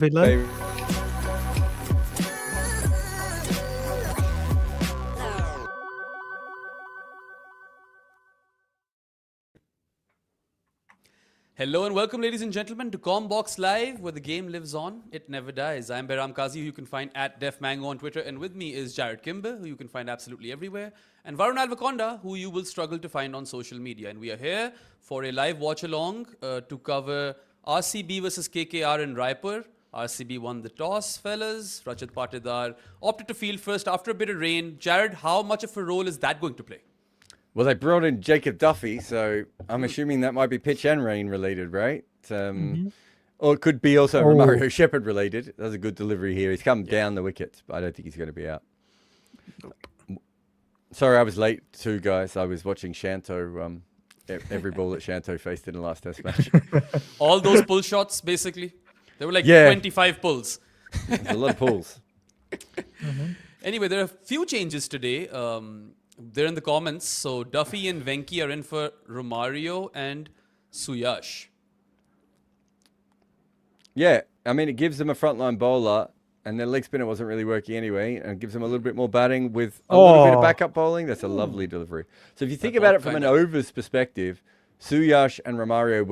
Hello and welcome, ladies and gentlemen, to Combox Live, where the game lives on. It never dies. I'm Behram Kazi, who you can find at DefMango on Twitter. And with me is Jared Kimber, who you can find absolutely everywhere. And Varun Alvaconda, who you will struggle to find on social media. And we are here for a live watch-along to cover RCB versus KKR in Raipur. RCB won the toss, fellas. Rajat Patidar opted to field first after a bit of rain. Jared, how much of a role is that going to play? Well, they brought in Jacob Duffy, so I'm assuming that might be pitch and rain related, right? Or it could be also Mario Shepherd related. That was a good delivery here. He's come down the wickets, but I don't think he's going to be out. Sorry, I was late too, guys. I was watching Shanto, every ball that Shanto faced in the last test match. All those pull shots, basically. There were like 25 pulls. A lot of pulls. Anyway, there are a few changes today. They're in the comments. So Duffy and Venki are in for Romario and Suyash. Yeah, I mean, it gives them a frontline bowler, and their leg spinner wasn't really working anyway, and gives them a little bit more batting with a little bit of backup bowling. That's a lovely delivery. So if you think about it from an overs perspective, Suyash and Romario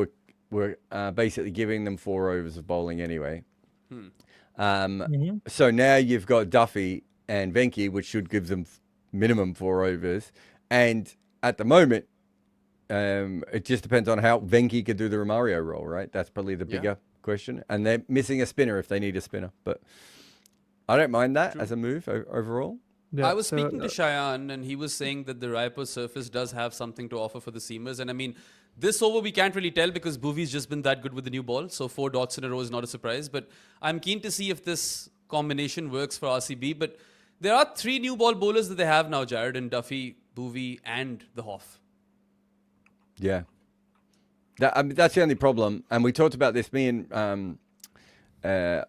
were basically giving them 4 overs of bowling anyway. So now you've got Duffy and Venki, which should give them minimum 4 overs. And at the moment, it just depends on how Venki could do the Romario role, right? That's probably the bigger question. And they're missing a spinner if they need a spinner. But I don't mind that as a move overall. Yeah, I was speaking to Cheyenne, and he was saying that the Raipur surface does have something to offer for the seamers. And I mean, this over we can't really tell because Bhuvi's just been that good with the new ball. So 4 dots in a row is not a surprise. But I'm keen to see if this combination works for RCB. But there are 3 new ball bowlers that they have now, Jared, and Duffy, Bhuvi, and the Hoff. Yeah. That's the only problem. And we talked about this, me and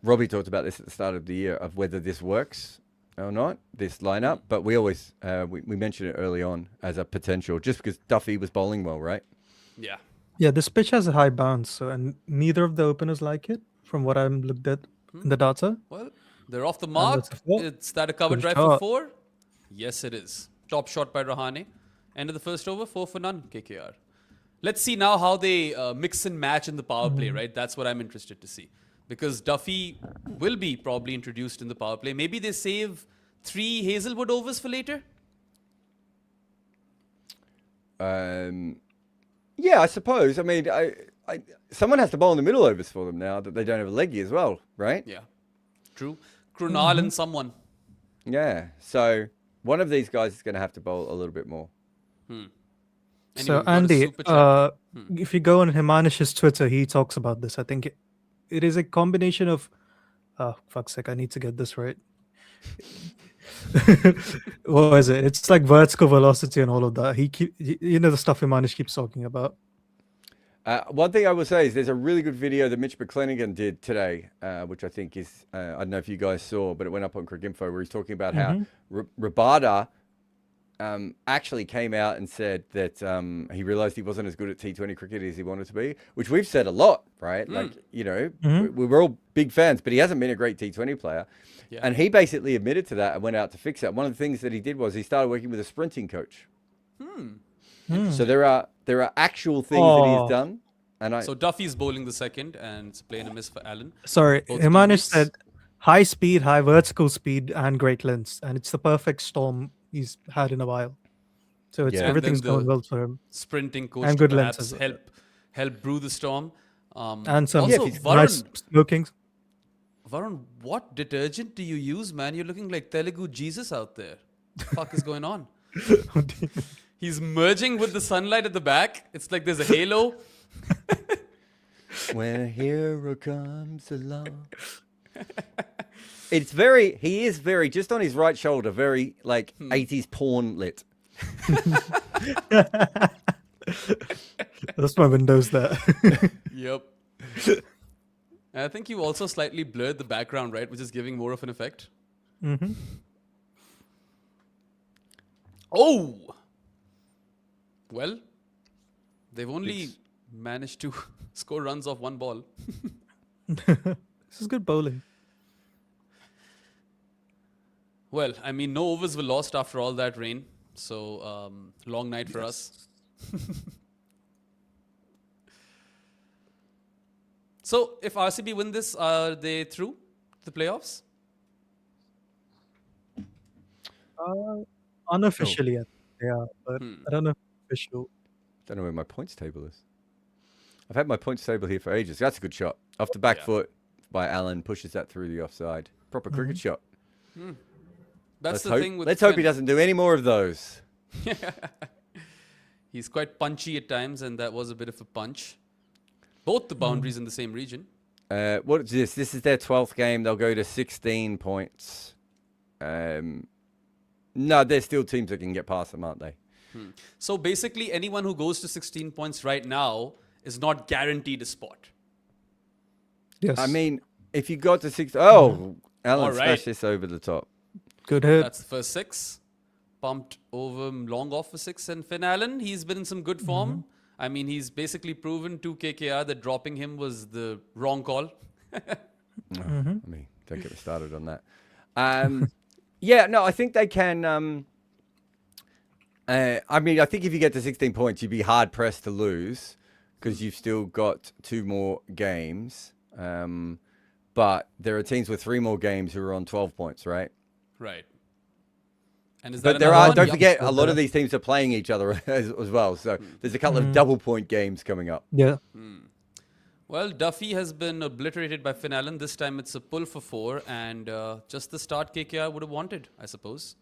Robbie talked about this at the start of the year, of whether this works or not, this lineup. But we always, we mentioned it early on as a potential, just because Duffy was bowling well, right? Yeah. Yeah, this pitch has a high bounce, so, and neither of the openers like it, from what I'm looked at in the data. Well, they're off the mark. It's that a cover drive for 4? Yes, it is. Top shot by Rahane. End of the first over, 4 for none, KKR. Let's see now how they mix and match in the power play, right? That's what I'm interested to see. Because Duffy will be probably introduced in the power play. Maybe they save 3 Hazelwood overs for later? Yeah, I suppose. I mean, someone has to bowl in the middle overs for them now that they don't have a leggy as well, right? Yeah, true. Krunal and someone. Yeah, so one of these guys is going to have to bowl a little bit more. So Andy, if you go on Himanish's Twitter, he talks about this. I think it is a combination of, fuck's sake, I need to get this right. What is it? It's like vertical velocity and all of that. The stuff Himanish keeps talking about. One thing I will say is there's a really good video that Mitch McClenaghan did today, which I think is, I don't know if you guys saw, but it went up on Cricinfo, where he's talking about how Rabada actually came out and said that he realized he wasn't as good at T20 cricket as he wanted to be, which we've said a lot, right? Like, we were all big fans, but he hasn't been a great T20 player. Yeah. And he basically admitted to that and went out to fix it. One of the things that he did was he started working with a sprinting coach. So there are actual things that he's done. And so Duffy's bowling the second, and it's a play and a miss for Allen. Sorry, Himanish said high speed, high vertical speed, and great lengths, and it's the perfect storm he's had in a while. So it's everything's going well for him. Sprinting coach and good lengths help brew the storm. And some Varun, nice smoking. Varun, what detergent do you use, man? You're looking like Telugu Jesus out there. What the fuck is going on? He's merging with the sunlight at the back. It's like there's a halo. When a hero comes along. He is very, just on his right shoulder, very like 80s porn lit. That's my windows there. Yep. And I think you also slightly blurred the background, right? Which is giving more of an effect. Oh! Well, they've only managed to score runs off 1 ball. This is good bowling. Well, I mean, no overs were lost after all that rain. So, long night for us. So, if RCB win this, are they through the playoffs? Unofficially, yeah, but I don't know if it's official. Don't know where my points table is. I've had my points table here for ages. That's a good shot. Off the back foot by Allen, pushes that through the offside. Proper cricket shot. That's the thing with Let's hope he Finn. doesn't do any more of those. He's quite punchy at times, and that was a bit of a punch. Both the boundaries in the same region. What is this? This is their 12th game. They'll go to 16 points. No, they're still teams that can get past them, aren't they? So basically, anyone who goes to 16 points right now is not guaranteed a spot. Yes. I mean, if you got to 6... Oh, Allen All right. smashed this over the top. Good hit. That's the first 6. Pumped over long off for 6. And Finn Allen, he's been in some good form. I mean, he's basically proven to KKR that dropping him was the wrong call. I mean, don't get me started on that. Yeah, no, I think they can... I mean, I think if you get to 16 points, you'd be hard-pressed to lose because you've still got 2 more games. But there are teams with 3 more games who are on 12 points, right? Right. And is that But there another are, one? don't Yep. forget, a lot of these teams are playing each other as well. So there's a couple of double-point games coming up. Yeah. Well, Duffy has been obliterated by Finn Allen. This time it's a pull for 4. And just the start KKR would have wanted, I suppose.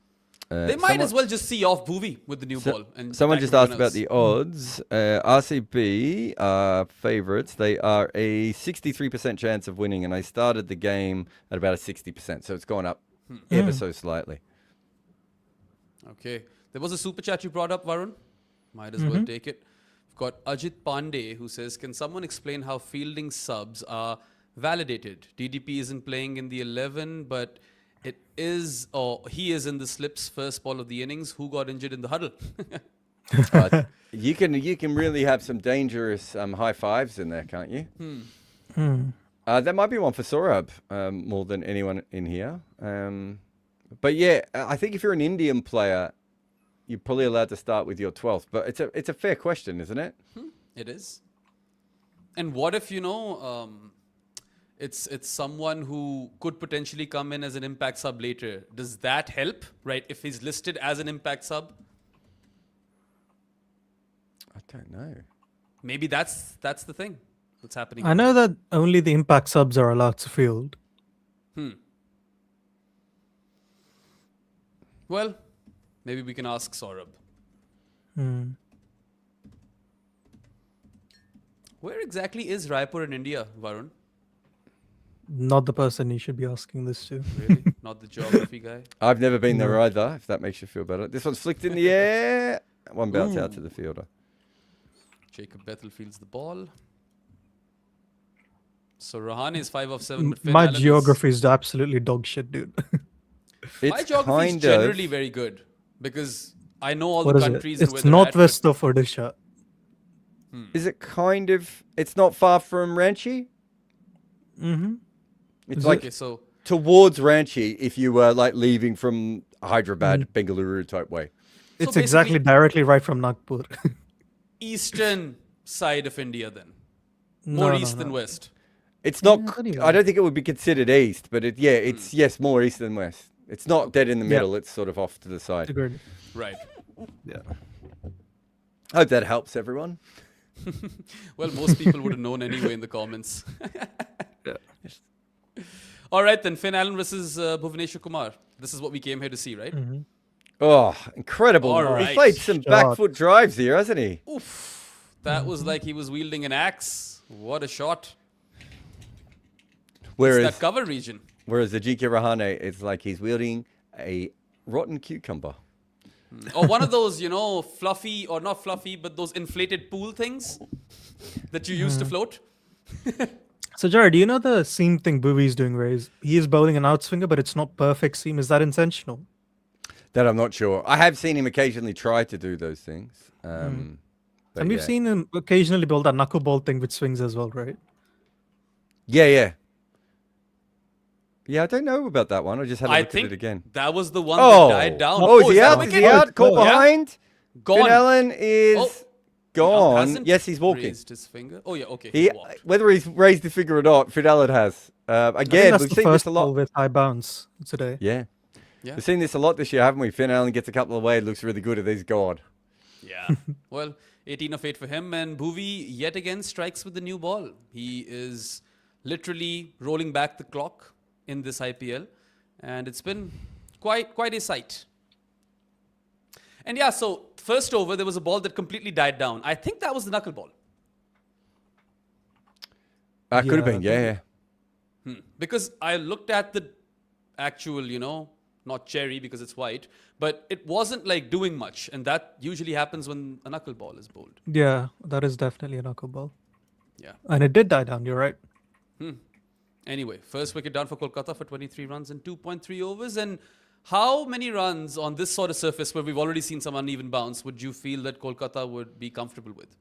They might as well just see off Bhuvi with the new ball. And Someone back just to asked winners. about the odds. RCB are favourites. They are a 63% chance of winning, and I started the game at about a 60%, so it's gone up ever so slightly. Okay. There was a super chat you brought up, Varun. Might as well take it. We've got Ajit Pandey who says, can someone explain how fielding subs are validated? DDP isn't playing in the 11, but it is, or he is in the slips first ball of the innings. Who got injured in the huddle? You can really have some dangerous high fives in there, can't you? There might be one for Saurabh more than anyone in here. But yeah, I think if you're an Indian player, you're probably allowed to start with your 12th. But it's a fair question, isn't it? It is. And what if, it's someone who could potentially come in as an impact sub later? Does that help, right? If he's listed as an impact sub? I don't know. Maybe that's the thing that's happening. I know that only the impact subs are allowed to field. Well, maybe we can ask Saurabh. Where exactly is Raipur in India, Varun? Not the person you should be asking this to. Really? Not the geography guy? I've never been there either, if that makes you feel better. This one's flicked in the air. One bounce out to the fielder. Jacob Bethel fields the ball. So Rahane is 5 of 7. But Finn My Allen is- geography is absolutely dog shit, dude. My geography is generally very good because I know all What the is it? countries and where It's they're northwest of Odisha. Is it kind of... It's not far from Ranchi? It's Is like Okay, so towards Ranchi if you were like leaving from Hyderabad, Bengaluru type way. It's basically- exactly directly right from Nagpur. eastern side of India then. No, More no, east than no. west. It's not... Yeah, anyway. I don't think it would be considered east, but it's yes, more east than west. It's not dead in the middle. It's sort of off to the side. Agreed. Right. Yeah. Hope that helps everyone. Well, most people would have known anyway in the comments. All right, then. Finn Allen versus Bhuvaneshwar Kumar. This is what we came here to see, right? Oh, incredible. All He right. played some back foot drives here, hasn't he? Oof. That was like he was wielding an axe. What a shot. Whereas, It's that cover region. whereas the GK Rahane, it's like he's wielding a rotten cucumber. Or one of those, fluffy, or not fluffy, but those inflated pool things that you use to float. So, Jared, do you know the seam thing Bhuvi's doing where he is bowling an outswinger, but it's not perfect seam? Is that intentional? That I'm not sure. I have seen him occasionally try to do those things. But And we've yeah. seen him occasionally bowl that knuckleball thing which swings as well, right? Yeah. Yeah, I don't know about that one. I just had to I look at think it again. that was the one Oh, that died down. Oh, is he that out? a Is wicket? he out? Caught Yeah. behind. Gone. Finn Allen is The ump gone. hasn't Yes, he's walking. Raised his finger. Oh yeah, okay. He, walked. whether he's raised his finger or not, Finn Allen has. I think Again, that's we've the seen first this a ball lot. with high bounce today. Yeah. Yeah. We've seen this a lot this year, haven't we? Finn Allen gets a couple away, looks really good, and he's gone. Yeah. Well, 18 of 8 for him, and Bhuvi yet again strikes with the new ball. He is literally rolling back the clock in this IPL, and it's been quite a sight. And yeah, so first over, there was a ball that completely died down. I think that was the knuckleball. Could have Yeah, been, yeah. Because I looked at the actual, not cherry because it's white, but it wasn't like doing much. And that usually happens when a knuckleball is bowled. Yeah, that is definitely a knuckleball. Yeah. And it did die down, you're right. Anyway, first wicket down for Kolkata for 23 runs in 2.3 overs. And how many runs on this sort of surface where we've already seen some uneven bounce would you feel that Kolkata would be comfortable with?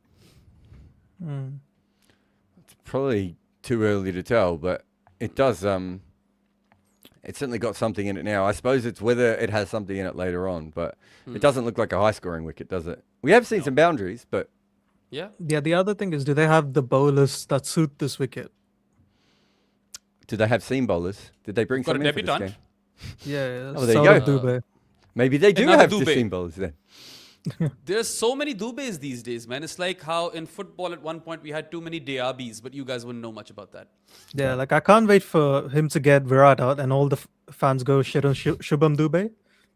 It's probably too early to tell, but it does. It's certainly got something in it now. I suppose it's whether it has something in it later on, but it doesn't look like a high-scoring wicket, does it? We have seen some boundaries, but Yeah. Yeah, the other thing is, do they have the bowlers that suit this wicket? do they have seam bowlers? Did they bring Got some a in for this debutant? game? Yeah, Oh, there you Saurabh go. Dubey. Maybe they do Another have the Dubey. seam bowlers then. There's so many Dubes these days, man. It's like how in football at one point we had too many Diabis, but you guys wouldn't know much about that. Yeah, like I can't wait for him to get Virat out and all the fans go shit on Shubham Dubey.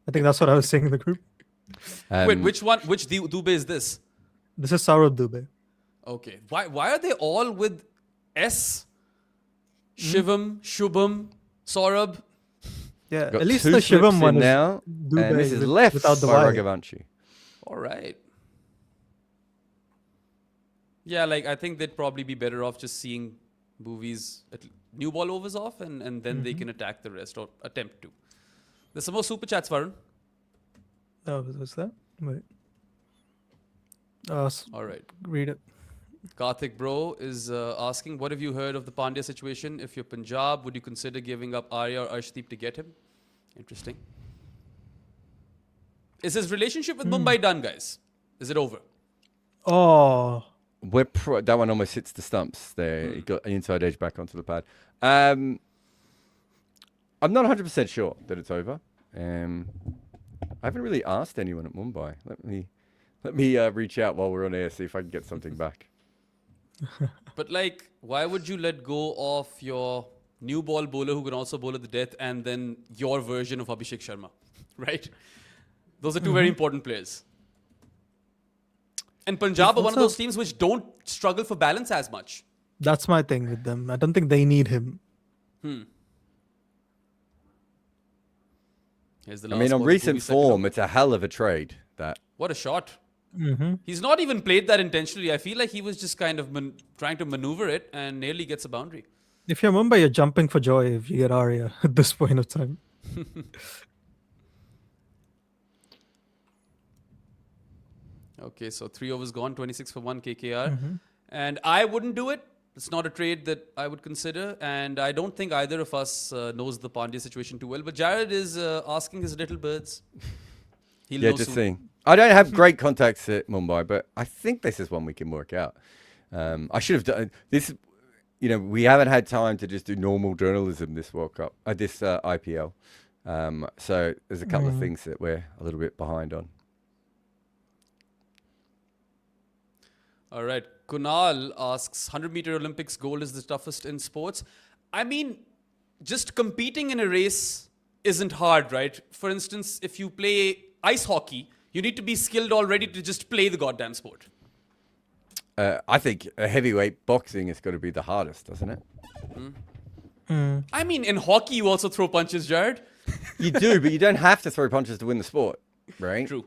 I think that's what I was saying in the group. Wait, which one? Which Dube is this? This is Saurabh Dubey. Okay. Why are they all with S? Shivam, Shubham, Saurabh. Yeah, Got at least two the slips Shubham in one is now, Dubey and this is with- left without the by Y. Raghavanshi. All right. Yeah, like I think they'd probably be better off just seeing Bhuvi's new ball overs off, and then they can attack the rest or attempt to. There's some more super chats, Varun. Oh, what's that? Wait. All right. Read it. Karthik bro is asking, what have you heard of the Pandya situation? If you're Punjab, would you consider giving up Arya or Arshdeep to get him? Interesting. Is his relationship with Mumbai done, guys? Is it over? Oh, That one almost hits the stumps there. He got an inside edge back onto the pad. I'm not 100% sure that it's over. I haven't really asked anyone at Mumbai. Let me reach out while we're on air, see if I can get something back. But like, why would you let go of your new ball bowler who can also bowl at the death and then your version of Abhishek Sharma, right? Those are two very important players. And Punjab are one of Also- those teams which don't struggle for balance as much. that's my thing with them. I don't think they need him. Here's the I last mean, on ball, recent Bhuvi second form, over. it's a hell of a trade. That What a shot. He's not even played that intentionally. I feel like he was just kind of trying to maneuver it and nearly gets a boundary. If you're Mumbai, you're jumping for joy if you get Arya at this point of time. Okay, so 3 overs gone, 26 for 1 KKR. And I wouldn't do it. It's not a trade that I would consider. And I don't think either of us knows the Pandya situation too well. But Jared is asking his little birds. He'll know just soon. seeing. I don't have great contacts at Mumbai, but I think this is one we can work out. I should have done this. We haven't had time to just do normal journalism this World Cup, this IPL. So there's a couple of things that we're a little bit behind on. All right. Kunal asks, 100-meter Olympics gold is the toughest in sports. I mean, just competing in a race isn't hard, right? For instance, if you play ice hockey, you need to be skilled already to just play the goddamn sport. I think a heavyweight boxing has got to be the hardest, doesn't it? I mean, in hockey, you also throw punches, Jared. You do, but you don't have to throw punches to win the sport, right? True.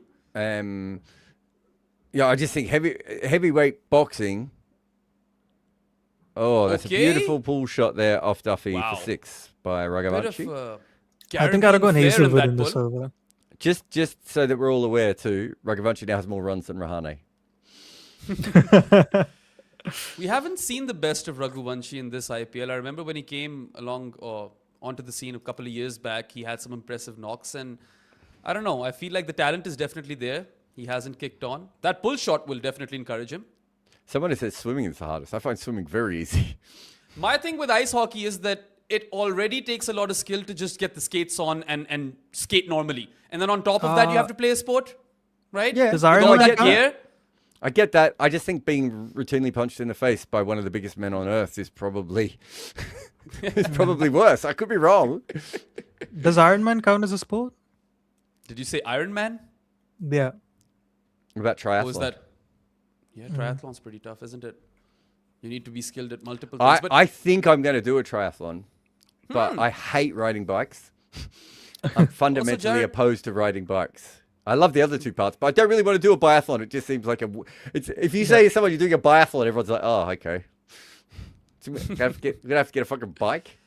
Yeah, I just think heavyweight boxing. Oh, that's Okay. a beautiful pull shot there off Duffy Wow. for 6 by Bit Raghavanshi. of I think I'd have gone Caribbean flair Hazelwood that in this pull. over. Just so that we're all aware too, Raghavanshi now has more runs than Rahane. We haven't seen the best of Raghuvanshi in this IPL. I remember when he came along onto the scene a couple of years back. He had some impressive knocks, and I don't know. I feel like the talent is definitely there. He hasn't kicked on. That pull shot will definitely encourage him. Someone has said swimming is the hardest. I find swimming very easy. My thing with ice hockey is that it already takes a lot of skill to just get the skates on and skate normally. And then on top of that, you have to play a sport, right? Yeah. Does With Iron all Man that count? gear. I get that. I just think being routinely punched in the face by one of the biggest men on earth is probably worse. I could be wrong. Does Iron Man count as a sport? Did you say Iron Man? Yeah. What about triathlon? What was that? Yeah, triathlon's pretty tough, isn't it? You need to be skilled at multiple things. But I think I'm going to do a triathlon, but I hate riding bikes. I'm fundamentally Jared- opposed to riding bikes. I love the other two parts, but I don't really want to do a biathlon. It just seems like if you say to someone you're doing a biathlon, everyone's like, oh, okay. So we're going to have to get a fucking bike.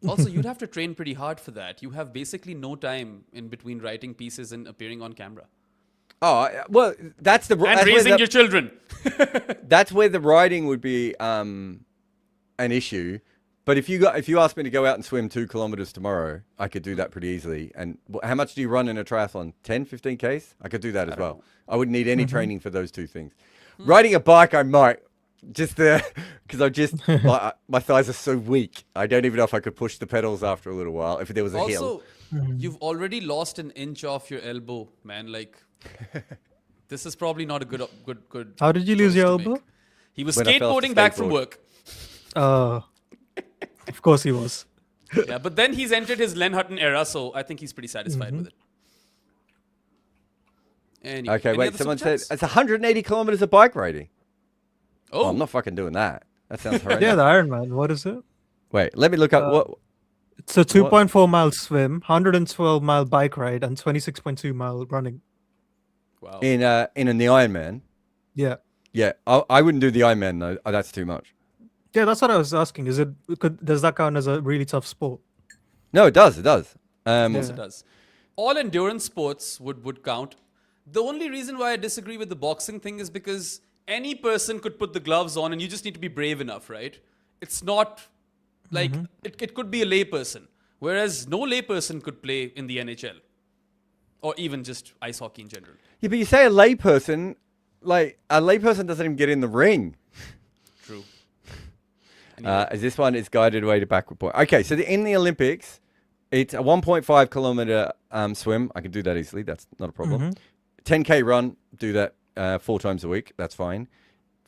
also, you'd have to train pretty hard for that. You have basically no time in between writing pieces and appearing on camera. Oh, well, that's the... And that's where raising the- your children. That's where the riding would be an issue. But if you asked me to go out and swim 2 kilometers tomorrow, I could do that pretty easily. And how much do you run in a triathlon? 10, 15 Ks? I could do that as well. I wouldn't need any training for those two things. Riding a bike, I might. Just because my thighs are so weak. I don't even know if I could push the pedals after a little while if there was a hill. Also, you've already lost an inch off your elbow, man. Like, this is probably not a good. How did you lose your choice to elbow? make. He was When I fell off the skateboarding back from skateboard. work. Of course he was. Yeah, but then he's entered his Len Hutton era, so I think he's pretty satisfied with it. Anyway, Okay, any wait. other Someone super said chats? it's 180 kilometers of bike riding. Oh, I'm not fucking doing that. That sounds horrendous. Yeah, the Iron Man. What is it? Wait, let me look up what. It's a 2.4 mile swim, 112 mile bike ride, and 26.2 mile running. wow. In the Ironman. Yeah. Yeah, I wouldn't do the Ironman though. That's too much. Yeah, that's what I was asking. Does that count as a really tough sport? No, it does. It does. Yes, it does. All endurance sports would count. The only reason why I disagree with the boxing thing is because any person could put the gloves on and you just need to be brave enough, right? It's not like it could be a lay person, whereas no lay person could play in the NHL or even just ice hockey in general. Yeah, but you say a layperson, like a layperson doesn't even get in the ring. True. As this one is guided away to backward point. Okay, so in the Olympics, it's a 1.5 kilometer swim. I can do that easily. That's not a problem. 10K run, do that 4 times a week. That's fine.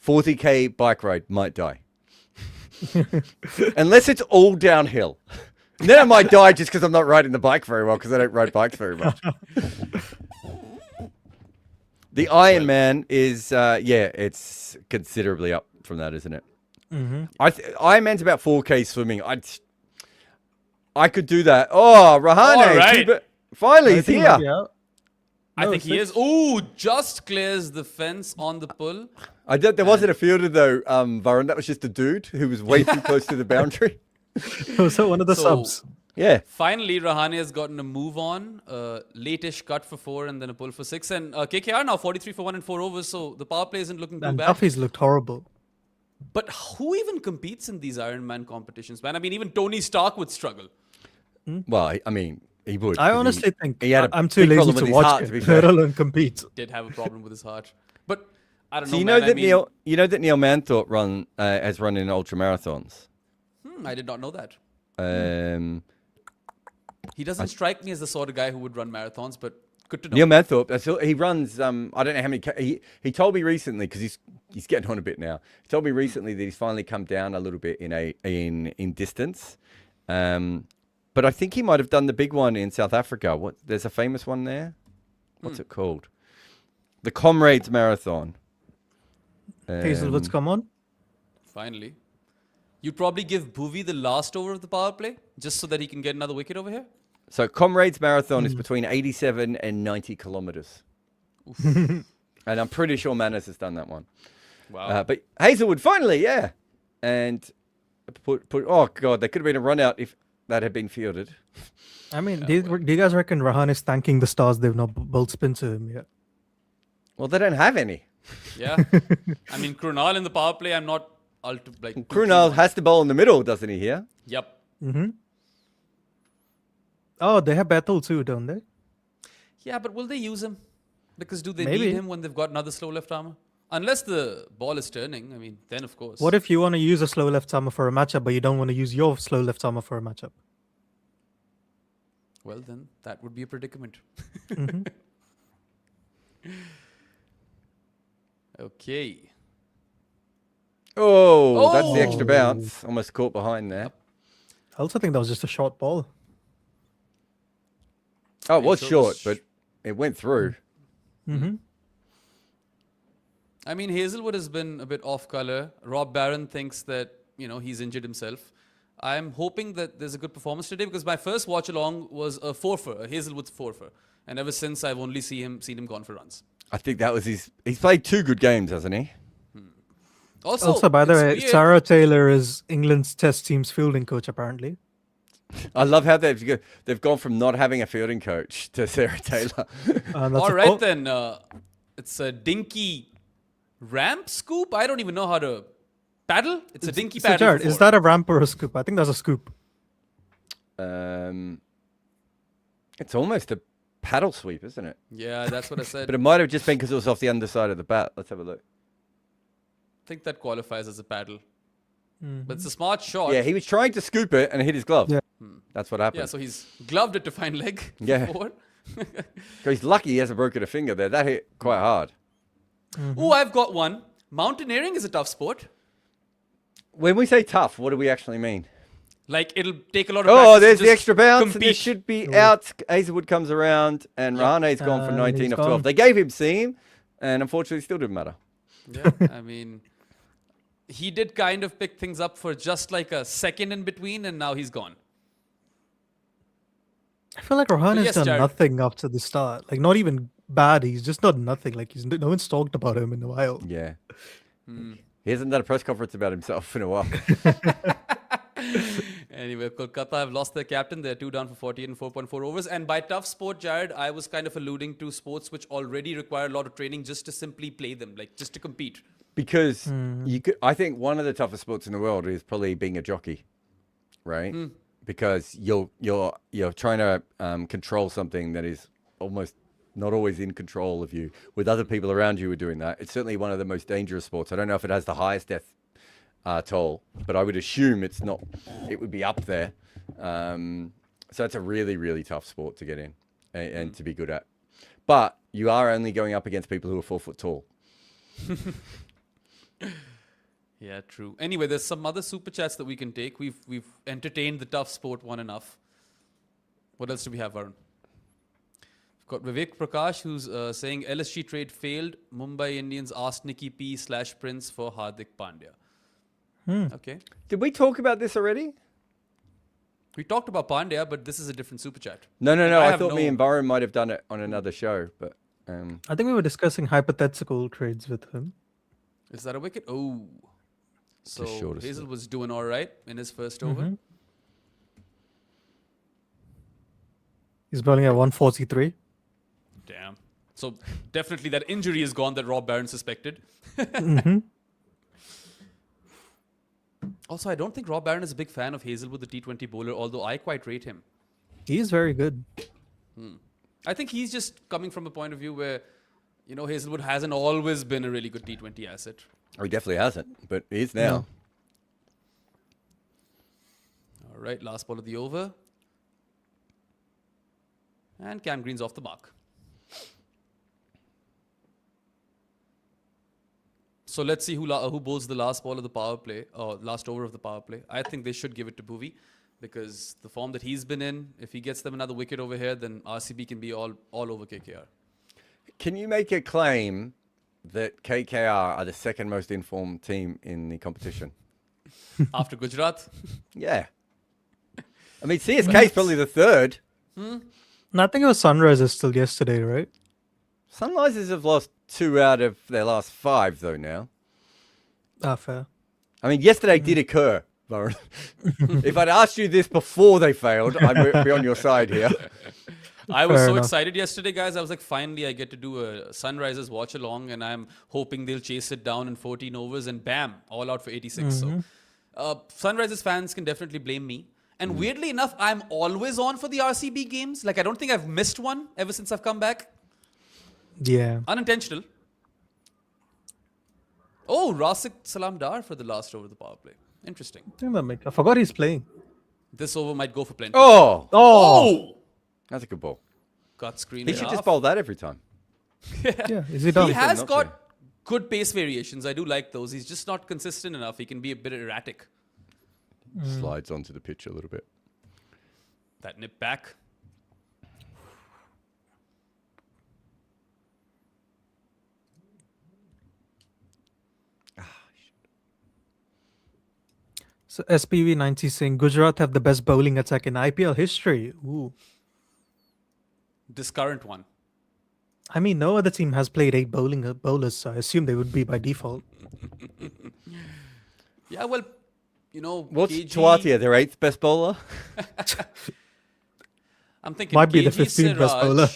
40K bike ride, might die. Unless it's all downhill. And then I might die just because I'm not riding the bike very well because I don't ride bikes very much. The Ironman is, it's considerably up from that, isn't it? Ironman's about 4K swimming. I could do that. Oh, Rahane. All right. Finally, he's here. I think he is. Ooh, just clears the fence on the pull. There wasn't a fielder though, Varun. That was just a dude who was way too close to the boundary. So one of the subs. Yeah. Finally, Rahane has gotten a move on. Late-ish cut for 4 and then a pull for 6. And KKR now 43 for 1 and 4 overs. So the power play isn't looking too And bad. Duffy's looked horrible. But who even competes in these Ironman competitions, man? I mean, even Tony Stark would struggle. Well, I mean, he would. I 'cause honestly think he had a I'm too big lazy problem to with his watch heart, it, to be fair. let alone compete. Did have a problem with his heart. But I don't So know, you know man. that I mean, Neil Manthorpe has run in ultra marathons. I did not know that. He doesn't strike me as the sort of guy who would run marathons, but good to know. Neil Manthorpe, he runs. I don't know how many. He told me recently because he's getting on a bit now. He told me recently that he's finally come down a little bit in distance. But I think he might have done the big one in South Africa. There's a famous one there. What's it called? The Comrades Marathon. Hazelwood's come on. Finally. You'd probably give Bhuvi the last over of the power play just so that he can get another wicket over here? So Comrades Marathon is between 87 and 90 kilometers. And I'm pretty sure Manners has done that one. Wow. But Hazelwood, finally, yeah. And oh, God, there could have been a run out if that had been fielded. I mean, do you guys reckon Rahane is thanking the stars they've not bowled spin to him yet? Well, they don't have any. Yeah. I mean, Krunal in the power play, I'm not... Krunal has to bowl in the middle, doesn't he, here? Yep. Oh, they have Bethel too, don't they? Yeah, but will they use him? Because do they Maybe. need him when they've got another slow left armer? Unless the ball is turning, I mean, then of course. What if you want to use a slow left armer for a matchup, but you don't want to use your slow left armer for a matchup? Well, then that would be a predicament. Mhm. Okay. Oh, that's the extra Oh. bounce. Almost caught behind there. I also think that was just a short ball. Oh, it was So short, this- but it went through. Mm-hmm. I mean, Hazelwood has been a bit off color. Rob Barron thinks that, he's injured himself. I'm hoping that there's a good performance today because my first watch along was a four-fer, a Hazelwood four-fer. And ever since, I've only seen him gone for runs. I think that was he's played 2 good games, hasn't he? Also, by the it's way, weird. Sarah Taylor is England's Test team's fielding coach, apparently. I love how they've gone from not having a fielding coach to Sarah Taylor. And that's All a- right, oh, then. It's a dinky ramp scoop. I don't even know how to paddle. It's a dinky So, paddle. Jared, for is four. that a ramp or a scoop? I think that's a scoop. It's almost a paddle sweep, isn't it? Yeah, that's what I said. But it might have just been because it was off the underside of the bat. Let's have a look. I think that qualifies as a paddle. But it's a smart shot. Yeah, he was trying to scoop it and it hit his glove. Yeah. That's what happened. Yeah, so he's gloved it to find leg. for Yeah. four. So he's lucky he hasn't broken a finger there. That hit quite hard. Oh, I've got one. Mountaineering is a tough sport. When we say tough, what do we actually mean? Like, it'll take a lot of Oh, practice to there's the just extra bounce, and compete. this should be out. Hazelwood comes around, and Rahane's gone for And 19 he's of 12. gone. They gave him seam, and unfortunately, it still didn't matter. Yeah, I mean, he did kind of pick things up for just like a second in between, and now he's gone. I feel like Rahane has yes, done Jared. nothing up to the start. Like, not even bad. He's just done nothing. Like, no one's talked about him in a while. Yeah. He hasn't done a press conference about himself in a while. Anyway, Kolkata have lost their captain. They're 2 down for 48 and 4.4 overs. And by tough sport, Jared, I was kind of alluding to sports which already require a lot of training just to simply play them, like just to compete. Because I think one of the toughest sports in the world is probably being a jockey, right? Because you're trying to control something that is almost not always in control of you. With other people around you who are doing that, it's certainly one of the most dangerous sports. I don't know if it has the highest death toll, but I would assume it's not. It would be up there. So it's a really, really tough sport to get in and to be good at. But you are only going up against people who are 4 foot tall. Yeah, true. Anyway, there's some other super chats that we can take. We've entertained the tough sport one enough. What else do we have, Varun? We've got Vivek Prakash who's saying LSG trade failed. Mumbai Indians asked Nikki P / Prince for Hardik Pandya. Okay. Did we talk about this already? We talked about Pandya, but this is a different super chat. No. I I have thought me no- and Varun might have done it on another show, but I think we were discussing hypothetical trades with him. Is that a wicket? Oh. So short of Hazel slip. was doing all right in his first over. He's bowling at 143. Damn. So definitely that injury is gone that Rob Barron suspected. Also, I don't think Rob Barron is a big fan of Hazelwood, the T20 bowler, although I quite rate him. He is very good. I think he's just coming from a point of view where, Hazelwood hasn't always been a really good T20 asset. oh, he definitely hasn't, but he is now. All right, last ball of the over. And Cam Green's off the mark. So let's see who bowls the last ball of the power play, or last over of the power play. I think they should give it to Bhuvi because the form that he's been in, if he gets them another wicket over here, then RCB can be all over KKR. Can you make a claim that KKR are the second most informed team in the competition? After Gujarat, Yeah. I mean, CSK is probably the third. And I think it was Sunrisers still yesterday, right? Sunrisers have lost 2 out of their last 5, though, now. Ah, fair. I mean, yesterday did occur, Varun. If I'd asked you this before they failed, I'd be on your side here. I was Fair so enough. excited yesterday, guys. I was like, finally, I get to do a Sunrisers watch along, and I'm hoping they'll chase it down in 14 overs, and bam, all out for 86. So, Sunrisers fans can definitely blame me. And weirdly enough, I'm always on for the RCB games. Like, I don't think I've missed one ever since I've come back. Yeah. Unintentional. Oh, Rasik Salam Dar for the last over of the power play. Interesting. I forgot he's playing. This over might go for plenty. Oh, Oh! that's a good ball. Got screened. He should just bowl that every time. Yeah, is he done? He has not got to. good pace variations. I do like those. He's just not consistent enough. He can be a bit erratic. Slides onto the pitch a little bit. That nip back. So SPV90 saying Gujarat have the best bowling attack in IPL history. Ooh. This current one. I mean, no other team has played 8 bowlers, so I assume they would be by default. Yeah, well, you know, What's KG Tawatia, their 8th best bowler? I'm thinking Might be the KG 15th best bowler.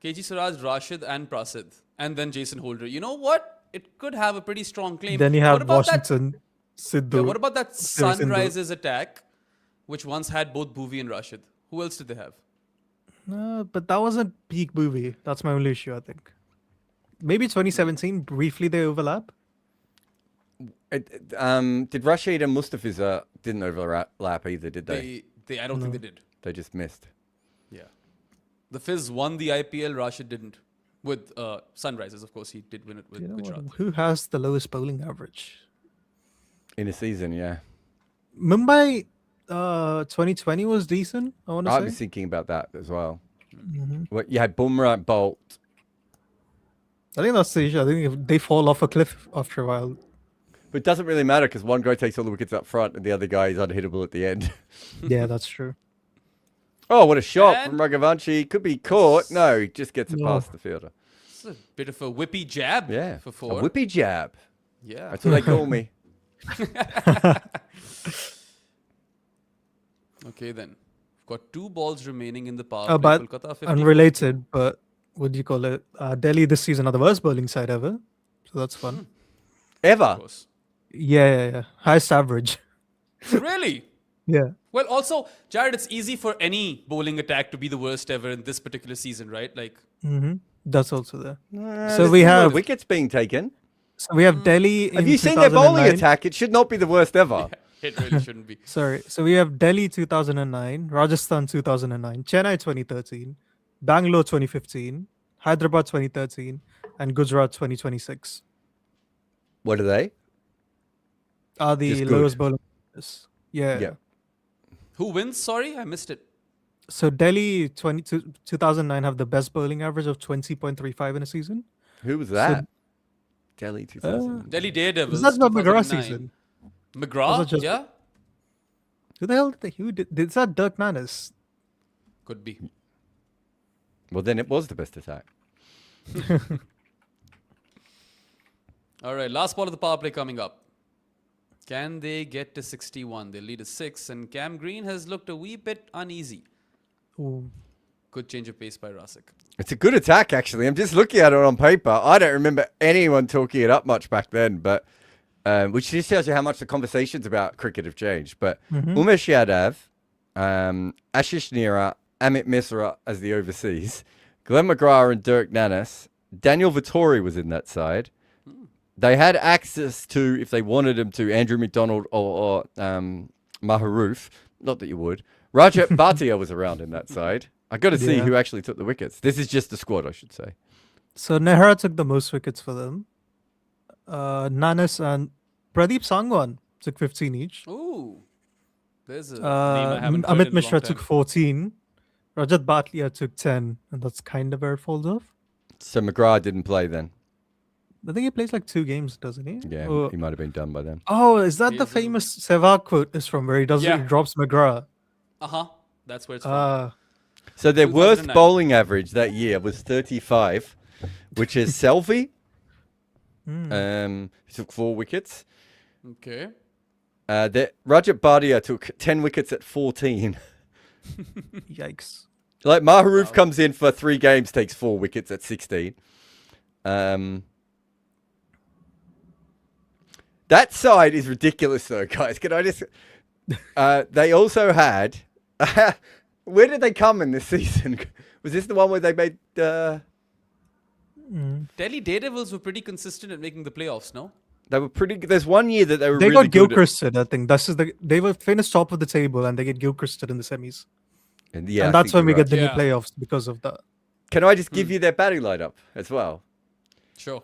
KG Siraj, Rashid, and Prasid, and then Jason Holder. You know what? It could have a pretty strong claim. Then you What have about Washington, Sidhu. Yeah, what about that Sindhu. Sunrisers attack, which once had both Bhuvi and Rashid? Who else did they have? But that wasn't peak movie. That's my only issue, I think. Maybe 2017, briefly they overlap. Did Rashid and Mustafiz didn't overlap either, did they? I don't think they did. They just missed. Yeah. The Fizz won the IPL, Rashid didn't. With Sunrisers, of course, he did win it with You know Gujarat. what? Who has the lowest bowling average? In a season, yeah. Mumbai 2020 was decent, I want to I say. was thinking about that as well. Well, you had Bumrah and Bolt. I think that's the issue. I think if they fall off a cliff after a while. But it doesn't really matter because one guy takes all the wickets up front and the other guy is unhittable at the end. Yeah, that's true. Oh, what a shot And- from Raghavanshi. Could be caught. No, he just gets it No. past the fielder. It's a bit of a whippy jab Yeah. for A 4. whippy jab. Yeah. That's what they call me. Okay, then. We've got 2 balls remaining in the power play. But Kolkata 54. unrelated, but what do you call it? Delhi this season are the worst bowling side ever. So that's fun. Ever. Of course. Yeah. Highest average. Really? Yeah. Well, also, Jared, it's easy for any bowling attack to be the worst ever in this particular season, right? Like, That's also there. So we have- wickets being taken. So we have Delhi in Have you seen their bowling 2009. attack? It should not be the worst ever. it really shouldn't be. Sorry. So we have Delhi 2009, Rajasthan 2009, Chennai 2013, Bangalore 2015, Hyderabad 2013, and Gujarat 2026 What are they? are the Just good. lowest bowling. Yeah. Yeah. Who wins? Sorry, I missed it. So Delhi 2009 have the best bowling average of 20.35 in a season. Who was that? Delhi 2000. Delhi Daredevils. Is that not McGrath 2009. season? McGrath? Was it just- Yeah? Who the hell did that? Dirk Nannes? Could be. Well, then it was the best attack. All right, last ball of the power play coming up. Can they get to 61? They lead a 6, and Cam Green has looked a wee bit uneasy. Ooh. Good change of pace by Rasik. It's a good attack, actually. I'm just looking at it on paper. I don't remember anyone talking it up much back then, but which just tells you how much the conversations about cricket have changed. But Umesh Yadav, Ashish Nira, Amit Misra as the overseas, Glenn McGrath and Dirk Nannes, Daniel Vittori was in that side. They had access to, if they wanted him to, Andrew McDonald or Maharoof. Not that you would. Rajat Bhatia was around in that side. I got to see Yeah. who actually took the wickets. This is just the squad, I should say. So Nehra took the most wickets for them. Nannes and Pradeep Sangwan took 15 each. Ooh. There's a name I haven't heard Amit in a Mishra long took time. 14. Rajat Bhatia took 10. And that's kind of where it falls off. So McGrath didn't play then. I think he plays like 2 games, doesn't he? Yeah, Or- he might have been done by then. Oh, is that He the is, famous Sehwag quote is from where he Yeah. he drops McGrath? Uh-huh. That's where it's from. So their worst 2009. bowling average that year was 35, which is Selvi. He took 4 wickets. Okay. Rajat Bhatia took 10 wickets at 14. Yikes. Like Maharoof comes in for 3 games, takes 4 wickets at 16. That side is ridiculous, though, guys. Can I just? They also had. Where did they come in this season? Was this the one where they made? Delhi Daredevils were pretty consistent at making the playoffs, no? They were pretty. There's one year that they were. They really got good Gilchrist, I think. They were finished top of the table and they get Gilchrist in the semis. And, And that's when we get the new Yeah. playoffs because of that. Can I just give you their batting lineup as well? Sure.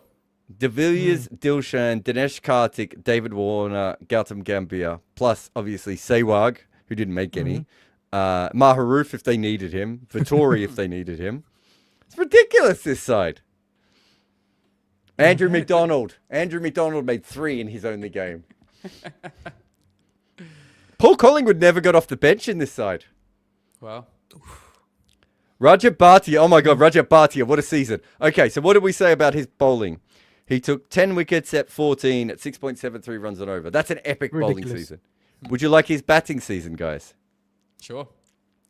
De Villiers, Dilshan, Dinesh Karthik, David Warner, Gautam Gambhir, plus obviously Sehwag, who didn't make any. Maharoof if they needed him. Vittori if they needed him. It's ridiculous, this side. Andrew McDonald. Andrew McDonald made 3 in his only game. Paul Collingwood never got off the bench in this side. Wow. Rajat Bhatia. Oh my God, Rajat Bhatia. What a season. Okay, so what did we say about his bowling? He took 10 wickets at 14 at 6.73 runs on over. That's an epic bowling season. Would you like his batting season, guys? Sure.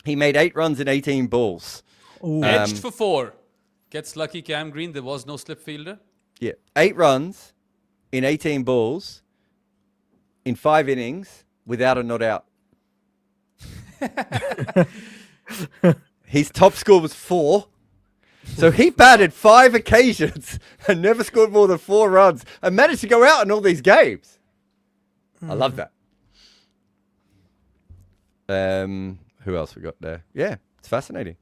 He made 8 runs in 18 balls. Edged for 4. Gets lucky Cam Green. There was no slip fielder. Yeah, 8 runs in 18 balls in 5 innings without a not out. His top score was 4. So he batted 5 occasions and never scored more than 4 runs and managed to go out in all these games. I love that. Who else we got there? Yeah, it's fascinating.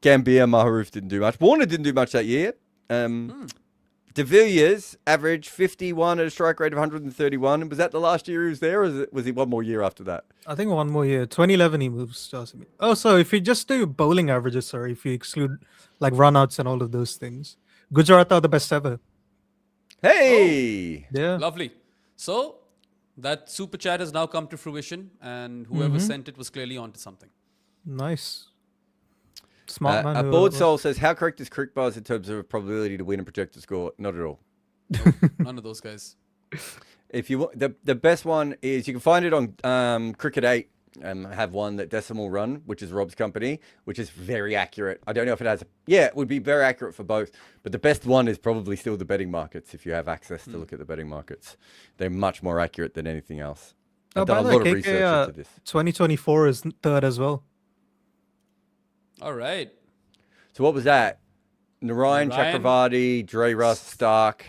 Gambhir, Maharoof didn't do much. Warner didn't do much that year. De Villiers averaged 51 at a strike rate of 131. And was that the last year he was there, or was he one more year after that? I think one more year. 2011 he moves. Oh, so if you just do bowling averages, sorry, if you exclude like runouts and all of those things, Gujarat are the best ever. Hey! Yeah. Lovely. So that super chat has now come to fruition, and whoever sent it was clearly onto something. Nice. Smart man. A whoever board it was. soul says, how correct is Crick Buzz in terms of probability to win and projected score? Not at all. None of those guys. If you want, the best one is you can find it on Cricket 8. Have one that decimal run, which is Rob's company, which is very accurate. I don't know if it has. Yeah, it would be very accurate for both. But the best one is probably still the betting markets. If you have access to look at the betting markets, they're much more accurate than anything else. I've done a lot of research into this. 2024 is third as well. All right. So what was that? Narayan Chakravarti, Dre Russ, Stark.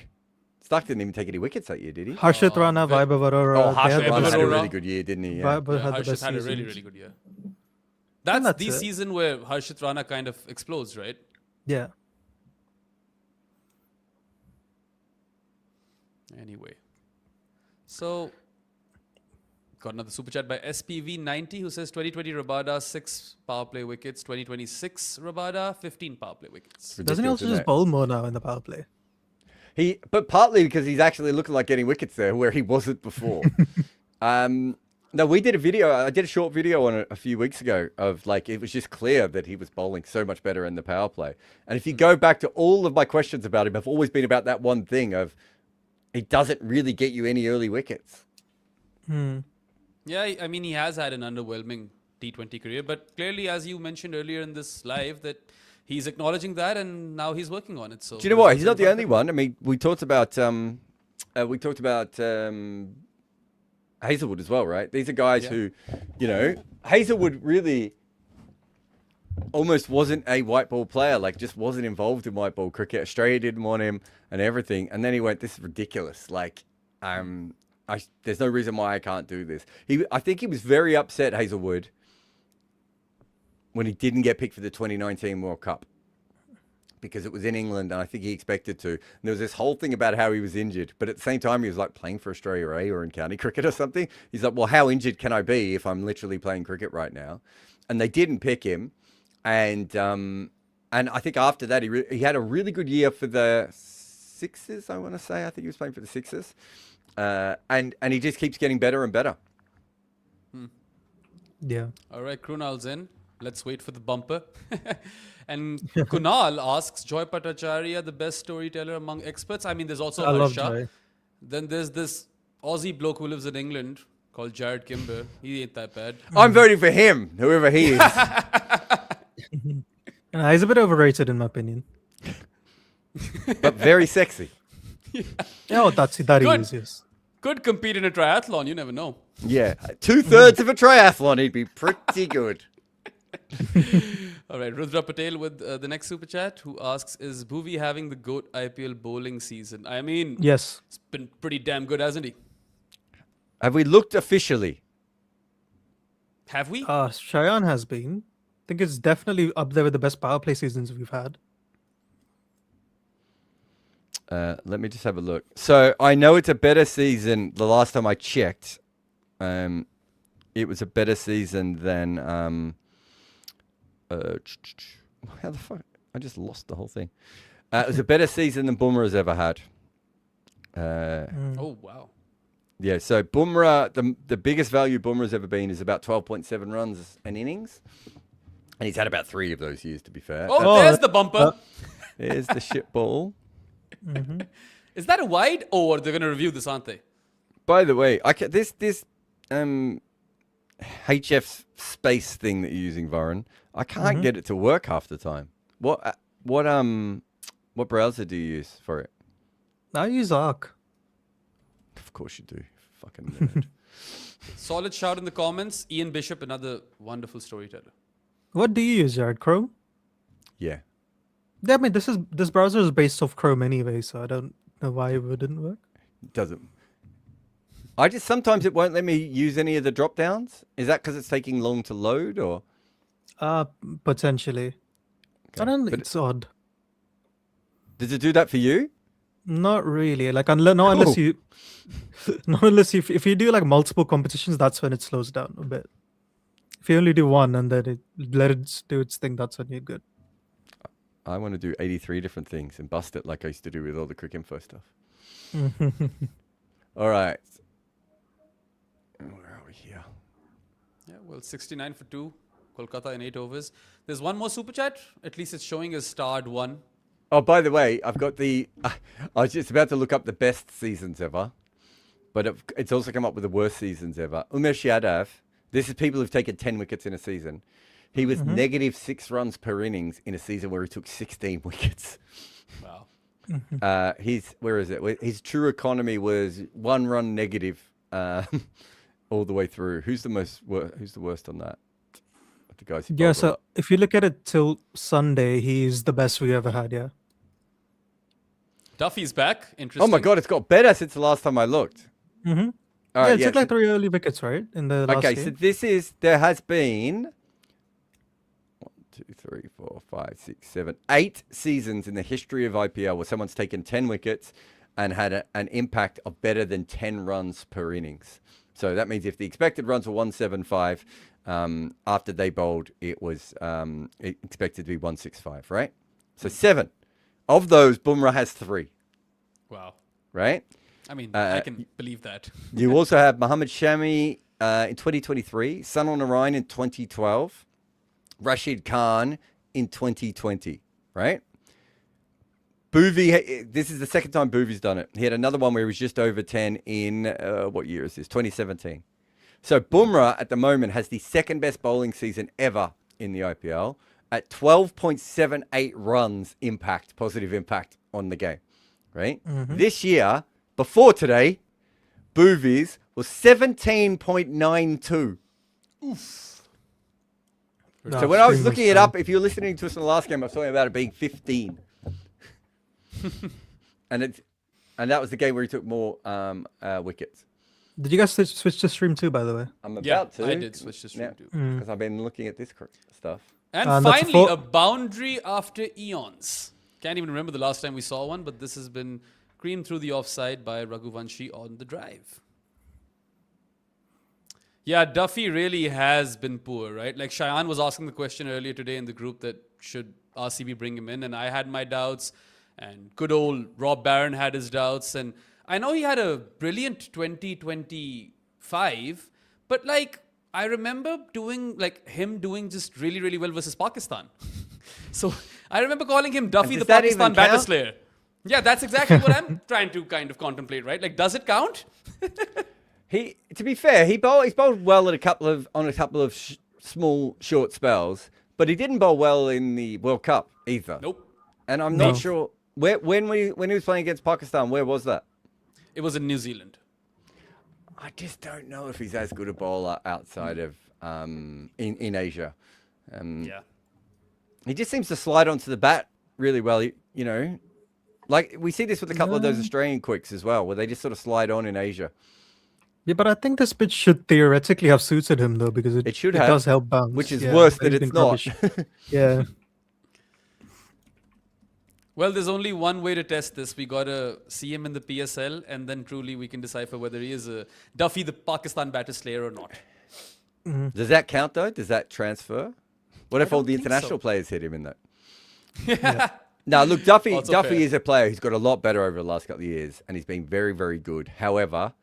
Stark didn't even take any wickets that year, did he? Harshit Rana, Vaibhav Arora. Oh, Harshit they Rana had a Arora. really good year, didn't he? Yeah. Vaibhav had the Harshit best had a really, seasons. really good year. That's that's the it. season where Harshit Rana kind of explodes, right? Yeah. Anyway. So, got another super chat by SPV90 who says 2020 Rabada 6 power play wickets, 2026 Rabada 15 power play wickets. Doesn't he Ridiculous, also isn't just it? bowl more now in the power play? But partly because he's actually looking like getting wickets there, where he wasn't before. No, we did a video. I did a short video on it a few weeks ago of like, it was just clear that he was bowling so much better in the power play. And if you go back to all of my questions about him, have always been about that one thing of he doesn't really get you any early wickets. Yeah, I mean, he has had an underwhelming T20 career, but clearly, as you mentioned earlier in this live, that he's acknowledging that and now he's working on it. So, Do you know what? He's not the only one. I mean, we talked about Hazelwood as well, right? These are guys who, you know, Hazelwood really almost wasn't a white ball player, like just wasn't involved in white ball cricket. Australia didn't want him and everything. And then he went, this is ridiculous. Like, there's no reason why I can't do this. I think he was very upset, Hazelwood, when he didn't get picked for the 2019 World Cup. Because it was in England, and I think he expected to. And there was this whole thing about how he was injured. But at the same time, he was like playing for Australia A or in county cricket or something. He's like, well, how injured can I be if I'm literally playing cricket right now? And they didn't pick him. And I think after that, he had a really good year for the Sixers, I want to say. I think he was playing for the Sixers. And he just keeps getting better and better. Yeah. All right, Krunal's in. Let's wait for the bumper. And Kunal asks, Joy Bhattacharya, the best storyteller among experts? I mean, there's also I love Harsha. Joy. Then there's this Aussie bloke who lives in England called Jared Kimber. He ain't that bad. I'm voting for him, whoever he is. He's a bit overrated in my opinion. But very sexy. Oh, that he Good. is, yes. Could compete in a triathlon. You never know. Yeah, 2/3 of a triathlon, he'd be pretty good. All right, Rudra Patel with the next super chat, who asks, "Is Bhuvi having the GOAT IPL bowling season?" I mean, Yes. it's been pretty damn good, hasn't he? Have we looked officially? Have we? Cheyenne has been. I think it's definitely up there with the best power play seasons we've had. Let me just have a look. So I know it's a better season. The last time I checked, it was a better season than how the fuck? I just lost the whole thing. It was a better season than Bumrah's ever had. Oh, wow. Yeah, so Bumrah, the biggest value Bumrah's ever been is about 12.7 runs an innings. And he's had about 3 of those years, to be fair. Oh, there's the bumper. There's the shit ball. Is that a wide? Or they're going to review this, aren't they? By the way, this HF space thing that you're using, Varun, I can't get it to work half the time. What browser do you use for it? I use Arc. Of course you do. Fucking nerd. Solid shout in the comments. Ian Bishop, another wonderful storyteller. What do you use, Jared? Chrome? Yeah. Yeah, I mean, this browser is based off Chrome anyway, so I don't know why it wouldn't work. It doesn't. Sometimes it won't let me use any of the drop downs. Is that because it's taking long to load, or? Potentially. Okay. I don't. But It's odd. does it do that for you? Not really. Like unless you, not unless if you do like multiple competitions, that's when it slows down a bit. If you only do one and then let it do its thing, that's when you're good. I want to do 83 different things and bust it like I used to do with all the Crick Info stuff. All right. Where are we here? Yeah, well, 69 for 2. Kolkata in 8 overs. There's one more super chat. At least it's showing as starred 1. Oh, by the way, I've got the... I was just about to look up the best seasons ever, but it's also come up with the worst seasons ever. Umesh Yadav, this is people who've taken 10 wickets in a season. He was negative 6 runs per innings in a season where he took 16 wickets. Wow. Where is it? His true economy was 1 run negative all the way through. Who's the worst on that? The guys. Yeah. So if you look at it till Sunday, he's the best we ever had. Yeah. Duffy's back. Interesting. Oh my god, it's got better since the last time I looked. Mm-hmm. All right, It took like 3 early wickets, right? In the last okay, game. so there has been 1, 2, 3, 4, 5, 6, 7, 8 seasons in the history of IPL where someone's taken 10 wickets and had an impact of better than 10 runs per innings. So that means if the expected runs were 175, after they bowled, it was expected to be 165, right? So 7 of those, Bumrah has 3. Wow. Right? I mean, I can believe that. You also have Mohammad Shami in 2023, Sunil Narayan in 2012, Rashid Khan in 2020, right? Bhuvi, this is the second time Bhuvi's done it. He had another one where he was just over 10 in, what year is this? 2017. So Bumrah at the moment has the second best bowling season ever in the IPL at 12.78 runs positive impact on the game, right? This year, before today, Bhuvi's was 17.92. Oof. So when I was looking it up, if you're listening to us in the last game, I was talking about it being 15. and that was the game where he took more wickets. Did you guys switch to stream 2, by the way? I'm about to. I did switch to stream 2. Because I've been looking at this stuff. And finally, a boundary after eons. Can't even remember the last time we saw one, but this has been creamed through the offside by Raghuvanshi on the drive. Yeah, Duffy really has been poor, right? Like Cheyenne was asking the question earlier today in the group that should RCB bring him in, and I had my doubts, and good old Rob Barron had his doubts, and I know he had a brilliant 2025, but like I remember him doing just really, really well versus Pakistan. So I remember calling him Duffy the Pakistan batter slayer. Yeah, that's exactly what I'm trying to kind of contemplate, right? Like, does it count? To be fair, he's bowled well on a couple of small, short spells, but he didn't bowl well in the World Cup either. Nope. And I'm not sure when he was playing against Pakistan. Where was that? It was in New Zealand. I just don't know if he's as good a bowler outside of in Asia. Yeah. He just seems to slide onto the bat really well. You know, like we see this with a couple of those Australian quicks as well, where they just sort of slide on in Asia. Yeah, but I think this pitch should theoretically have suited him though, because it should does help bounce. Which is worse but that he's it's been not. rubbish. Yeah. Well, there's only one way to test this. We got to see him in the PSL, and then truly we can decipher whether he is a Duffy, the Pakistan batter slayer, or not. Does that count though? Does that transfer? What if all the don't think international so. players hit him in that? No, look, Duffy Also Duffy fair. is a player who's got a lot better over the last couple of years, and he's been very, very good. However,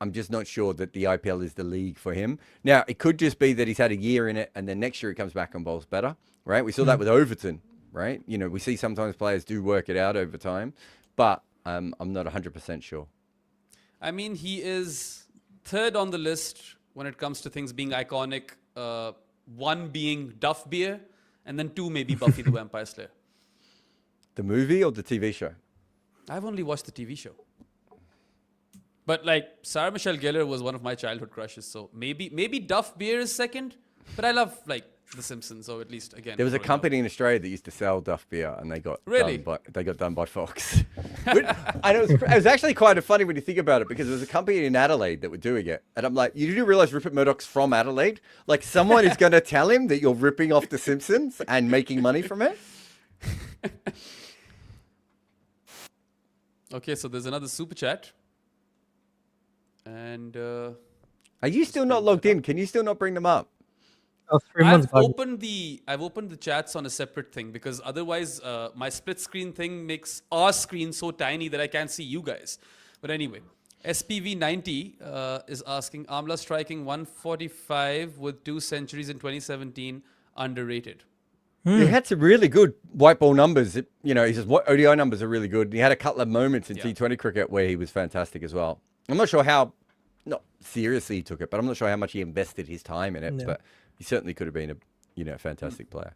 I'm just not sure that the IPL is the league for him. Now, it could just be that he's had a year in it, and then next year he comes back and bowls better, right? We saw that with Overton, right? You know, we see sometimes players do work it out over time, but I'm not 100% sure. I mean, he is third on the list when it comes to things being iconic. One being Duff Beer, and then two maybe Buffy the Vampire Slayer. The movie or the TV show? I've only watched the TV show. But like Sarah Michelle Gellar was one of my childhood crushes, so maybe Duff Beer is second. But I love like The Simpsons, so at least again. There was a growing up. company in Australia that used to sell Duff beer, and they got Really? done by Fox. And it was actually kind of funny when you think about it, because there was a company in Adelaide that were doing it, and I'm like, you do realize Rupert Murdoch's from Adelaide? Like, someone is going to tell him that you're ripping off The Simpsons and making money from it? Okay, so there's another super chat. And Are you still not logged in? Can you still not bring them up? Oh, 3 months I've back. opened the chats on a separate thing, because otherwise my split screen thing makes our screen so tiny that I can't see you guys. But anyway, SPV90 is asking, Amla striking 145 with 2 centuries in 2017, underrated. He had some really good white ball numbers. You know, he says ODI numbers are really good. He had a couple of moments in T20 cricket where he was fantastic as well. I'm not sure how, not seriously he took it, but I'm not sure how much he invested his time in it. But he certainly could have been a fantastic player.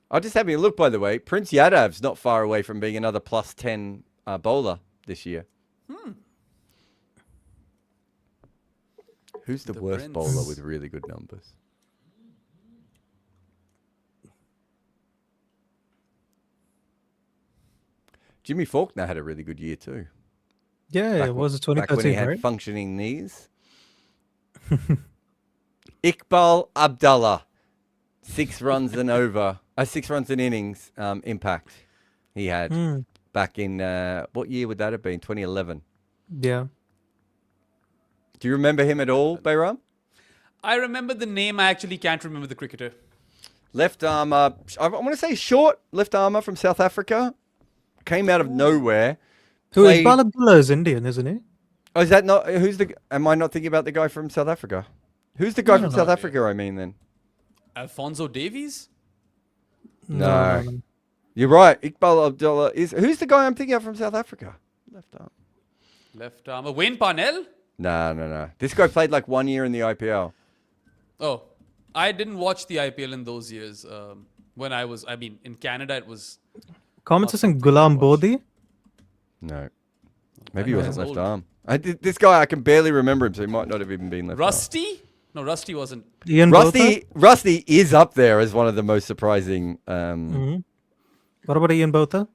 I'm just having a look, by the way. Prince Yadav's not far away from being another plus 10 bowler this year. Who's the worst Prince. bowler with really good numbers? Jimmy Faulkner had a really good year too. Yeah, it was Back when he 2013, had right? functioning knees. Iqbal Abdullah, 6 runs and over, 6 runs and innings impact he had back in, what year would that have been? 2011. Yeah. Do you remember him at all, Bayram? I remember the name, I actually can't remember the cricketer. Left armer, I want to say short left armer from South Africa. Came out of nowhere. So Iqbal Abdullah is Indian, isn't he? Oh, is that not, am I not thinking about the guy from South Africa? Who's the guy from South Africa, I mean, then? Alfonso Davies? No. You're right. Iqbal Abdullah who's the guy I'm thinking of from South Africa? Left arm. Left arm. Wayne Parnell? No. This guy played like 1 year in the IPL. Oh, I didn't watch the IPL in those years. When in Canada, it was. Comments saying Gulam Bodhi. No. Maybe he That wasn't guy's left old. arm. This guy, I can barely remember him, so he might not have even been left Rusty? No, Rusty wasn't. Ian arm. Botha? Rusty is up there as one of the most surprising. What about Ian Botha?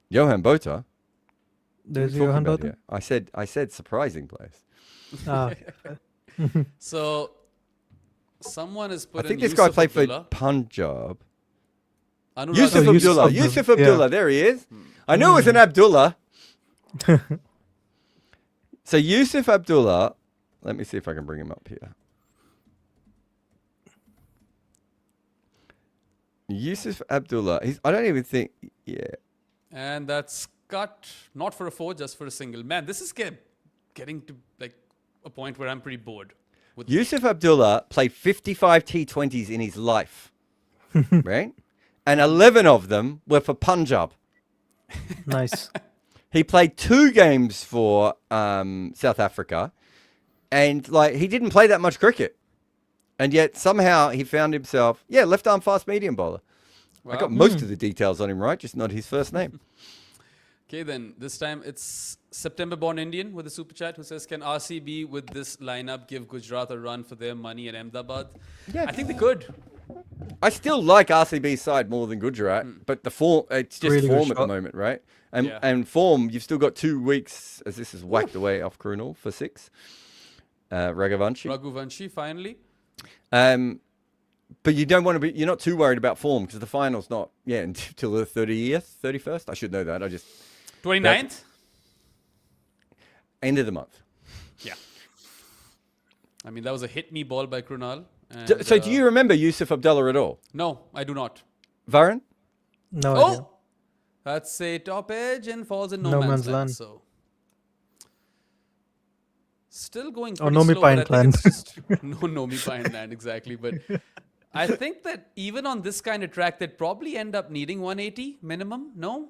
Johan Botha. There's What are you Johan talking about Botha. here? I said surprising players. Ah, So, someone has put I think in this guy Yusuf played Abdullah. for Punjab. Anurag Yusuf Yusuf Abdullah. Abdullah. Yusuf Yeah. Abdullah. There he is. I knew it was an Abdullah. So Yusuf Abdullah. Let me see if I can bring him up here. Yusuf Abdullah. I don't even think. Yeah. And that's cut not for a 4, just for a single. Man, this is getting to like a point where I'm pretty bored. With Yusuf Abdullah played 55 T20s in his life, right? And 11 of them were for Punjab. nice. He played 2 games for South Africa, and like he didn't play that much cricket, and yet somehow he found himself, left arm fast medium bowler. I got most of the details on him right, just not his first name. Okay, then this time it's September-born Indian with a super chat who says, "Can RCB with this lineup give Gujarat a run for their money at Ahmedabad?" Yeah. I think they could. I still like RCB's side more than Gujarat, but the form, it's just Really good form at the shot. moment, right? And Yeah. and form, you've still got 2 weeks as this is whacked away off Krunal for 6. Raghavanshi. Raghuvanshi finally. But you don't want to be, you're not too worried about form because the final's not, until the 30th, 31st. I should know that. 29th? End of the month. Yeah. I mean, that was a hit me ball by Krunal. So do you remember Yusuf Abdullah at all? No, I do not. Varun? No idea. Oh! That's a top edge and falls in no, No man's man's land. land. So. Still going Or pretty Nomi slow, but I Pine think it's land. just no Nomi Pine land, exactly. But I think that even on this kind of track, they'd probably end up needing 180 minimum, no?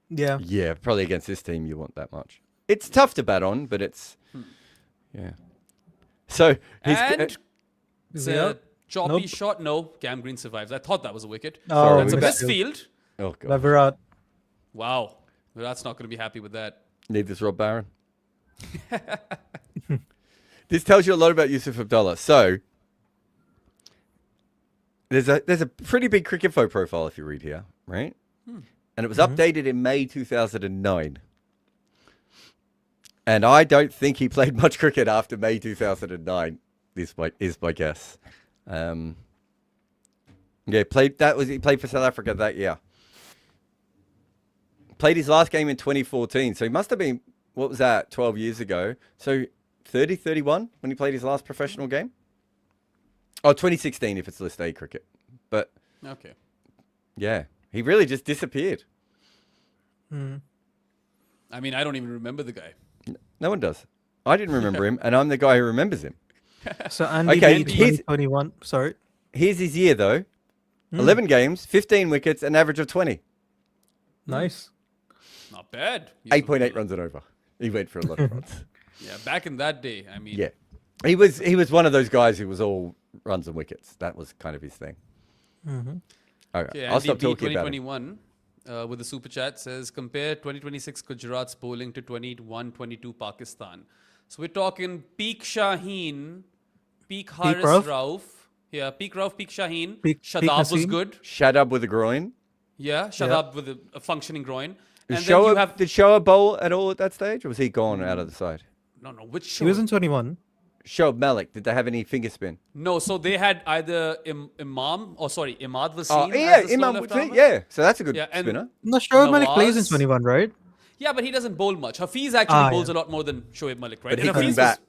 Yeah. Yeah, probably against this team you want that much. It's tough to bat on, but it's, yeah. So, And Is it's he a out? choppy Nope. shot. No, Cam Green survives. I thought that was a wicket. Oh, That's a we best got- field. oh, By God. Virat. Wow. That's not going to be happy with that. Need this Rob Barron. This tells you a lot about Yusuf Abdullah. So, there's a pretty big Cricinfo profile if you read here, right? And it was updated in May 2009. And I don't think he played much cricket after May 2009. Is my guess. Yeah, he played for South Africa that year. Played his last game in 2014. So he must have been, what was that, 12 years ago? So 30, 31 when he played his last professional game? Oh, 2016 if it's List A cricket. But Okay. yeah, he really just disappeared. I mean, I don't even remember the guy. No one does. I didn't remember him, and I'm the guy who remembers him. So Andy Okay, B, he's- 2021. Sorry. Here's his year, though. 11 games, 15 wickets, an average of 20. Nice. Not bad. 8.8 runs and over. He went for a lot of runs. Yeah, back in that day, I mean. Yeah. He was one of those guys who was all runs and wickets. That was kind of his thing. All right, Okay, I'll Andy stop B, talking about it. 2021 with the super chat says, compare 2026 Gujarat's bowling to 21-22 Pakistan. So we're talking peak Shaheen, peak Haris Rauf? Rauf. Yeah, peak Rauf, peak Shaheen. Peak Shadab was Naseem? good. Shadab with a groin. Yeah, Shadab with a functioning groin. Did And then you have... Shoaib bowl at all at that stage, or was he gone out of the side? No, which He show? was in 21. Shoaib Malik, did they have any finger spin? No, so they had either Imad Wasim Oh, yeah, as the slow Imam, left armer. yeah. So that's a good Yeah, and- spinner. No, Shoaib Malik plays in Nawaz. 21, right? Yeah, but he doesn't bowl much. Hafiz actually bowls yeah. a lot more than Shoaib Malik, right? But he And couldn't Hafiz was- bat.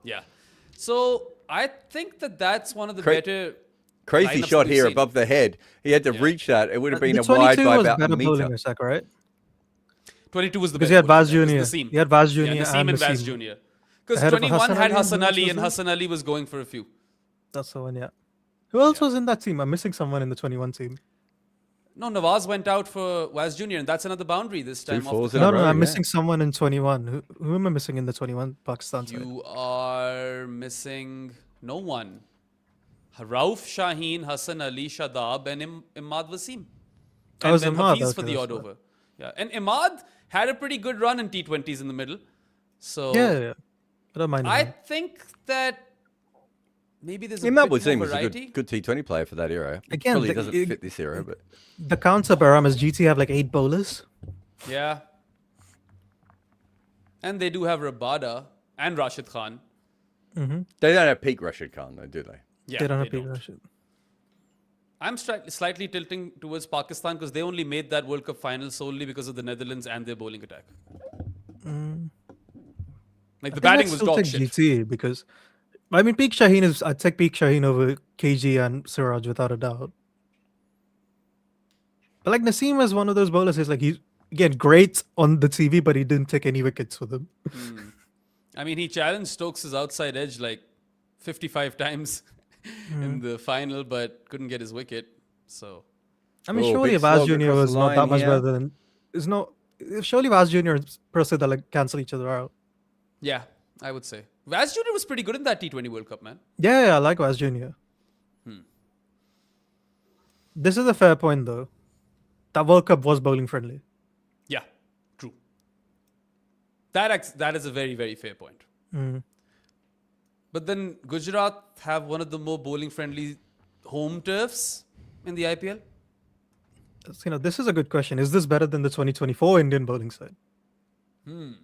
Yeah. So I think that's one of the Cra- better Crazy lineups shot we've here seen. above the head. He had to Yeah. reach that. It would have been The a wide 22 by was about a better bowling meter. or sec, right? 22 was the Because best. he had bowling Vaz attack. It was Jr. Naseem. He had Vaz Jr. Yeah, Naseem and Vaz Naseem. Jr. Because Ahead of 21 Hassan had Ali, Hassan who else Ali, was and there? Hassan Ali was going for a few. That's the one, yeah. Who else was in that team? I'm missing someone in the 21 team. No, Nawaz went out for Vaz Jr., and that's another boundary this time. off fours the in a No, top. no, row, I'm yeah. missing someone in 21. Who am I missing in the 21 Pakistan side? You are missing no one. Rauf, Shaheen, Hassan Ali, Shadab, and Imad Wasim. Oh, And it's then Imad, Hafiz for okay, the that's odd right. over. Yeah, and Imad had a pretty good run in T20s in the middle. So Yeah. I don't mind I him. think that maybe there's a Imad bit Wasim more was a variety. good T20 player for that era. Again, Probably the- doesn't fit this era, but The counter Baram is GT have like 8 bowlers. Yeah. And they do have Rabada and Rashid Khan. they don't have peak Rashid Khan, though, do they? Yeah, They don't they have big don't. Rashid. I'm slightly tilting towards Pakistan because they only made that World Cup final solely because of the Netherlands and their bowling attack. Like the batting was dog shit. GT because I mean peak Shaheen is I'd take peak Shaheen over KG and Siraj without a doubt. But like Naseem is one of those bowlers is like he's again great on the TV, but he didn't take any wickets with him. I mean, he challenged Stokes' outside edge like 55 times in the final, but couldn't get his wicket. So I mean Oh, surely big Vaz slog Jr. across was the not line that much here. better than is no surely Vaz Jr. is person that like cancel each other out. yeah, I would say. Vaz Jr. was pretty good in that T20 World Cup, man. Yeah, I like Vaz Jr. This is a fair point though. That World Cup was bowling friendly. That is a very, very fair point. But then Gujarat have one of the more bowling-friendly home turfs in the IPL. This is a good question. Is this better than the 2024 Indian bowling side? Who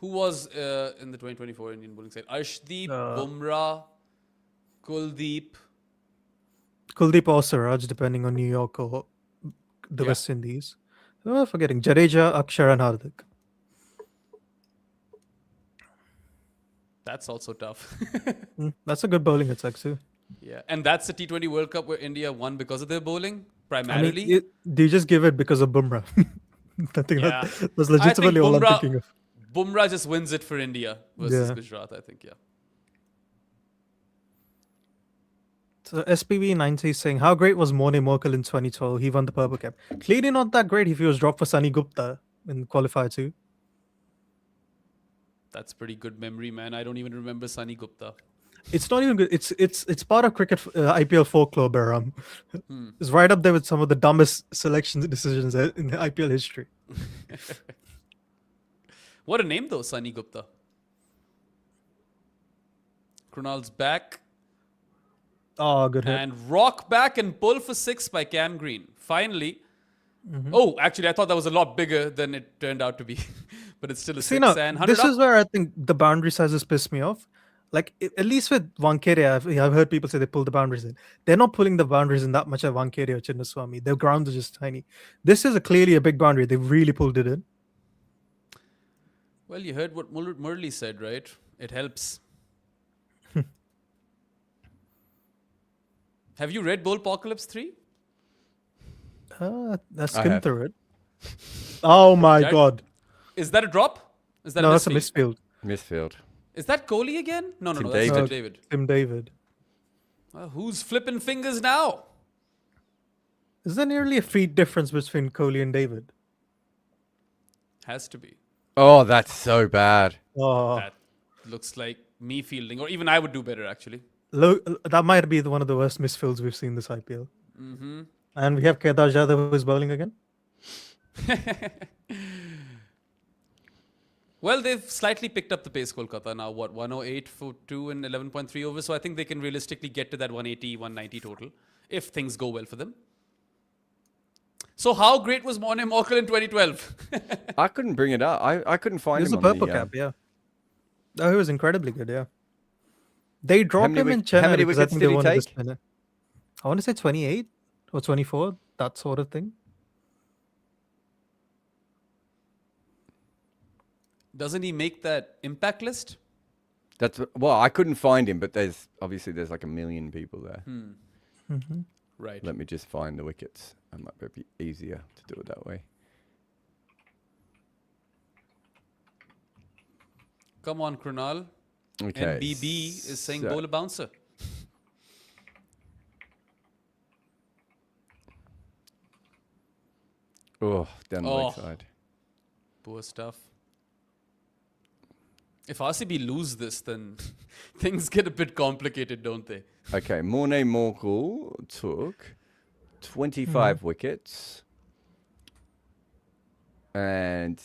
was in the 2024 Indian bowling side? Arshdeep, Bumrah, Kuldeep. Kuldeep or Siraj, depending on New York or the West Indies. Oh, forgetting Jadeja, Akshar, and Hardik. That's also tough. That's a good bowling attack too. Yeah, and that's the T20 World Cup where India won because of their bowling, primarily. Do you just give it because of Bumrah? I think that's legitimately all I'm thinking of. Bumrah just wins it for India versus Gujarat, I think, So SPV 90 is saying, how great was Morne Morkel in 2012? He won the purple cap. Clearly not that great if he was dropped for Sunny Gupta in qualifier 2. That's pretty good memory, man. I don't even remember Sunny Gupta. It's not even good. It's part of cricket IPL folklore, Behram. It's right up there with some of the dumbest selection decisions in the IPL history. What a name, though, Sunny Gupta. Krunal's back. Oh, good hit. And rock back and pull for 6 by Cam Green. Finally. Oh, actually, I thought that was a lot bigger than it turned out to be. But it's still a 6. And 100 this is where I think the boundary sizes piss me off. Like, at least with Wankhede, I've heard people say they pull the boundaries in. They're not pulling the boundaries in that much at Wankhede or Chinnaswamy. Their grounds are just tiny. This is clearly a big boundary. They really pulled it in. Well, you heard what Murli said, right? It helps. Have you read Bowlpocalypse 3? I skimmed through it. Oh my God. Is that a drop? Is that no, a that's a misfield. Misfield. Is that Kohli again? No, Tim that's David. David. Tim David. Who's flipping fingers now? Is there nearly a feet difference between Kohli and David? Has to be. Oh, that's so bad. Oh, That looks like me fielding, or even I would do better, actually. that might be one of the worst misfields we've seen this IPL. And we have Kedar Jadhav who's bowling again. Well, they've slightly picked up the pace, Kolkata now. 108 for 2 and 11.3 overs. So I think they can realistically get to that 180, 190 total if things go well for them. So how great was Morne Morkel in 2012? I couldn't bring it up. I couldn't find He was him a on purple the, cap, yeah. Oh, he was incredibly good, yeah. They dropped him in Chennai how many because I wickets think did they he wanted to take? spin it. I want to say 28 or 24, that sort of thing. Doesn't he make that impact list? Well, I couldn't find him, but there's like a million people there. Right. Let me just find the wickets. It might be easier to do it that way. Come on, Krunal. Okay. NBB is saying bowl a bouncer. Oh, down the leg side. Poor stuff. If RCB lose this, then things get a bit complicated, don't they? Okay, Morne Morkel took 25 wickets. And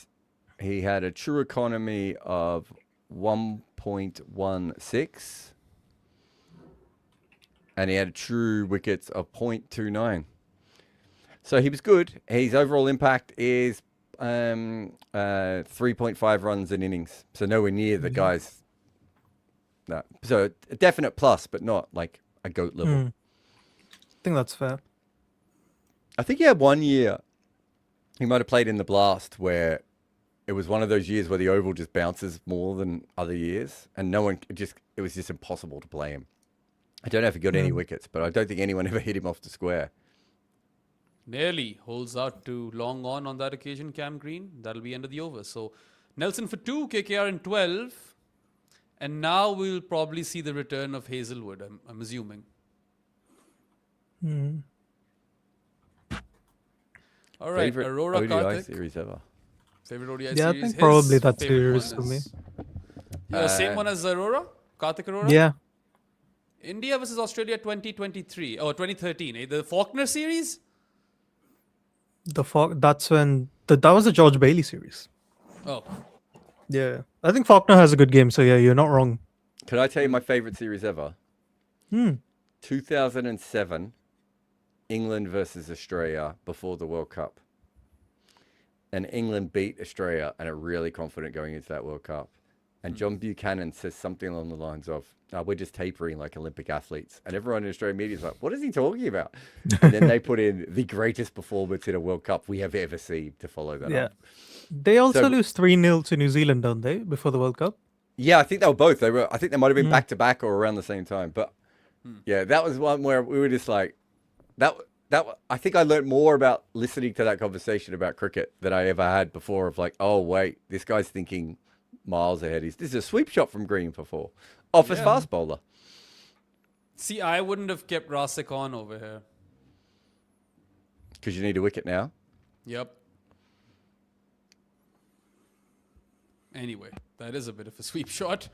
he had a true economy of 1.16. And he had true wickets of 0.29. So he was good. His overall impact is 3.5 runs in innings. So nowhere near the guys. No. So a definite plus, but not like a GOAT level. I think that's fair. I think he had 1 year. He might have played in the Blast where it was one of those years where the oval just bounces more than other years. And it was just impossible to play him. I don't know if he got any wickets, but I don't think anyone ever hit him off the square. Nearly holds out to long on that occasion, Cam Green. That'll be end of the over. So Nelson for 2, KKR in 12. And now we'll probably see the return of Hazelwood, I'm assuming. All right, Favorite Aurora ODI Karthik. series ever. Favorite ODI Yeah, I series. think probably His that favorite series one for me. is- same one as Aurora? Karthik Aurora? Yeah. India versus Australia 2023 or 2013. The Faulkner series? That's when that was the George Bailey series. Oh, Yeah, I think Faulkner has a good game. So yeah, you're not wrong. Can I tell you my favorite series ever? 2007, England versus Australia before the World Cup. And England beat Australia and are really confident going into that World Cup. And John Buchanan says something along the lines of, we're just tapering like Olympic athletes. And everyone in Australian media is like, what is he talking about? And then they put in the greatest performance in a World Cup we have ever seen to follow that up. They also lose 3-0 to New Zealand, don't they, before the World Cup? Yeah, I think they were both. I think they might have been back to back or around the same time. But yeah, that was one where we were just like, I think I learned more about listening to that conversation about cricket than I ever had before of like, oh, wait, this guy's thinking miles ahead. This is a sweep shot from Green for 4. Off his fast bowler. See, I wouldn't have kept Rasik on over here. Because you need a wicket now. Yep. Anyway, that is a bit of a sweep shot.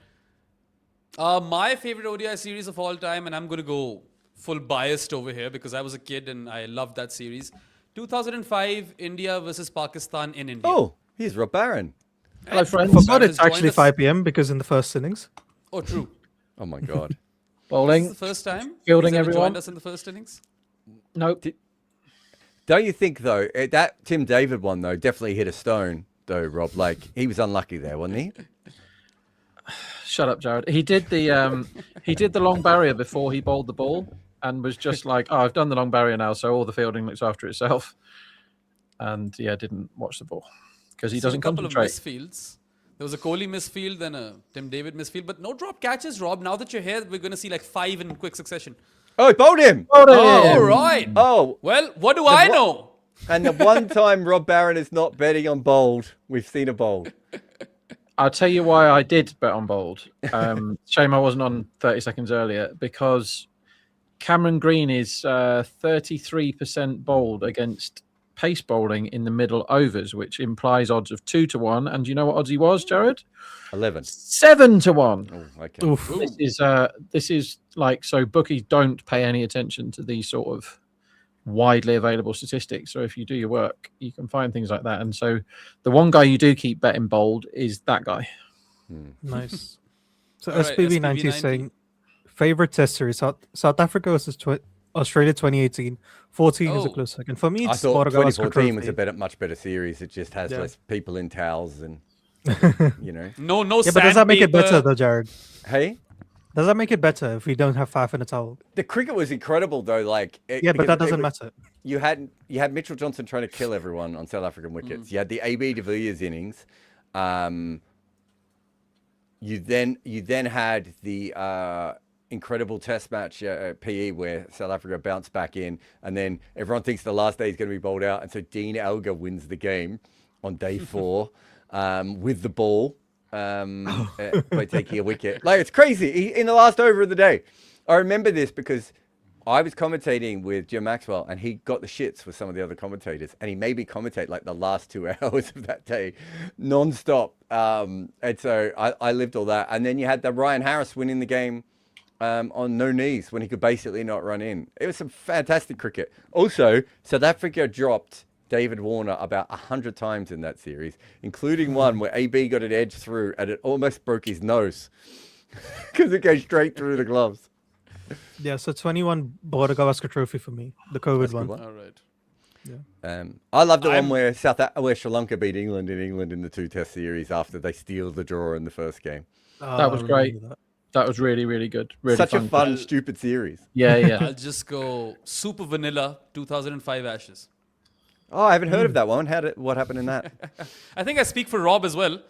My favorite ODI series of all time, and I'm going to go full biased over here because I was a kid and I loved that series. 2005, India versus Pakistan in India. Oh, here's Rob Barron. Hello, I friends. forgot Has it's actually joined us. 5 p.m. because in the first innings. Oh, true. Oh, my God. This Bowling. is the first time Fielding, he's ever everyone. joined us in the first innings. Nope. Don't you think, though, that Tim David one, though, definitely hit a stone, though, Rob? Like, he was unlucky there, wasn't he? Shut up, Jared. He did the long barrier before he bowled the ball and was just like, oh, I've done the long barrier now, so all the fielding looks after itself. And yeah, didn't watch the ball because he doesn't a couple concentrate. of misfields. There was a Kohli misfield, then a Tim David misfield, but no drop catches, Rob. Now that you're here, we're going to see like 5 in quick succession. Oh, he bowled him. Oh, all right. Oh, Well, what do I know? and the one time Rob Barron is not betting on bowled, we've seen a bowled. I'll tell you why I did bet on bowled. Shame I wasn't on 30 seconds earlier because Cameron Green is 33% bowled against pace bowling in the middle overs, which implies odds of 2-1. And do you know what odds he was, Jared? 11. 7-1. Oh, okay. Oof. This is like, so bookies don't pay any attention to these sort of widely available statistics. So if you do your work, you can find things like that. And so the one guy you do keep betting bold is that guy. Nice. So All right, SPB90 is SPB90. saying favorite test series South Africa versus Australia 2018. 14 is a Oh. close second. For me, I it's thought Borogavaskar 2014 was a Trophy. much better series. It just has Yeah. less people in towels and, you know. No Yeah, but does that make it better sandpaper. though, Jared? Hey, Does that make it better if we don't have Faf in a towel? the cricket was incredible though. Like, Yeah, but that doesn't matter. You had Mitchell Johnson trying to kill everyone on South African wickets. You had the AB de Villiers innings. You then had the incredible Test match PE where South Africa bounced back in, and then everyone thinks the last day is going to be bowled out, and so Dean Elgar wins the game on day 4 with the ball by taking a wicket. Like, it's crazy. In the last over of the day, I remember this because I was commentating with Jim Maxwell, and he got the shits with some of the other commentators, and he made me commentate like the last 2 hours of that day, non-stop. And so I lived all that. And then you had the Ryan Harris winning the game on no knees when he could basically not run in. It was some fantastic cricket. Also, South Africa dropped David Warner about 100 times in that series, including one where AB got an edge through and it almost broke his nose because it goes straight through the gloves. Yeah, so 21 Borogavaskar Trophy for me, the COVID That's a one. good one. All right. I love the I'm- one where where Sri Lanka beat England in the 2 Test series after they steal the draw in the first game. That was I great. remember that. That was really, really good. Really Such a fun, I'll- stupid series. Yeah, yeah. I'll just go super vanilla 2005 Ashes. Oh, I haven't heard of that one. What happened in that? I think I speak for Rob as well.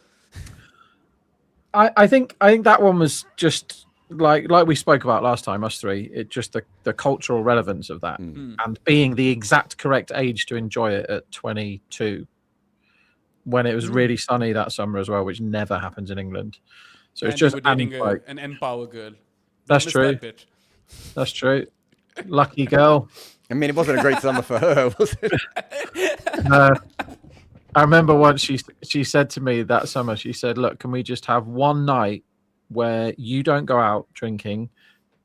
I think that one was just like we spoke about last time, us three. It just the cultural relevance of that and being the exact correct age to enjoy it at 22, when it was really sunny that summer as well, which never happens in England. So it's And just you were dating like, an Empower girl. That's Missed true. That bit. that's true. Lucky girl. I mean, it wasn't a great summer for her, was it? I remember once she said to me that summer, she said, look, can we just have one night where you don't go out drinking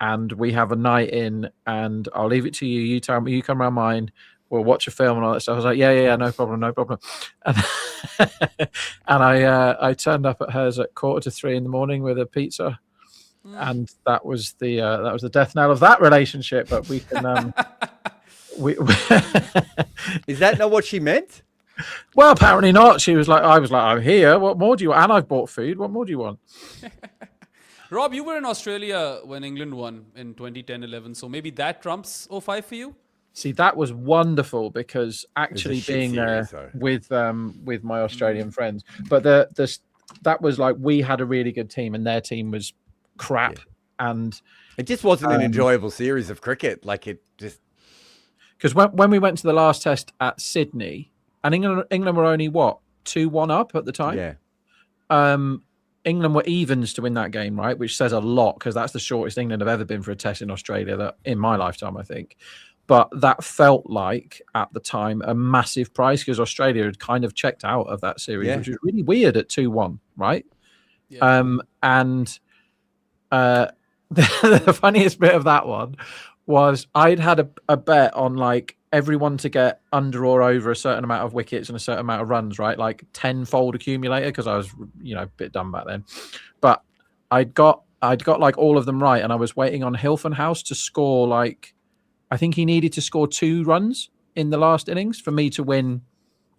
and we have a night in and I'll leave it to you. You tell me, you come around mine. we'll watch a film and all that stuff. I was like, yeah, no problem. And, and I turned up at hers at 2:45 in the morning with a pizza, and that was the death knell of that relationship. But we can, Is that not what she meant? well, apparently not. She was like, I'm here. What more do you want? And I've bought food. What more do you want? Rob, you were in Australia when England won in 2010-11, so maybe that trumps 05 for you? See, that was wonderful because actually being series, there with my Australian friends, but that was like we had a really good team and their team was crap, and it just wasn't an enjoyable series of cricket. Like it just because when we went to the last test at Sydney, and England were only 2-1 up at the time. Yeah. England were evens to win that game, right? Which says a lot because that's the shortest England have ever been for a test in Australia that in my lifetime, I think. But that felt like at the time a massive price because Australia had kind of checked out of that series, which was really weird at 2-1, right? Yeah. And the funniest bit of that one was I'd had a bet on like everyone to get under or over a certain amount of wickets and a certain amount of runs, right? Like 10-fold accumulator because I was, a bit dumb back then. But I'd got like all of them right, and I was waiting on Hilfenhaus to score like I think he needed to score 2 runs in the last innings for me to win,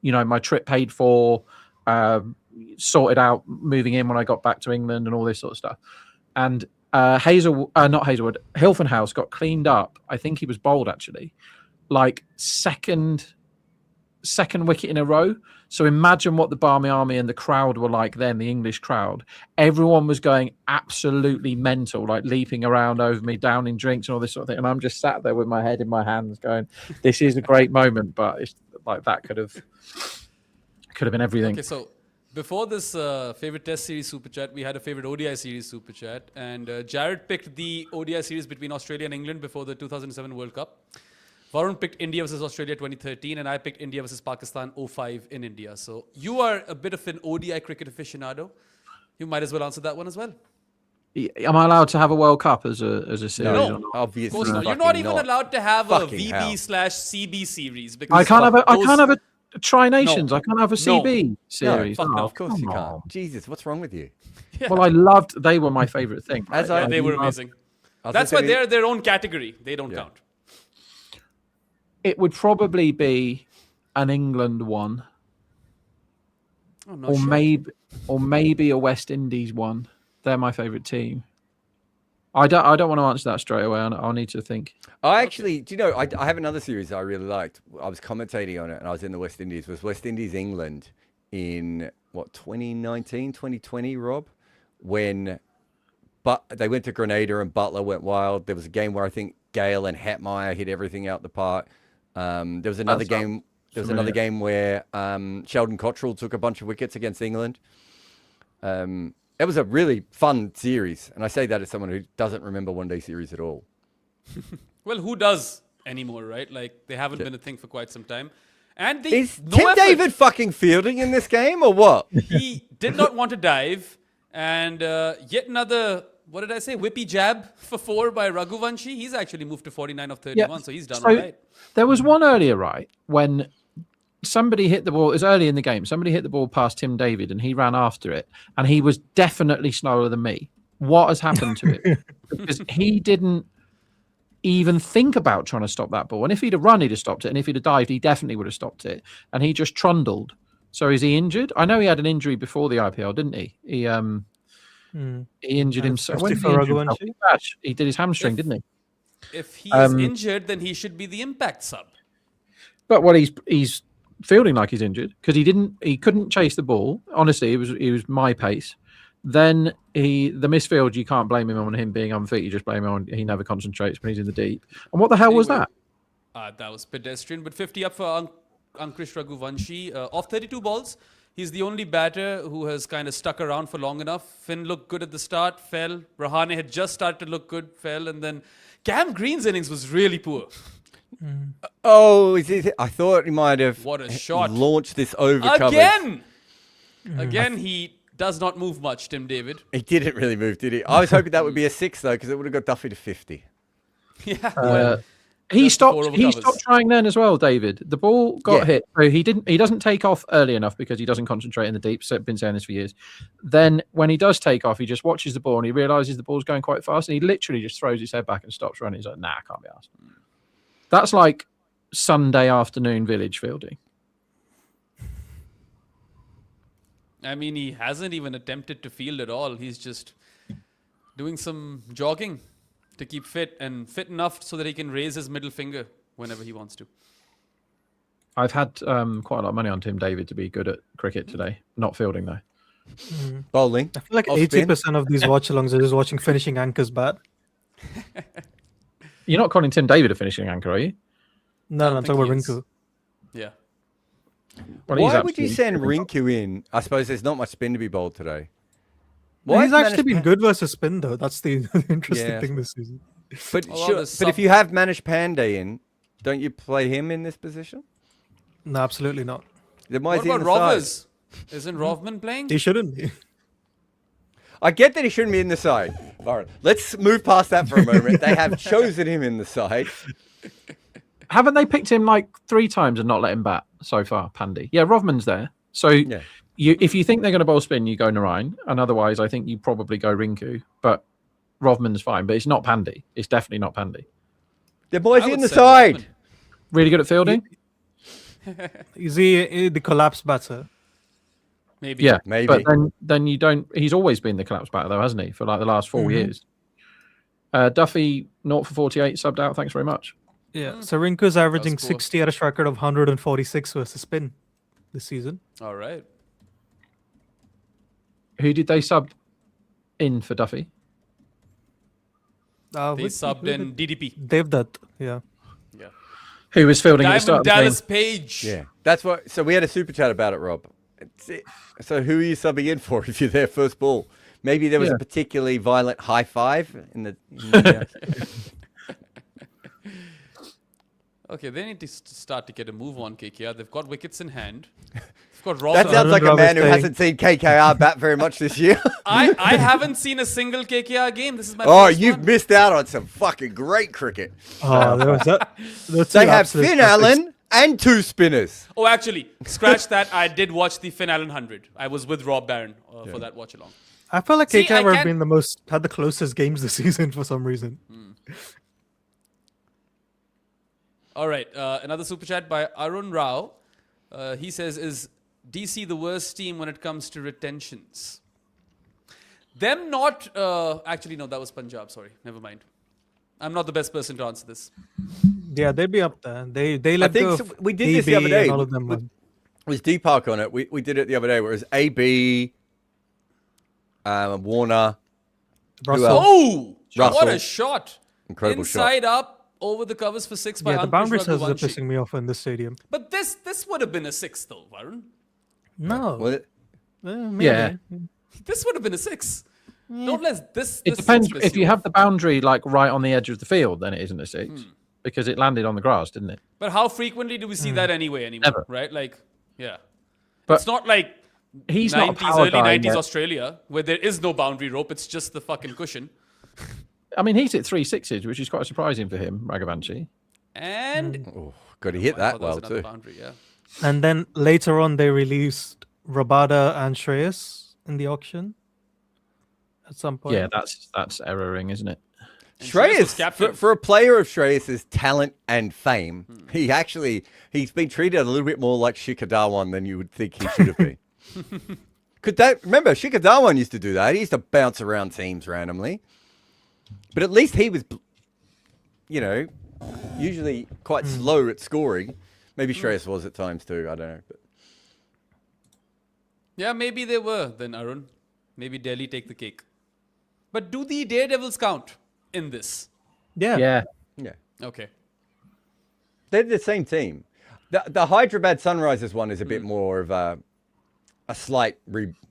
my trip paid for, sorted out moving in when I got back to England and all this sort of stuff. And Hilfenhaus got cleaned up. I think he was bowled actually, like second wicket in a row. So imagine what the Barmy Army and the crowd were like then, the English crowd. Everyone was going absolutely mental, like leaping around over me, downing drinks and all this sort of thing. And I'm just sat there with my head in my hands going, this is a great moment, but it's like that could have been everything. Okay, so before this favorite test series super chat, we had a favorite ODI series super chat. And Jared picked the ODI series between Australia and England before the 2007 World Cup. Varun picked India versus Australia 2013, and I picked India versus Pakistan 05 in India. So you are a bit of an ODI cricket aficionado. You might as well answer that one as well. Am I allowed to have a World Cup as a series? No, obviously. of course not. You're not even allowed to have a VB/CB series because I can't have a Tri-Nations. No. I can't have a CB series. No, no. of course you can't. Jesus, what's wrong with you? Yeah. Well, they were my favorite thing. Yeah, they were amazing. That's why they're their own category. They don't count. It would probably be an England one, or maybe a West Indies one. They're my favourite team. I don't want to answer that straight away. I'll need to think. I actually, do you know, I have another series I really liked. I was commentating on it, and I was in the West Indies. It was West Indies England in 2019, 2020, Rob, when they went to Grenada and Butler went wild. There was a game where I think Gale and Hetmeyer hit everything out the park. There was another game. There was another game where Sheldon Cottrell took a bunch of wickets against England. It was a really fun series, and I say that as someone who doesn't remember one-day series at all. Well, who does anymore, right? Like they haven't been a thing for quite some time. And is Tim David fucking fielding in this game or what? He did not want to dive, and yet another. What did I say? Whippy jab for 4 by Raghuvanshi. He's actually moved to 49 of 31, so he's done all right. There was one earlier, right, when somebody hit the ball. It was early in the game. Somebody hit the ball past Tim David, and he ran after it, and he was definitely slower than me. What has happened to it? Because he didn't even think about trying to stop that ball. And if he'd have run, he'd have stopped it. And if he'd have dived, he definitely would have stopped it. And he just trundled. So is he injured? I know he had an injury before the IPL, didn't he? He injured himself. When did he injure himself? He did his hamstring, didn't he? If he is injured, then he should be the impact sub. But he's fielding like he's injured because he couldn't chase the ball. Honestly, it was my pace. Then the misfield, you can't blame him on him being unfit. You just blame him on he never concentrates when he's in the deep. And what the hell was that? That was pedestrian, but 50 up for Ankrish Raghuvanshi. Off 32 balls, he's the only batter who has kind of stuck around for long enough. Finn looked good at the start, fell. Rahane had just started to look good, fell. And then Cam Green's innings was really poor. Oh, I thought he might have what a shot. Launched this over Again! Again, he does not move much, Tim David. He didn't really move, did he? I was hoping that would be a 6, though, because it would have got Duffy to 50. Yeah. He Just stopped. before He overcovers. stopped trying then as well, David. The ball got Yeah. hit, so he didn't. He doesn't take off early enough because he doesn't concentrate in the deep. So I've been saying this for years. Then when he does take off, he just watches the ball and he realizes the ball's going quite fast, and he literally just throws his head back and stops running. He's like, "Nah, I can't be asked." That's like Sunday afternoon village fielding. I mean, he hasn't even attempted to field at all. He's just doing some jogging to keep fit and fit enough so that he can raise his middle finger whenever he wants to. I've had quite a lot of money on Tim David to be good at cricket today. Not fielding though. Bowling. I feel like Off spin. 80% of these watch-alongs are just watching finishing anchors bat. You're not calling Tim David a finishing anchor, are you? No, I'm think talking about he is. Rinku. Yeah. Well, he's Why would you absolutely send brilliant. Rinku in? I suppose there's not much spin to be bowled today. Well, he's has actually been managed- good versus spin, though. That's the interesting Yeah. thing this season. But, Well, sure, there's but if some- you have managed Pandey in, don't you play him in this position? No, absolutely not. Then why is What he in about the side? Rovers? Isn't Rovman playing? He shouldn't be. I get that he shouldn't be in the side. All right, let's move past that for a moment. They have chosen him in the side. Haven't they picked him like 3 times and not let him bat so far, Pandy? Yeah, Rovman's there. So Yeah. if you think they're going to bowl spin, you go Narine. And otherwise, I think you probably go Rinku. But Rovman's fine. But it's not Pandy. It's definitely not Pandy. The boys I in would the say side. Rovman. Really good at fielding? Is he the collapse batter? Maybe. Yeah. Maybe. But then you don't... He's always been the collapse batter, though, hasn't he? For like the last 4 years. Duffy, 0 for 48, subbed out. Thanks very much. Yeah. So Rinku's averaging That's cool. 60 at a strike rate of 146 versus spin this season. All right. Who did they sub in for Duffy? They subbed in DDP. Devdutt, yeah. Yeah. Who was fielding at the start Diamond of the game? Dallas Page. Yeah, that's what. So we had a super chat about it, Rob. So who are you subbing in for if you're there first ball? Maybe there was Yeah. a particularly violent high five in the. Okay, they need to start to get a move on KKR. They've got wickets in hand. They've got Rob. That sounds like a Rob man is who saying- hasn't seen KKR bat very much this year. I haven't seen a single KKR game. This is my Oh, first you've one. missed out on some fucking great cricket. Oh, there was that. They have Finn Allen and 2 spinners. Oh, actually, scratch that. I did watch the Finn Allen 100. I was with Rob Barron for that watch along. I felt like See, I KKR have can't- been had the closest games this season for some reason. All right, another super chat by Arun Rao. He says, "Is DC the worst team when it comes to retentions?" Them not. Actually, no, that was Punjab. Sorry, never mind. I'm not the best person to answer this. Yeah, they'd be up there. They let think go so. of We did this the other AB day and all of them. with- Was Deepak on it? We did it the other day where it was AB, Warner. Russell. else? Oh, what Russell. a shot! Incredible Inside up over the covers for 6 by Yeah, the Ankush boundary cells are Raghuvanshi. pissing me off in this stadium. But this would have been a 6 though, Varun. No. Was it? Maybe. Yeah. This would have been a 6. Don't let this. It this depends. piss If you off. have the boundary like right on the edge of the field, then it isn't a 6 because it landed on the grass, didn't it? But how frequently do we see that anyway? Anymore, Never. right? Like, yeah. But it's not like He's not a 90s, power early guy 90s yet. Australia where there is no boundary rope. It's just the fucking cushion. I mean, he's hit 3 sixes, which is quite surprising for him, Raghuvanshi. And Oh, got to hit I that thought there was well another too. boundary, yeah. And then later on, they released Rabada and Shreyas in the auction at some point. Yeah, that's erroring, isn't it? And Shreyas was Shreyas, captain. for a player of Shreyas' talent and fame, he's been treated a little bit more like Shikhar Dhawan than you would think he should have been. Remember, Shikhar Dhawan used to do that. He used to bounce around teams randomly. But at least he was, usually quite slow at scoring. Maybe Shreyas was at times too. I don't know. But Yeah, maybe they were then, Arun. Maybe Delhi take the cake. But do the Daredevils count in this? Yeah. Yeah. yeah, Okay. they're the same team. The Hyderabad Sunrisers one is a bit more of a slight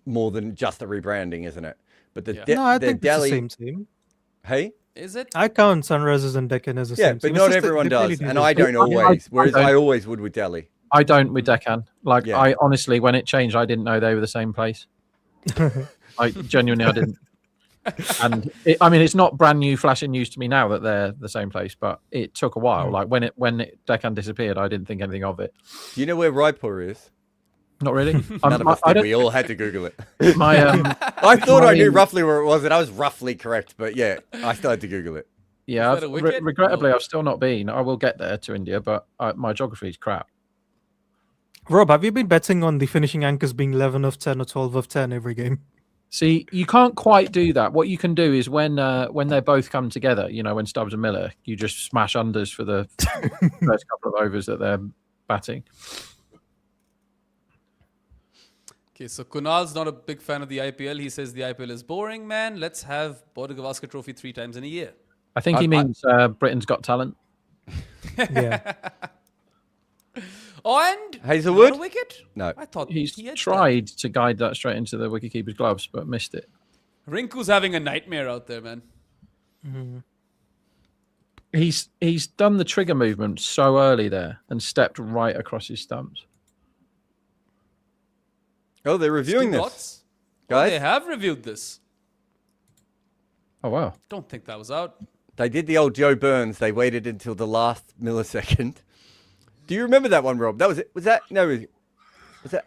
more than just a rebranding, isn't it? But the Yeah. No, I the think Delhi, it's the same team. hey. Is it? I count Sunrisers and Deccan as the Yeah, same but team. not It's just that everyone they really does, do and this. I don't always. Whereas don't. I always would with Delhi. I don't with Deccan. Like, Yeah. I honestly, when it changed, I didn't know they were the same place. Genuinely, I didn't. And it's not brand new flashing news to me now that they're the same place, but it took a while. Like when Deccan disappeared, I didn't think anything of it. Do you know where Raipur is? Not really. None of us did. We all had to Google it. I thought I knew roughly where it was, and I was roughly correct. But yeah, I still had to Google it. Yeah, regrettably, I've still not been. I will get there to India, but my geography is crap. Rob, have you been betting on the finishing anchors being 11 of 10 or 12 of 10 every game? See, you can't quite do that. What you can do is when they both come together, when Stubbs and Miller, you just smash unders for the first couple of overs that they're batting. Okay, so Kunal's not a big fan of the IPL. He says the IPL is boring, man. Let's have Border Gavaskar Trophy 3 times in a year. I think he means Britain's Got Talent. Yeah. Oh, and Hazelwood? not a wicket? No. I thought He's he had tried to guide that straight into the wicketkeeper's gloves, but missed it. that. Rinku's having a nightmare out there, man. Mm-hmm. He's done the trigger movement so early there and stepped right across his stumps. Oh, they're reviewing Stu this, Watts? guys. Oh, they have reviewed this. Oh wow! Don't think that was out. They did the old Joe Burns. They waited until the last millisecond. Do you remember that one, Rob? That was it. Was that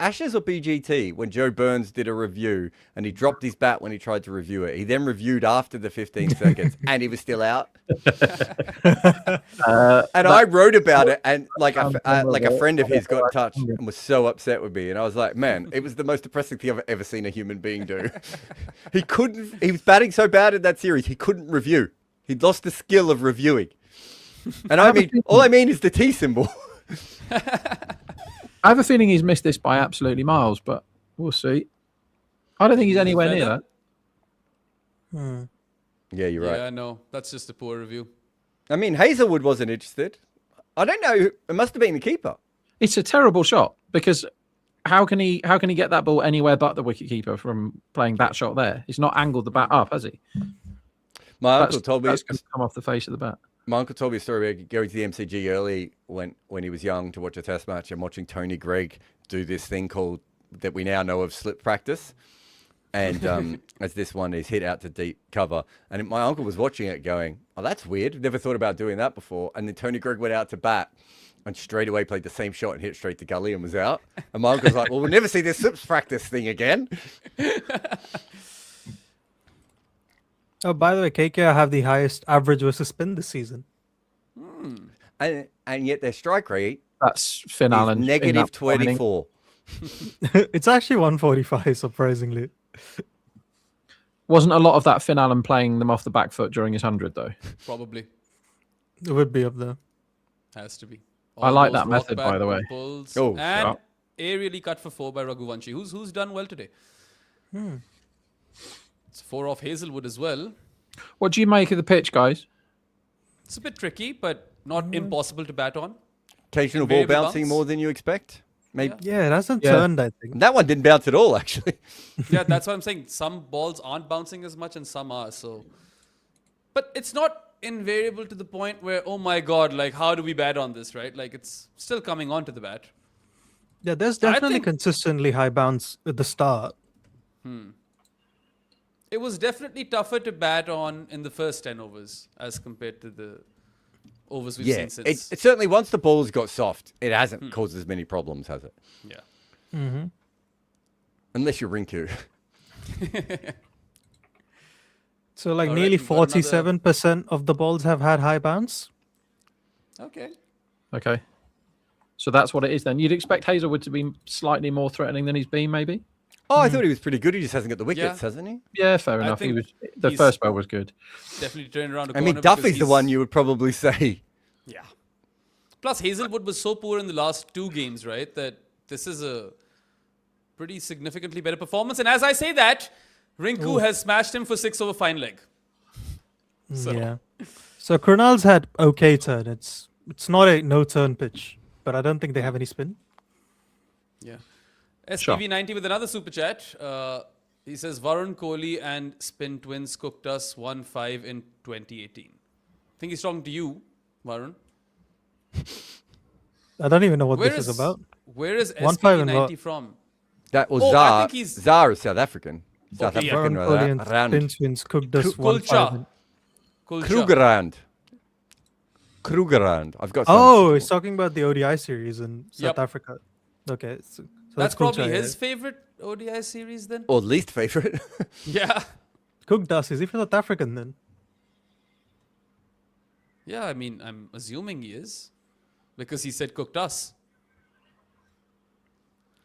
Ashes or BGT when Joe Burns did a review and he dropped his bat when he tried to review it? He then reviewed after the 15 seconds and he was still out. And I wrote about it, and like a friend of his got in touch and was so upset with me, and I was like, man, it was the most depressing thing I've ever seen a human being do. He was batting so bad in that series, he couldn't review. He'd lost the skill of reviewing. And all I mean is the T symbol. I have a feeling he's missed this by absolutely miles, but we'll see. I don't think he's anywhere near that. Yeah, you're right. Yeah, no, that's just a poor review. I mean, Hazelwood wasn't interested. I don't know. It must have been the keeper. It's a terrible shot because how can he get that ball anywhere but the wicketkeeper from playing that shot there? He's not angled the bat up, has he? My uncle told me that's going to come off the face of the bat. My uncle told me a story about going to the MCG early when he was young to watch a test match and watching Tony Greig do this thing called, that we now know of, slip practice. And as this one is hit out to deep cover. And my uncle was watching it going, oh, that's weird. Never thought about doing that before. And then Tony Greig went out to bat and straight away played the same shot and hit straight to gully and was out. And my uncle's like, well, we'll never see this slips practice thing again. Oh, by the way, KKR have the highest average versus spin this season. And yet their strike rate That's Finn Allen. is negative 24. It's actually 145, surprisingly. Wasn't a lot of that Finn Allen playing them off the back foot during his 100, though? Probably. It would be up there. Has to be. I like those that method, rock by back the way. pulls. Oh, and sure. aerially cut for 4 by Raghuvanshi. Who's done well today? It's 4 off Hazelwood as well. What do you make of the pitch, guys? It's a bit tricky, but not impossible to bat on. Occasional ball Variable bouncing bounce. more than you expect. Maybe Yeah, it hasn't turned, I think. that one didn't bounce at all, actually. Yeah, that's what I'm saying. Some balls aren't bouncing as much and some are. So, but it's not invariable to the point where, oh my God, like how do we bat on this, right? Like it's still coming onto the bat. Yeah, there's I definitely think- consistently high bounce at the start. It was definitely tougher to bat on in the first 10 overs as compared to the overs we've Yeah, seen since. it certainly, once the ball's got soft, it hasn't caused as many problems, has it? Yeah. Unless you're Rinku. So like All right, nearly we've got another- 47% of the balls have had high bounce. Okay. Okay. So that's what it is then. You'd expect Hazelwood to be slightly more threatening than he's been, maybe? Oh, I thought he was pretty good. He just hasn't got the wickets, Yeah. hasn't he? Yeah, fair I enough. He think was the he's- first spell was good. Definitely turned around a I corner. mean, because Duffy's the he's- one you would probably say. Yeah. Plus, Hazelwood was so poor in the last 2 games, right? That this is a pretty significantly better performance. And as I say that, Rinku has smashed him for 6 over fine leg. So, Yeah. So Krunal's had okay turn. It's not a no turn pitch, but I don't think they have any spin. yeah. SPV90 with another super chat. He says Varun Kohli and Spin Twins cooked us 1-5 in 2018. I think he's talking to you, Varun. I don't even know what Where this is about. Where is 1-5 and SPV90 what? from? That was Oh, I Zar. think he's- Zar is South African. South Okay, yeah. African Virat Kohli and round. Finch wins cooked us Kulcha. 1-5. Krugerrand. Krugerrand. I've got. Oh, he's talking about the ODI series in South Yep. Africa. Okay, so That's Kulcha, probably yeah. his favorite ODI series then. or least favorite. Yeah. Cooked us. Is he from South African then? Yeah, I mean, I'm assuming he is. Because he said cooked us.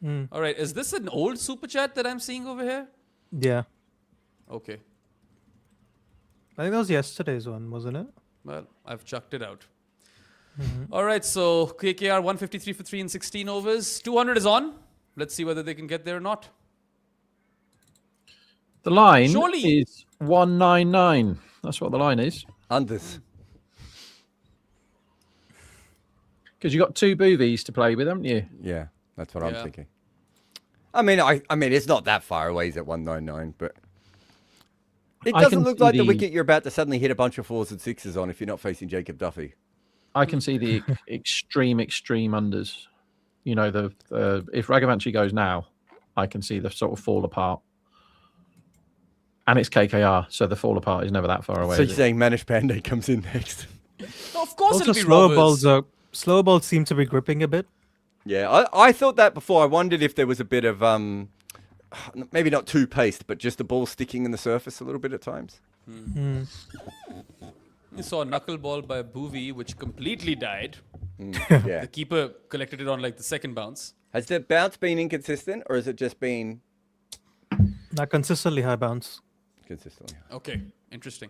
All right, is this an old super chat that I'm seeing over here? Yeah. Okay. I think that was yesterday's one, wasn't it? Well, I've chucked it out. All right, so KKR 153 for 3 in 16 overs. 200 is on. Let's see whether they can get there or not. The line Surely- is 199. That's what the line is. Unders. Because you got 2 boovies to play with, haven't you? Yeah, that's what I'm Yeah. thinking. I mean, it's not that far away. He's at 199, but it I doesn't can look see like the the- wicket you're about to suddenly hit a bunch of 4s and 6s on if you're not facing Jacob Duffy. I can see the extreme unders. You know, the if Raghavanshi goes now, I can see the sort of fall apart. And it's KKR, so the fall apart is never that far away. So is you're it? saying Manish Pandey comes in next? No, of course Also, it'll be slower balls seem to be gripping a bit. Yeah, I thought that before. I wondered if there was a bit of maybe not too paced, but just the ball sticking in the surface a little bit at times. You saw a knuckleball by Bhuvi, which completely died. Yeah. The keeper collected it on like the second bounce. Has the bounce been inconsistent, or has it just been Not consistently high bounce. consistently? Okay, interesting.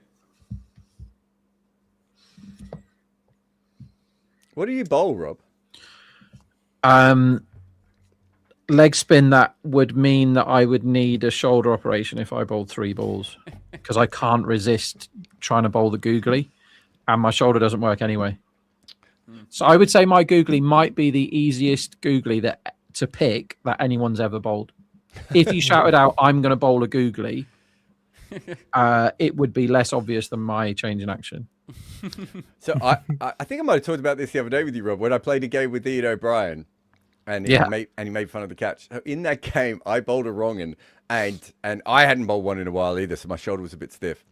What do you bowl, Rob? Leg spin that would mean that I would need a shoulder operation if I bowled 3 balls because I can't resist trying to bowl the googly and my shoulder doesn't work anyway. So I would say my googly might be the easiest googly to pick that anyone's ever bowled. If you shouted out, I'm going to bowl a googly, it would be less obvious than my change in action. So I think I might have talked about this the other day with you, Rob, when I played a game with Ian O'Brien, and he made fun of the catch. So in that game, I bowled a wrong and I hadn't bowled one in a while either, so my shoulder was a bit stiff,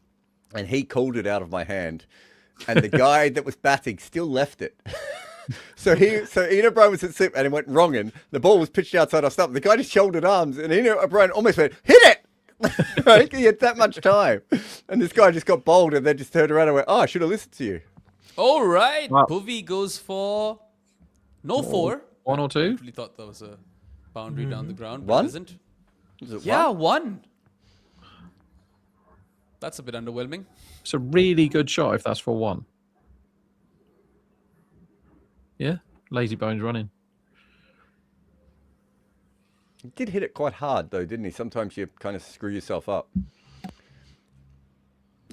and he called it out of my hand, and the guy that was batting still left it. So Ian O'Brien was at slip and it went wrong, and the ball was pitched outside our stump. The guy just shouldered arms, and Ian O'Brien almost went, hit it! Right? He had that much time. And this guy just got bowled and then just turned around and went, oh, I should have listened to you. All right. Wow. Bhuvi goes for no 4. 1 or 2? I really thought that was a boundary down the ground. But One? it isn't. Was it Yeah, one? 1. That's a bit underwhelming. It's a really good shot if that's for 1. Yeah, lazy bones running. He did hit it quite hard, though, didn't he? Sometimes you kind of screw yourself up.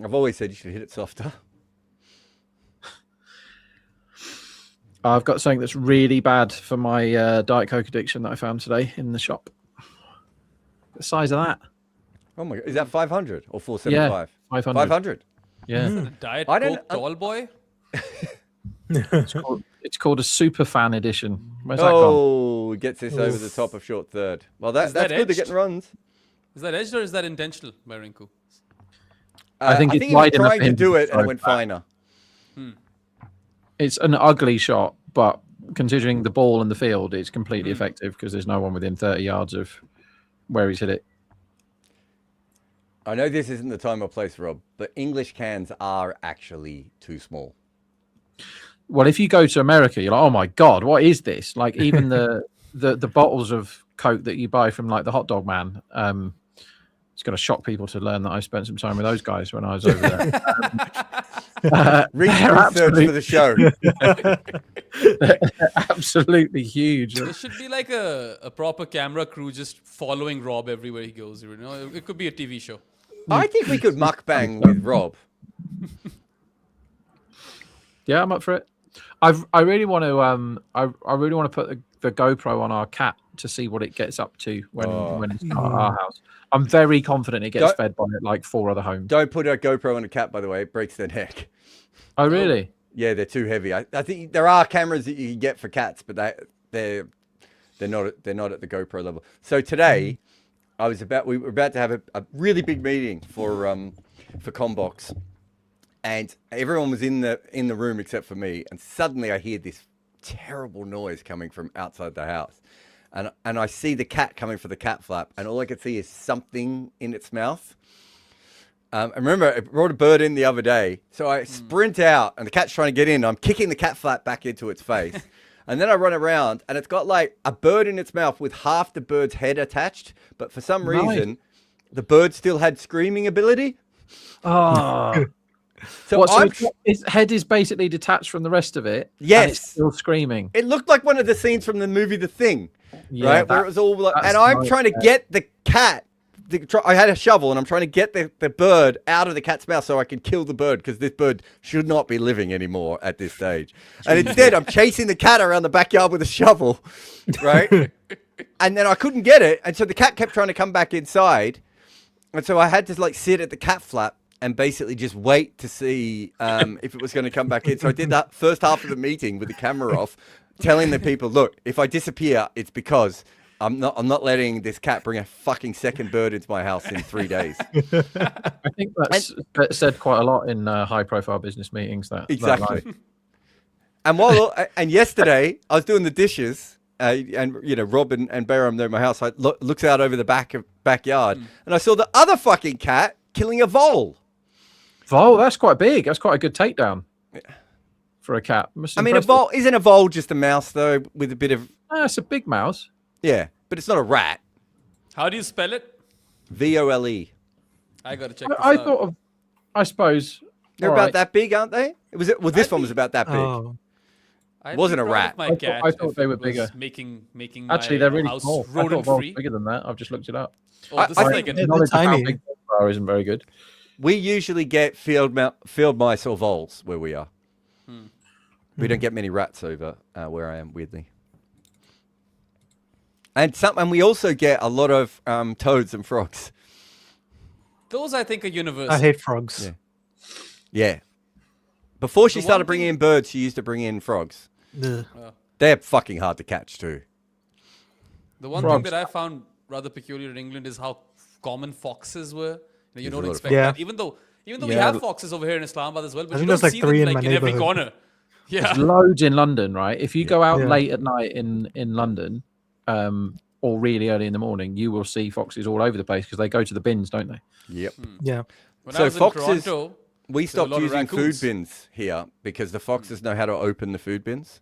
I've always said you should hit it softer. I've got something that's really bad for my Diet Coke addiction that I found today in the shop. The size of that. Oh my God. Is that 500 or 475? 500. 500. Yeah. A Diet I don't- Coke tall boy. It's called a super fan edition. Where's that gone? Oh, gets this over the top of short third. Well, Is that that's good. They're edged? getting runs. Is that edged or is that intentional by Rinku? I think it's he was wide enough trying for to him do to it and it throw went back. finer. It's an ugly shot, but considering the ball in the field, it's completely effective because there's no one within 30 yards of where he's hit it. I know this isn't the time or place, Rob, but English cans are actually too small. Well, if you go to America, you're like, oh my God, what is this? Like even the bottles of Coke that you buy from like the hot dog man, it's going to shock people to learn that I spent some time with those guys when I was over there. Research for the show. They're absolutely huge. There should be like a proper camera crew just following Rob everywhere he goes. You know, it could be a TV show. I think we could mukbang with Rob. Yeah, I'm up for it. I really want to I really want to put the GoPro on our cat to see what it gets up to when it's not at our house. I'm very confident it gets fed by like 4 other homes. Don't put a GoPro on a cat, by the way. It breaks their neck. Oh, really? Yeah, they're too heavy. I think there are cameras that you can get for cats, but they're not at the GoPro level. So today, we were about to have a really big meeting for Combox, and everyone was in the room except for me. And suddenly I hear this terrible noise coming from outside the house, and I see the cat coming for the cat flap, and all I could see is something in its mouth. I remember I brought a bird in the other day, so I sprint out, and the cat's trying to get in. I'm kicking the cat flap back into its face, and then I run around, and it's got like a bird in its mouth with half the bird's head attached, but for some reason, the bird still had screaming ability. Oh. So its head is basically detached from the rest of it. Yes. And it's still screaming. It looked like one of the scenes from the movie The Thing, right? Where it was all like, and I'm trying to get the cat. I had a shovel and I'm trying to get the bird out of the cat's mouth so I can kill the bird, because this bird should not be living anymore at this stage. And instead, I'm chasing the cat around the backyard with a shovel, right? And then I couldn't get it. And so the cat kept trying to come back inside. And so I had to like sit at the cat flap and basically just wait to see if it was going to come back in. So I did that first half of the meeting with the camera off, telling the people, look, if I disappear, it's because I'm not letting this cat bring a fucking second bird into my house in 3 days. I think that's said quite a lot in high-profile business meetings. That exactly. And yesterday I was doing the dishes, and Rob and Bayram, they're in my house. I looks out over the backyard, and I saw the other fucking cat killing a vole. Vole, that's quite big. That's quite a good takedown for a cat. I mean, isn't a vole just a mouse though, with a bit of? It's a big mouse. Yeah, but it's not a rat. How do you spell it? VOLE. I gotta check. I suppose they're about that big, aren't they? This one was about that big. Oh. Wasn't a rat. My cat, I thought they were bigger. Making Actually, they're really house small. I thought rodent-free. bigger than that. I've just looked it up. Oh, this is like they're Knowledge of how tiny. big they are isn't very good. We usually get field mice or voles where we are. We don't get many rats over where I am, weirdly. And we also get a lot of toads and frogs. Those, I think, are universal. I hate frogs. Yeah. Before she started bringing in birds, she used to bring in frogs. Ugh. They're fucking hard to catch too. The one thing that I found rather peculiar in England is how common foxes were. You don't expect that, even though we have foxes over here in Islamabad as well, but I you think don't there's see like 3 them in like my in every neighborhood. corner. Yeah, There's loads in London, right? If you go out Yeah. late at night in London, or really early in the morning, you will see foxes all over the place because they go to the bins, don't they? Yep. Yeah. when So I was in foxes- Toronto, We a stopped lot of using food raccoons. bins here because the foxes know how to open the food bins.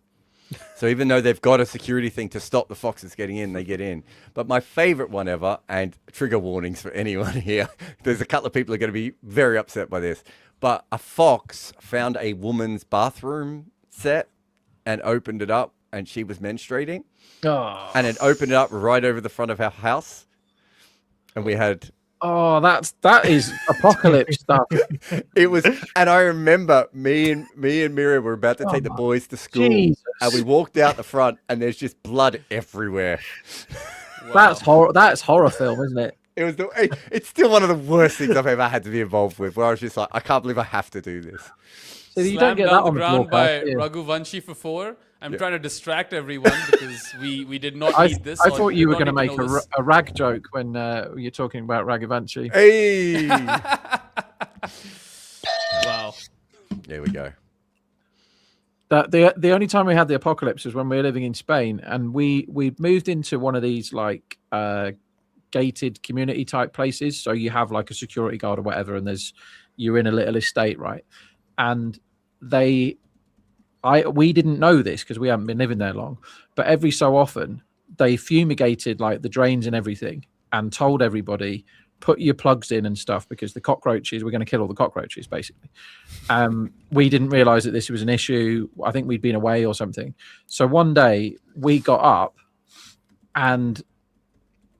So even though they've got a security thing to stop the foxes getting in, they get in. But my favorite one ever, and trigger warnings for anyone here, there's a couple of people who are going to be very upset by this, but a fox found a woman's bathroom set and opened it up, and she was menstruating. Oh, And it opened it up right over the front of our house. And we had... that is apocalypse stuff. It was, and I remember me and Miriam were about to take the boys to school, Jesus. and we walked out the front, and there's just blood everywhere. That's horror film, isn't it? It's still one of the worst things I've ever had to be involved with, where I was just like, I can't believe I have to do this. So you Slammed don't get that down the on the ground by broadcast, do you? Raghuvanshi for 4. I'm trying to distract everyone because we did not I need this. I or thought did you were not going to need make know this. a rag joke when you're talking about Raghuvanshi. Hey, Wow. there we go. The only time we had the apocalypse was when we were living in Spain, and we moved into one of these like gated community type places. So you have like a security guard or whatever, and you're in a little estate, right? And we didn't know this because we haven't been living there long, but every so often they fumigated like the drains and everything and told everybody, put your plugs in and stuff because the cockroaches, we're going to kill all the cockroaches basically. We didn't realize that this was an issue. I think we'd been away or something. So one day we got up, and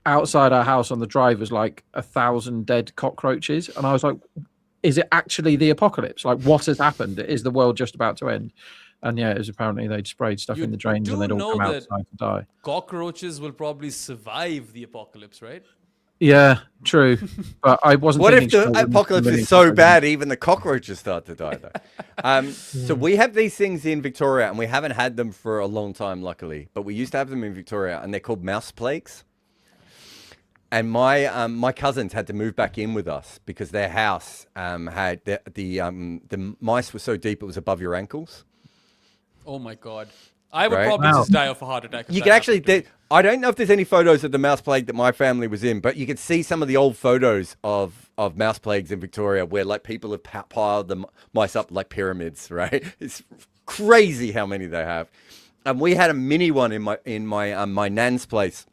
outside our house on the drive was like 1,000 dead cockroaches. And I was like, is it actually the apocalypse? Like, what has happened? Is the world just about to end? And yeah, it was apparently they'd sprayed stuff You in the drains and do they'd all know come that- outside to die. Cockroaches will probably survive the apocalypse, right? Yeah, true. But I wasn't. What if thinking the straight into apocalypse million is so cockroaches. bad, even the cockroaches start to die, though? So we have these things in Victoria, and we haven't had them for a long time, luckily. But we used to have them in Victoria, and they're called mouse plagues. And my cousins had to move back in with us because their house had the mice were so deep it was above your ankles. Oh my god. I would Right? probably Wow. just die of a heart attack. if You that can actually. happened to me. I don't know if there's any photos of the mouse plague that my family was in, but you can see some of the old photos of mouse plagues in Victoria where like people have piled the mice up like pyramids. Right? It's crazy how many they have. And we had a mini one in my nan's place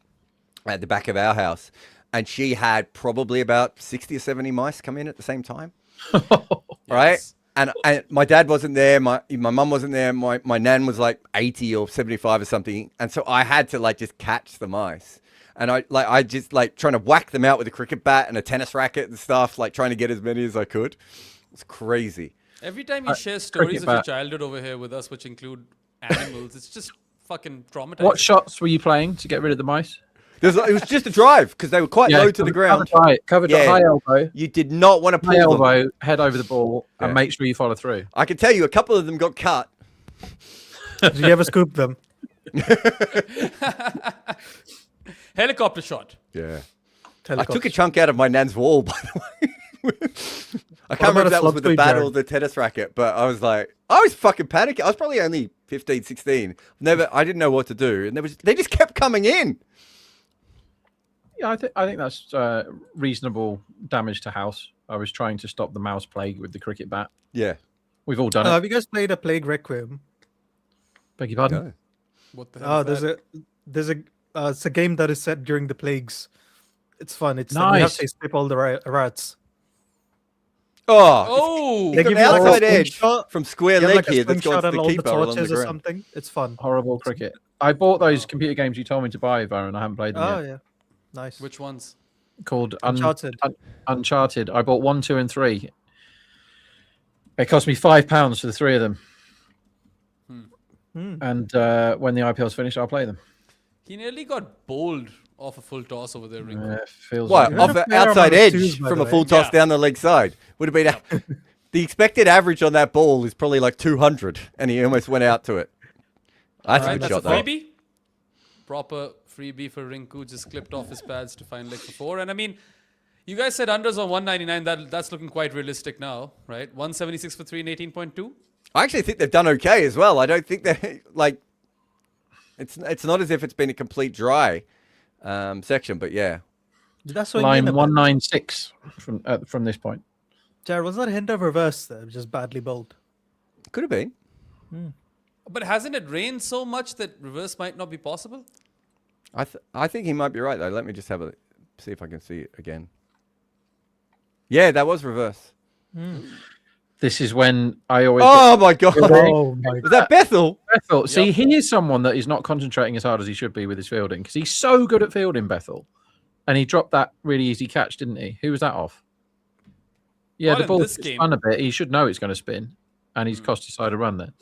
at the back of our house, and she had probably about 60 or 70 mice come in at the same time. Right? Yes. And my dad wasn't there. My mum wasn't there. My nan was like 80 or 75 or something. And so I had to like just catch the mice. And I just like trying to whack them out with a cricket bat and a tennis racket and stuff, like trying to get as many as I could. It's crazy. Every time you share stories cricket of your bat. childhood over here with us, which include animals, it's just fucking traumatizing. What shots were you playing to get rid of the mice? It was just a drive because they were quite low to the ground. Covered Yeah. high elbow. You did not want to High pull them. elbow, head over the ball, Yeah. and make sure you follow through. I can tell you a couple of them got cut. Did you ever scoop them? Helicopter shot. Yeah. I Helicopter. took a chunk out of my nan's wall, by the way. I can't remember about if a that was slot with the tweet, bat or Jared? the tennis racket, but I was like, I was fucking panicking. I was probably only 15, 16. I didn't know what to do. And they just kept coming in. Yeah, I think that's reasonable damage to house. I was trying to stop the mouse plague with the cricket bat. Yeah. We've all done it. Have you guys played a Plague Requiem? Beg your pardon? No. What the hell? There's it's a game that is set during the plagues. It's fun. It's like you have Nice. to escape all the rats. Oh, Oh, They got give an you like a outside edge slingshot. from square You have leg like a here that's slingshot got and the all the keeper along the torches or ground. something. It's fun. Horrible cricket. I bought those computer games you told me to buy, Varun. I haven't played them Oh yet. yeah, nice. which ones? Called Uncharted. Uncharted. I bought 1, 2, and 3. It cost me £5 for the 3 of them. And when the IPL's finished, I'll play them. He nearly got bowled off a full toss over there, Ringo. Feels What? You're Off in a the fair outside amount of edge twos, by from the a full way. toss Yeah. down the leg side. Would have been the expected average on that ball is probably like 200, and he almost went out to it. That's a Alright, good that's a shot, though. freebie. Proper freebie for Rinku. Just clipped off his pads to find leg for 4. And I mean, you guys said unders on 199. That's looking quite realistic now, right? 176 for 3 and 18.2. I actually think they've done okay as well. I don't think they're like. It's not as if it's been a complete dry section, but yeah. Did that swing line in a bit? 196 from this point. Jared, was that a hint of reverse there? Just badly bowled. Could have been. But hasn't it rained so much that reverse might not be possible? I think he might be right though. Let me just see if I can see it again. Yeah, that was reverse. This is when I always. Oh my god! Oh my Was that Bethel? Bethel. See, he is someone that is not concentrating as hard as he should be with his fielding because he's so good at fielding, Bethel. And he dropped that really easy catch, didn't he? Who was that off? Yeah, Well, the in ball this spun a bit. He should know it's going to spin, and he's cost his side a run there.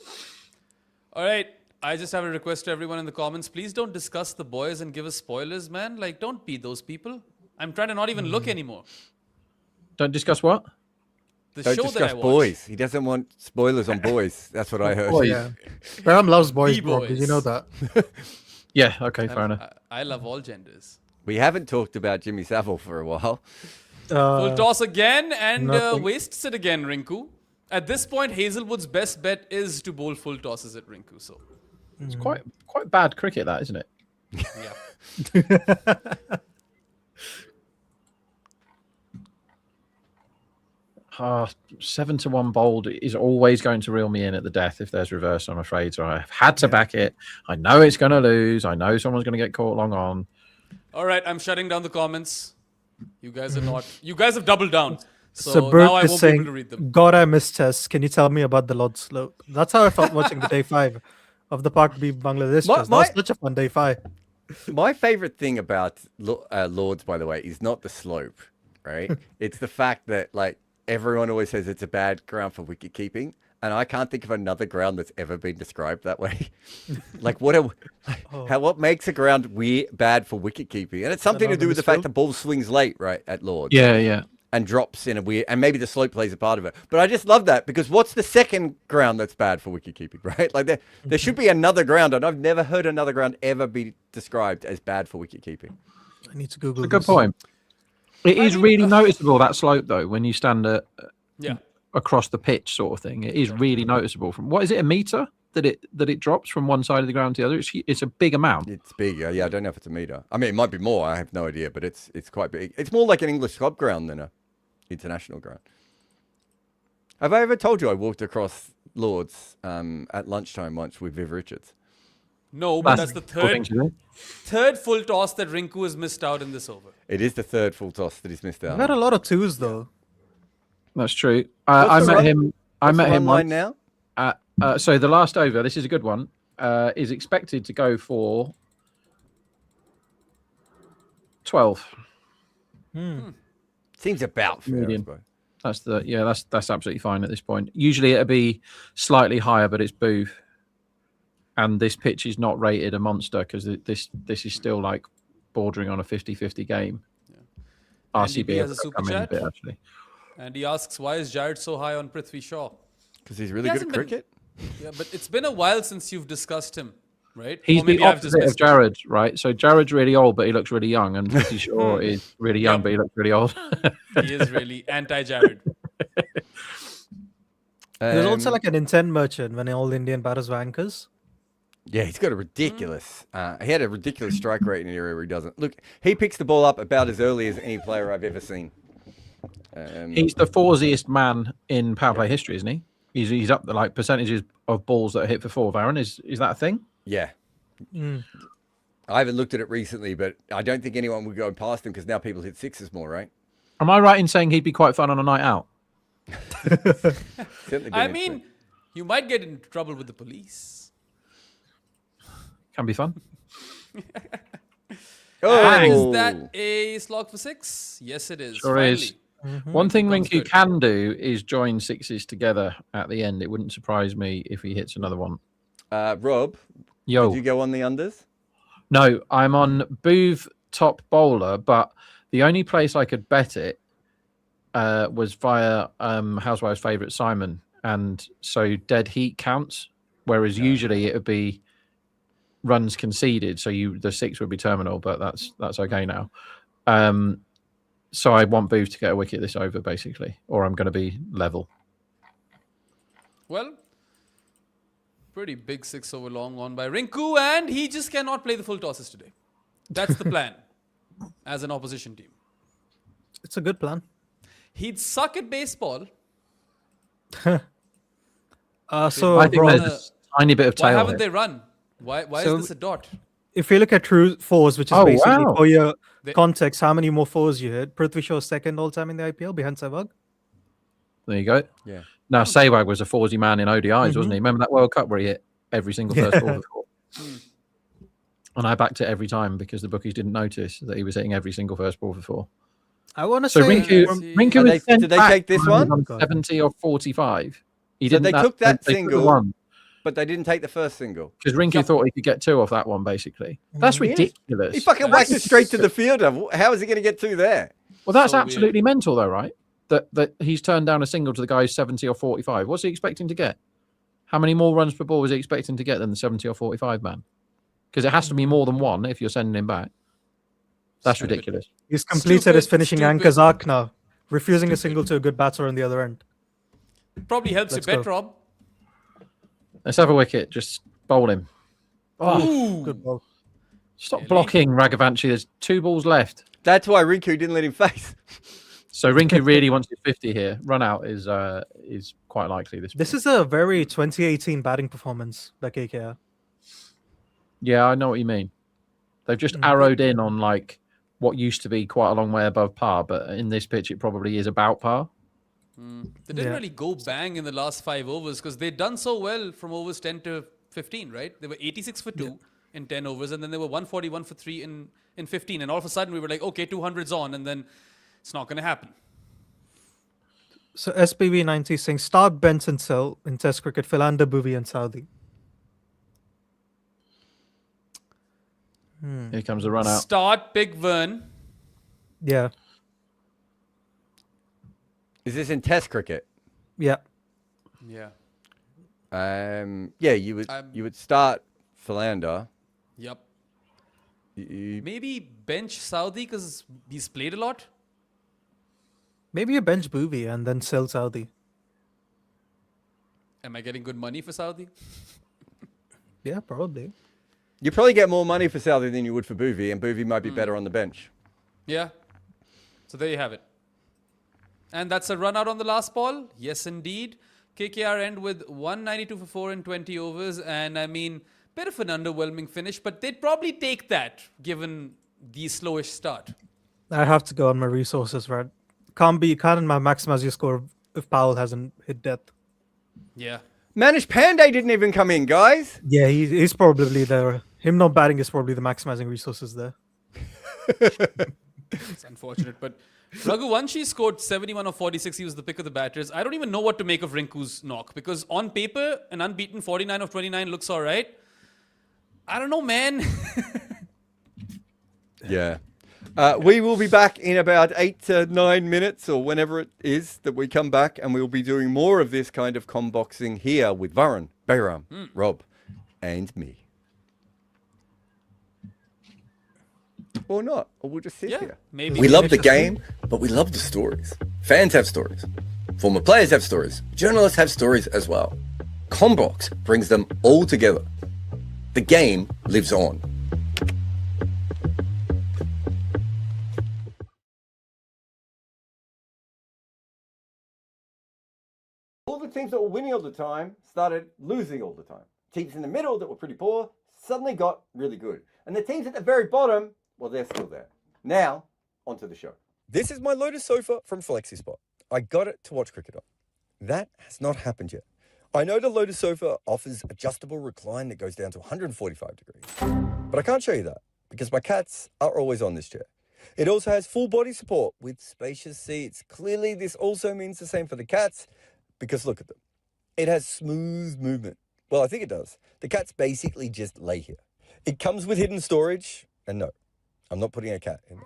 All right. I just have a request to everyone in the comments. Please don't discuss the boys and give us spoilers, man. Like, don't be those people. I'm trying to not even look anymore. Don't discuss what? The Don't show that discuss I watch. boys. He doesn't want spoilers on boys. That's what I heard. Boys. Yeah. Ram loves boys, bro. B-boys. Did you know that? Yeah. Okay. Fair enough. I love all genders. We haven't talked about Jimmy Savile for a while. Full toss again and nothing. wastes it again, Rinku. At this point, Hazelwood's best bet is to bowl full tosses at Rinku. So, It's quite bad cricket, that isn't it? yeah. 7-1 bowled is always going to reel me in at the death if there's reverse, I'm afraid. So I've had to back it. I know it's going to lose. I know someone's going to get caught long on. All right, I'm shutting down the comments. You guys are not. You guys have doubled down. So, So Bert now I is won't be able to saying, read them. God, I missed test. Can you tell me about the Lord slope? That's how I felt watching the day 5 of the Park B Bangladesh. My- test. That was my- such a fun day 5. My favorite thing about Lords, by the way, is not the slope, right? It's the fact that like everyone always says it's a bad ground for wicket keeping, and I can't think of another ground that's ever been described that way. Like what makes a ground bad for wicket keeping? And it's something to do with the fact the ball swings late, right, at Lords. Yeah. And drops in a weird, and maybe the slope plays a part of it. But I just love that because what's the second ground that's bad for wicket keeping, right? Like there should be another ground, and I've never heard another ground ever be described as bad for wicket keeping. I need to Google A good this. point. It is mean, really noticeable, that slope, though, when you stand Yeah. across the pitch sort of thing. It is really noticeable. From what is it, a meter that it drops from one side of the ground to the other? It's a big amount. It's big. Yeah, I don't know if it's a meter. I mean, it might be more. I have no idea, but it's quite big. It's more like an English club ground than a international ground. Have I ever told you I walked across Lord's at lunchtime once with Viv Richards? No, but that's the Thing to do. third full toss that Rinku has missed out in this over. It is the third full toss that he's missed out. I've had a lot of twos though. That's true. What's I the met run- him. I What's met the him run line once. now. So the last over, this is a good one, is expected to go for 12. Seems about fair. Median. That's absolutely fine at this point. Usually it'd be slightly higher, but it's booth. And this pitch is not rated a monster because this is still like bordering on a 50-50 game. Andy B RCB has a have super come in a chat. bit, actually. And he asks, why is Jared so high on Prithvi Shaw? Because he's really good at hasn't been- cricket. Yeah, but it's been a while since you've discussed him, right? He's Or maybe the I've just opposite of missed it. Jared, right? So Jared's really old, but he looks really young, and Pretty Shaw is really young, Yep. but he looks really old. He is really anti-Jared. There's also like an intent merchant when all Indian batters were anchors. Yeah, he's got a ridiculous. He had a ridiculous strike rate in an area where he doesn't. Look, he picks the ball up about as early as any player I've ever seen. He's the forsiest man in power play history, isn't he? He's up the like percentages of balls that are hit for four. Aaron, is that a thing? Yeah. I haven't looked at it recently, but I don't think anyone would go past him because now people hit sixes more, right? Am I right in saying he'd be quite fun on a night out? Certainly been I interesting. mean, you might get into trouble with the police. Can be fun. And oh, is that a slog for six? Yes, it is. Sure Finally. is. One thing Sounds Rinku good. can do is join sixes together at the end. It wouldn't surprise me if he hits another one. Rob, Yo, did you go on the unders? no, I'm on Booth top bowler, but the only place I could bet it was via Housewives' favourite Simon, and so dead heat counts. Whereas usually it would be runs conceded, so the six would be terminal, but that's okay now. So I want Booth to get a wicket this over, basically, or I'm going to be level. Well, pretty big 6 over long on by Rinku, and he just cannot play the full tosses today. That's the plan as an opposition team. It's a good plan. He'd suck at baseball. So I think Bro, there's a tiny bit of Why tail haven't here. they run? Why So- is this a dot? if you look at true fours, which is Oh, basically wow. for your They- context, how many more fours you hit? Prithvi Shaw's second all time in the IPL behind Sehwag. There you go. Yeah. Now, Sehwag was a 4-y man in ODIs, wasn't he? Remember that World Cup where he hit every single first ball before? And I backed it every time because the bookies didn't notice that he was hitting every single first ball for four. I want to So say Rinku Are was they- sent did they back take this when he was one? on 70 or 45. He So didn't. they took that they took the single. one But they didn't take the first single. because Rinku Yep. thought he could get two off that one. Basically, that's ridiculous. He fucking whacked it straight to the fielder. How is he going to get two there? Well, that's So weird. absolutely mental, though, right? That he's turned down a single to the guy who's 70 or 45. What's he expecting to get? How many more runs per ball was he expecting to get than the 70 or 45 man? Because it has to be more than one if you're sending him back. That's Stupid. ridiculous. he's completed his Stupid, finishing stupid. anchor's arc now, refusing a single to a good batter on the other end. Probably helps Let's you bet, go. Rob. Let's have a wicket. Just bowl him. Oh, Ooh. Good ball. stop Really? blocking, Raghavanshi. There's 2 balls left. That's why Rinku didn't let him face. So Rinku really wants his 50 here. Run out is quite likely this. This is a very 2018 batting performance by KKR. Yeah, I know what you mean. They've just arrowed in on like what used to be quite a long way above par, but in this pitch it probably is about par. They didn't Yeah. really go bang in the last 5 overs because they'd done so well from overs 10 to 15, right? They were 86 for 2 in 10 overs, and then they were 141 for 3 in 15. And all of a sudden we were like, okay, 200's on, and then it's not going to happen. So SPV 90 saying start Benson Sell in Test cricket, Philander, Bhuvi, and Saudi. Here comes the run out. Start Big Vern. Yeah, Is this in Test cricket? yeah. Yeah. Yeah, you would start Philander. Yep. Maybe bench Saudi because he's played a lot. Maybe you bench Bhuvi and then sell Saudi. Am I getting good money for Saudi? Yeah, probably. You probably get more money for Southey than you would for Bhuvi, and Bhuvi might be better on the bench. Yeah. So there you have it. And that's a run out on the last ball. Yes, indeed. KKR end with 192 for 4 in 20 overs. And I mean, bit of an underwhelming finish, but they'd probably take that given the slowish start. I have to go on my resources, right? Can't maximize your score if Powell hasn't hit death. Yeah. Manish Pandey didn't even come in, guys. Yeah, he's probably there. Him not batting is probably the maximizing resources there. It's unfortunate, but Raghuvanshi scored 71 of 46. He was the pick of the batters. I don't even know what to make of Rinku's knock because on paper, an unbeaten 49 of 29 looks all right. I don't know, man. Yeah. We will be back in about 8 to 9 minutes or whenever it is that we come back, and we'll be doing more of this kind of comboxing here with Varun, Behram, Rob, and me. Or not. Or we'll just sit here. Maybe. We love the game, but we love the stories. Fans have stories. Former players have stories. Journalists have stories as well. Combox brings them all together. The game lives on. All the teams that were winning all the time started losing all the time. Teams in the middle that were pretty poor suddenly got really good. And the teams at the very bottom, well, they're still there. Now, onto the show. This is my Lotus sofa from FlexiSpot. I got it to watch cricket on. That has not happened yet. I know the Lotus sofa offers adjustable recline that goes down to 145 degrees. But I can't show you that because my cats are always on this chair. It also has full body support with spacious seats. Clearly, this also means the same for the cats because look at them. It has smooth movement. Well, I think it does. The cats basically just lay here. It comes with hidden storage, and no, I'm not putting a cat in there.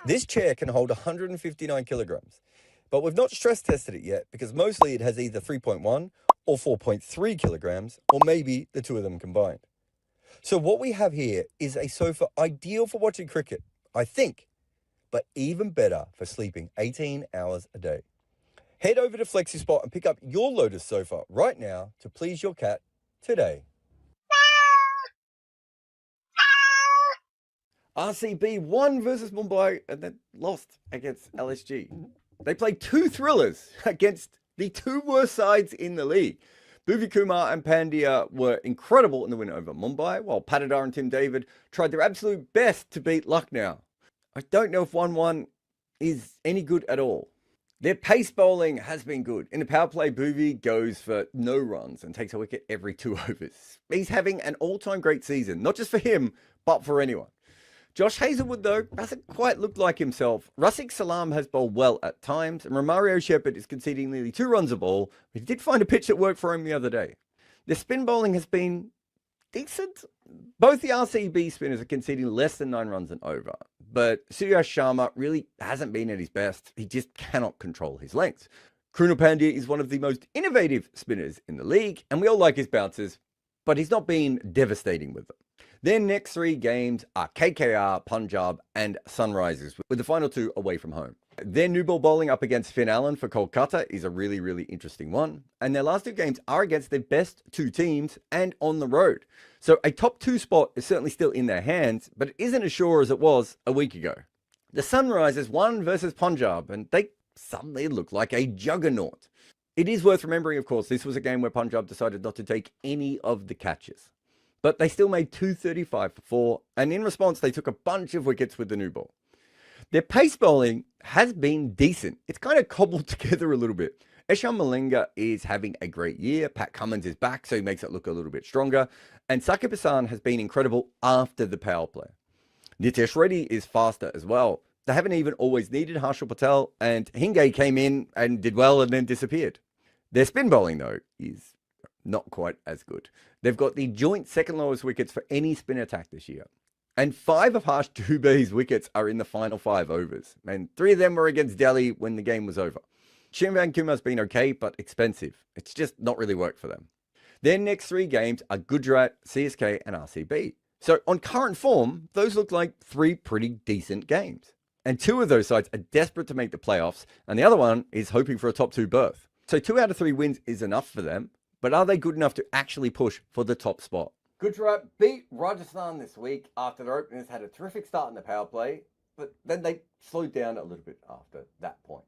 This chair can hold 159 kilograms, but we've not stress tested it yet because mostly it has either 3.1 or 4.3 kilograms, or maybe the two of them combined. So what we have here is a sofa ideal for watching cricket, I think, but even better for sleeping 18 hours a day. Head over to FlexiSpot and pick up your Lotus sofa right now to please your cat today. RCB won versus Mumbai and then lost against LSG. They played two thrillers against the two worst sides in the league. Bhuvi Kumar and Pandya were incredible in the win over Mumbai, while Patidar and Tim David tried their absolute best to beat Lucknow. I don't know if 1-1 is any good at all. Their pace bowling has been good. In the power play, Bhuvi goes for no runs and takes a wicket every 2 overs. He's having an all-time great season, not just for him, but for anyone. Josh Hazlewood, though, hasn't quite looked like himself. Rafiq Salam has bowled well at times, and Romario Shepherd is conceding nearly 2 runs a ball. But he did find a pitch that worked for him the other day. Their spin bowling has been decent. Both the RCB spinners are conceding less than 9 runs and over. But Suryash Sharma really hasn't been at his best. He just cannot control his length. Krunal Pandya is one of the most innovative spinners in the league, and we all like his bounces, but he's not been devastating with them. Their next 3 games are KKR, Punjab, and Sunrisers, with the final 2 away from home. Their new ball bowling up against Finn Allen for Kolkata is a really, really interesting one. And their last 2 games are against their best 2 teams and on the road. So a top 2 spot is certainly still in their hands, but it isn't as sure as it was a week ago. The Sunrisers won versus Punjab, and they suddenly look like a juggernaut. It is worth remembering, of course, this was a game where Punjab decided not to take any of the catches. But they still made 235 for 4, and in response, they took a bunch of wickets with the new ball. Their pace bowling has been decent. It's kind of cobbled together a little bit. Eshan Malinga is having a great year. Pat Cummins is back, so he makes it look a little bit stronger. And Sakib Hassan has been incredible after the power play. Nitesh Reddy is faster as well. They haven't even always needed Harshal Patel, and Hinge came in and did well and then disappeared. Their spin bowling, though, is not quite as good. They've got the joint second lowest wickets for any spin attack this year. And 5 of Harsh Dubey's wickets are in the final 5 overs. And 3 of them were against Delhi when the game was over. Shimvan Kumar's been okay, but expensive. It's just not really worked for them. Their next 3 games are Gujarat, CSK, and RCB. So on current form, those look like 3 pretty decent games. And 2 of those sides are desperate to make the playoffs, and the other one is hoping for a top 2 berth. So 2 out of 3 wins is enough for them, but are they good enough to actually push for the top spot? Gujarat beat Rajasthan this week after their openers had a terrific start in the power play, but then they slowed down a little bit after that point.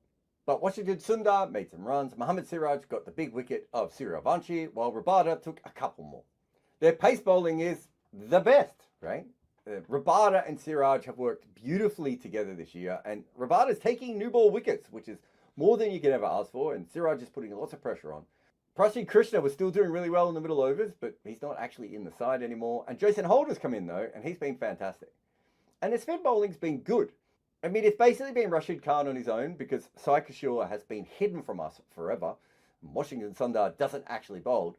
But Washington Sundar made some runs. Mohammad Siraj got the big wicket of Suryavanshi, while Rabada took a couple more. Their pace bowling is the best, right? Rabada and Siraj have worked beautifully together this year, and Rabada's taking new ball wickets, which is more than you could ever ask for, and Siraj is putting lots of pressure on. Prachi Krishna was still doing really well in the middle overs, but he's not actually in the side anymore. And Jason Holder's come in, though, and he's been fantastic. And their spin bowling's been good. I mean, it's basically been Rashid Khan on his own because Sai Kishore has been hidden from us forever. Washington Sundar doesn't actually bowl.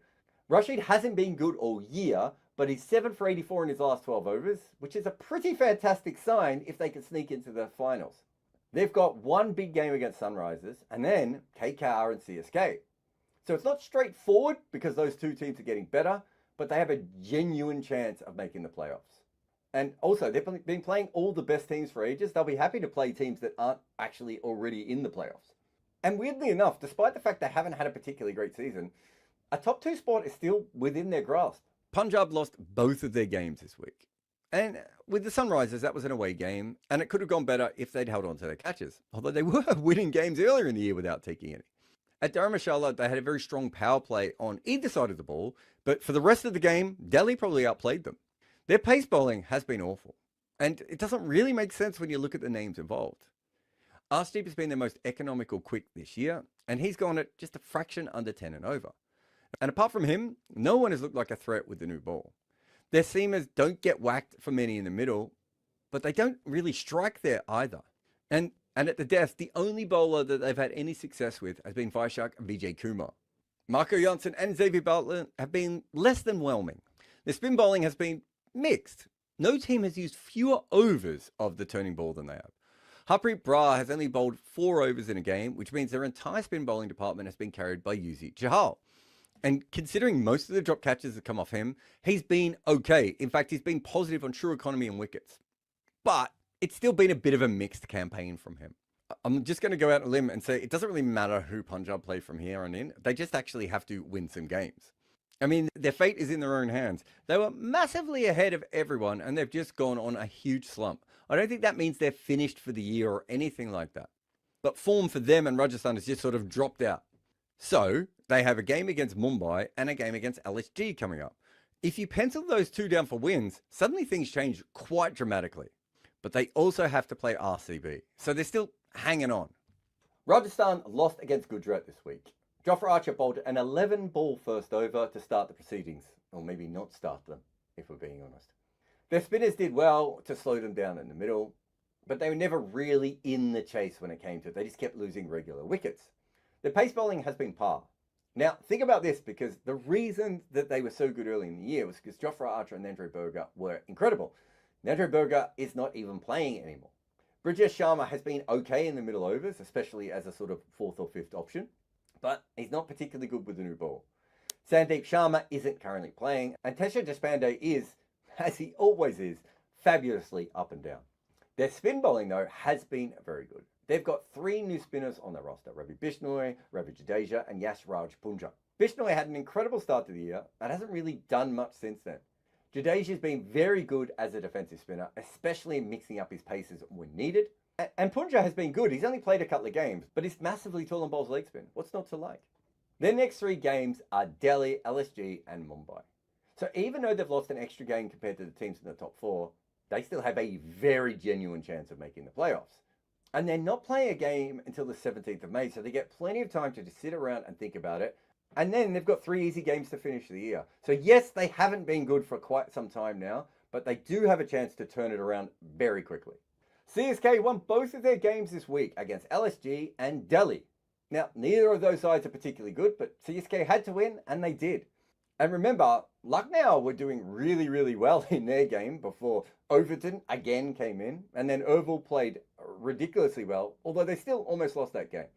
Rashid hasn't been good all year, but he's 7 for 84 in his last 12 overs, which is a pretty fantastic sign if they can sneak into the finals. They've got one big game against Sunrisers, and then KKR and CSK. So it's not straightforward because those 2 teams are getting better, but they have a genuine chance of making the playoffs. And also, they've been playing all the best teams for ages. They'll be happy to play teams that aren't actually already in the playoffs. And weirdly enough, despite the fact they haven't had a particularly great season, a top 2 spot is still within their grasp. Punjab lost both of their games this week. And with the Sunrisers, that was an away game, and it could have gone better if they'd held on to their catches, although they were winning games earlier in the year without taking any. At Dharamshala, they had a very strong power play on either side of the ball, but for the rest of the game, Delhi probably outplayed them. Their pace bowling has been awful, and it doesn't really make sense when you look at the names involved. Arshdeep has been their most economical quick this year, and he's gone at just a fraction under 10 and over. And apart from him, no one has looked like a threat with the new ball. Their seamers don't get whacked for many in the middle, but they don't really strike there either. And at the death, the only bowler that they've had any success with has been Vaishak and Vijay Kumar. Marco Janssen and Xavier Butler have been less than whelming. Their spin bowling has been mixed. No team has used fewer overs of the turning ball than they have. Harpreet Brar has only bowled 4 overs in a game, which means their entire spin bowling department has been carried by Yuzi Chahal. And considering most of the drop catches that come off him, he's been okay. In fact, he's been positive on true economy and wickets. But it's still been a bit of a mixed campaign from him. I'm just going to go out on a limb and say it doesn't really matter who Punjab play from here on in. They just actually have to win some games. I mean, their fate is in their own hands. They were massively ahead of everyone, and they've just gone on a huge slump. I don't think that means they're finished for the year or anything like that. But form for them and Rajasthan has just sort of dropped out. So they have a game against Mumbai and a game against LSG coming up. If you pencil those 2 down for wins, suddenly things change quite dramatically. But they also have to play RCB, so they're still hanging on. Rajasthan lost against Gujarat this week. Jofra Archer bowled an 11-ball first over to start the proceedings, or maybe not start them, if we're being honest. Their spinners did well to slow them down in the middle, but they were never really in the chase when it came to it. They just kept losing regular wickets. Their pace bowling has been par. Now, think about this, because the reason that they were so good early in the year was because Jofra Archer and Nandre Berger were incredible. Nandre Berger is not even playing anymore. Brijesh Sharma has been okay in the middle overs, especially as a sort of 4th or 5th option, but he's not particularly good with the new ball. Sandeep Sharma isn't currently playing, and Tesha Deshpande is, as he always is, fabulously up and down. Their spin bowling, though, has been very good. They've got 3 new spinners on their roster: Ravi Bishnoi, Ravi Jadeja, and Yash Raj Punja. Bishnoi had an incredible start to the year and hasn't really done much since then. Jadeja's been very good as a defensive spinner, especially in mixing up his paces when needed. And Punja has been good. He's only played a couple of games, but he's massively tall and bowls leg spin. What's not to like? Their next 3 games are Delhi, LSG, and Mumbai. So even though they've lost an extra game compared to the teams in the top 4, they still have a very genuine chance of making the playoffs. And they're not playing a game until the 17th of May, so they get plenty of time to just sit around and think about it. And then they've got 3 easy games to finish the year. So yes, they haven't been good for quite some time now, but they do have a chance to turn it around very quickly. CSK won both of their games this week against LSG and Delhi. Now, neither of those sides are particularly good, but CSK had to win, and they did. And remember, Lucknow were doing really, really well in their game before Overton again came in, and then Oval played ridiculously well, although they still almost lost that game.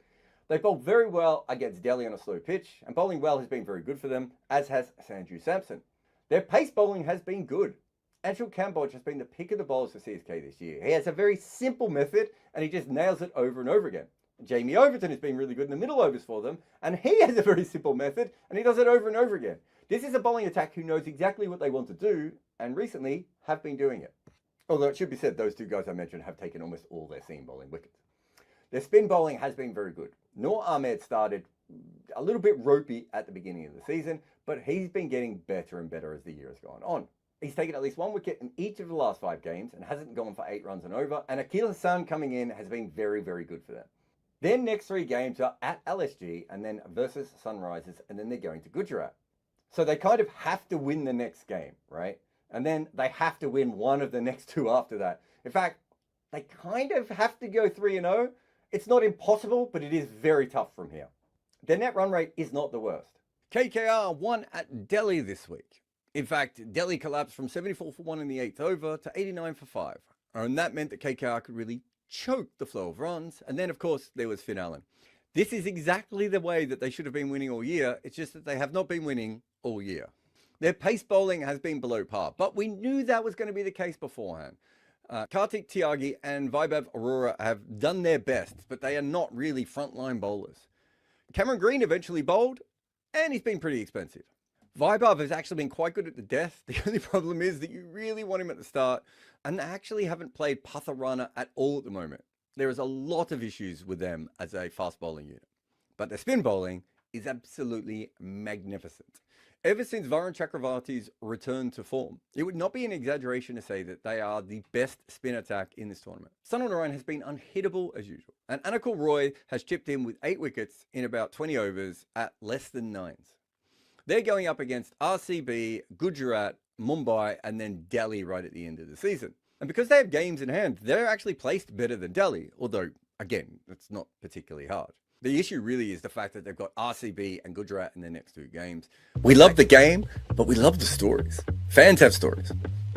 They bowled very well against Delhi on a slow pitch, and bowling well has been very good for them, as has Sanju Samson. Their pace bowling has been good. Anecdotal Cambodge has been the pick of the bowlers for CSK this year. He has a very simple method and he just nails it over and over again. Jamie Overton has been really good in the middle overs for them, and he has a very simple method and he does it over and over again. This is a bowling attack who knows exactly what they want to do and recently have been doing it. Although it should be said, those two guys I mentioned have taken almost all their seam bowling wickets. Their spin bowling has been very good. Noor Ahmed started a little bit ropey at the beginning of the season, but he's been getting better and better as the year has gone on. He's taken at least 1 wicket in each of the last 5 games and hasn't gone for 8 runs and over. And Akil Hassan coming in has been very, very good for them. Their next 3 games are at LSG and then versus Sunrisers, and then they're going to Gujarat. So they kind of have to win the next game, right? And then they have to win one of the next 2 after that. In fact, they kind of have to go 3-0. It's not impossible, but it is very tough from here. Their net run rate is not the worst. KKR won at Delhi this week. In fact, Delhi collapsed from 74 for 1 in the 8th over to 89 for 5. And that meant that KKR could really choke the flow of runs. And then, of course, there was Finn Allen. This is exactly the way that they should have been winning all year. It's just that they have not been winning all year. Their pace bowling has been below par, but we knew that was going to be the case beforehand. Kartik Tyagi and Vaibhav Arora have done their best, but they are not really frontline bowlers. Cameron Green eventually bowled, and he's been pretty expensive. Vaibhav has actually been quite good at the death. The only problem is that you really want him at the start, and they actually haven't played Patharana at all at the moment. There is a lot of issues with them as a fast bowling unit, but their spin bowling is absolutely magnificent. Ever since Varun Chakravarti's return to form, it would not be an exaggeration to say that they are the best spin attack in this tournament. Sunil Narine has been unhittable as usual, and Anakul Roy has chipped in with 8 wickets in about 20 overs at less than 9s. They're going up against RCB, Gujarat, Mumbai, and then Delhi right at the end of the season. And because they have games in hand, they're actually placed better than Delhi, although, again, that's not particularly hard. The issue really is the fact that they've got RCB and Gujarat in their next 2 games. We love the game, but we love the stories. Fans have stories.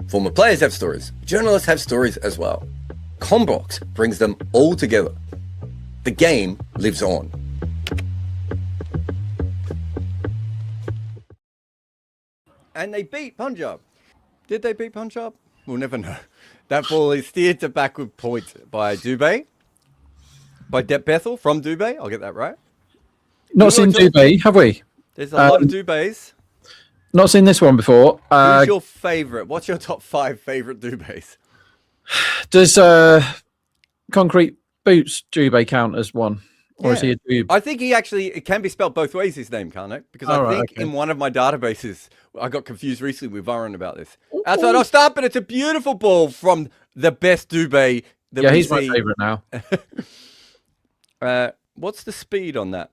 Former players have stories. Journalists have stories as well. Combox brings them all together. The game lives on. And they beat Punjab. Did they beat Punjab? We'll never know. That ball is steered to backward point by Dubey. By Bethel from Dubey. I'll get that right. Not seen Dubey, have we? There's a lot of Dubeys. Not seen this one before. Who's your favourite? What's your top 5 favourite Dubeys? Does Concrete Boots Dubey count as one? Or is he a Dube? I think he actually, it can be spelled both ways, his name, can't it? Because I think in one of my databases, I got confused recently with Varun about this. Outside off start, but it's a beautiful ball from the best Dubey that we he's see. my favourite now. What's the speed on that?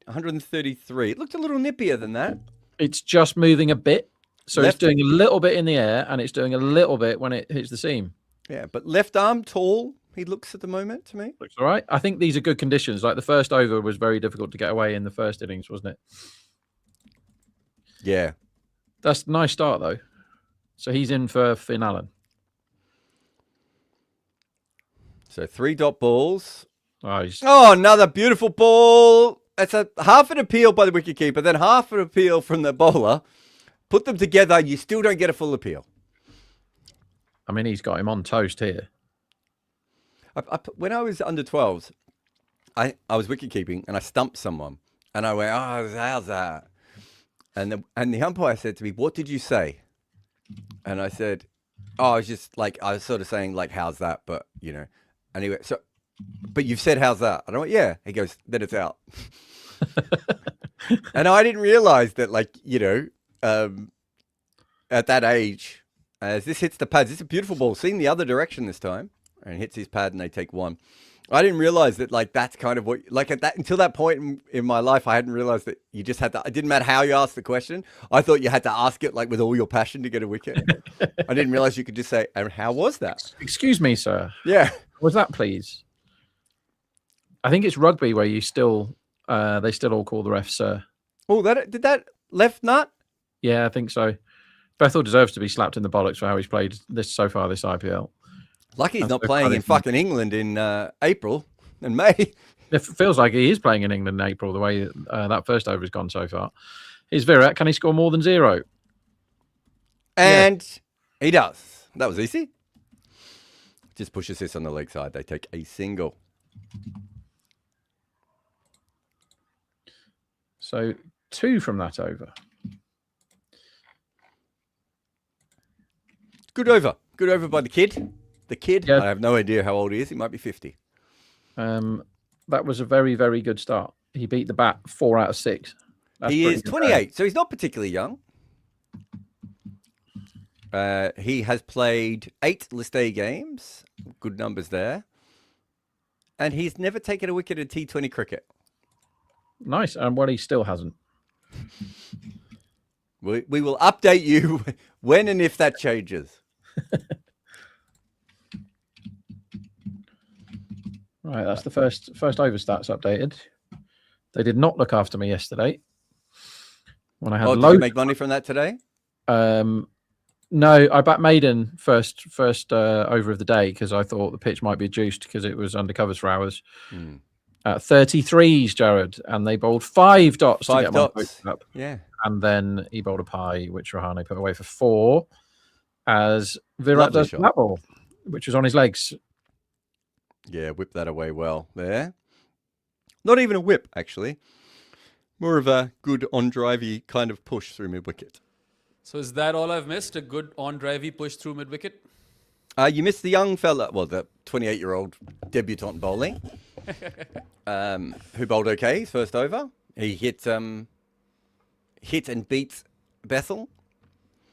133. It looked a little nippier than that. It's just moving a bit. So it's doing a little bit in the air and it's doing a little bit when it hits the seam. Yeah, but left arm, tall, he looks at the moment to me. Looks all right. I think these are good conditions. Like the first over was very difficult to get away in the first innings, wasn't it? Yeah. That's a nice start, though. So he's in for Finn Allen. So 3 dot balls. Oh, another beautiful ball. It's a half an appeal by the wicketkeeper, then half an appeal from the bowler. Put them together, you still don't get a full appeal. I mean, he's got him on toast here. When I was under 12s, I was wicketkeeping and I stumped someone. And I went, how's that? And the umpire said to me, what did you say? And I said, I was just like, I was sort of saying like, how's that? But, you know, anyway, so... But you've said, how's that? And I went, yeah. He goes, then it's out. And I didn't realize that, like, you know, at that age, as this hits the pads, it's a beautiful ball. Seeing the other direction this time, and hits his pad and they take 1. I didn't realize that, like, that's kind of what, like, at that, until that point in my life, I hadn't realized that you just had to, it didn't matter how you asked the question. I thought you had to ask it, like, with all your passion to get a wicket. I didn't realize you could just say, and how was that? Excuse me, sir. Yeah. Was that, please? I think it's rugby where you still, they still all call the ref sir. Oh, did that left nut? Yeah, I think so. Bethel deserves to be slapped in the bollocks for how he's played this so far this IPL. Lucky he's not playing in fucking England in April and May. It feels like he is playing in England in April, the way that first over has gone so far. Here's Virat. Can he score more than 0? And He does. That was easy. Just pushes this on the leg side. They take a single. So 2 from that over. Good over. Good over by the kid. The kid, Yeah. I have no idea how old he is. He might be 50. That was a very, very good start. He beat the bat 4 out of 6. That's He pretty is good 28, so he's not particularly young. He has played 8 List A games. Good numbers there. And he's never taken a wicket in T20 cricket. Nice. And well, he still hasn't. We will update you when and if that changes. Right, that's the first over stats updated. They did not look after me yesterday when I had Did you loads. make money from that today? No, I backed Maiden first over of the day because I thought the pitch might be juiced because it was undercovers for hours. 33s, Jared, and they bowled 5 dots to 5 get my dots. vote up. Yeah. And then he bowled a pie, which Rahane put away for 4, as Virat Lovely does shot. that ball, which was on his legs. Yeah, whip that away well there. Not even a whip, actually. More of a good on-drivey kind of push through mid-wicket. So is that all I've missed? A good on-drivey push through mid-wicket? You missed the young fella, well, the 28-year-old debutant bowling, who bowled okay his first over. He hit and beat Bethel.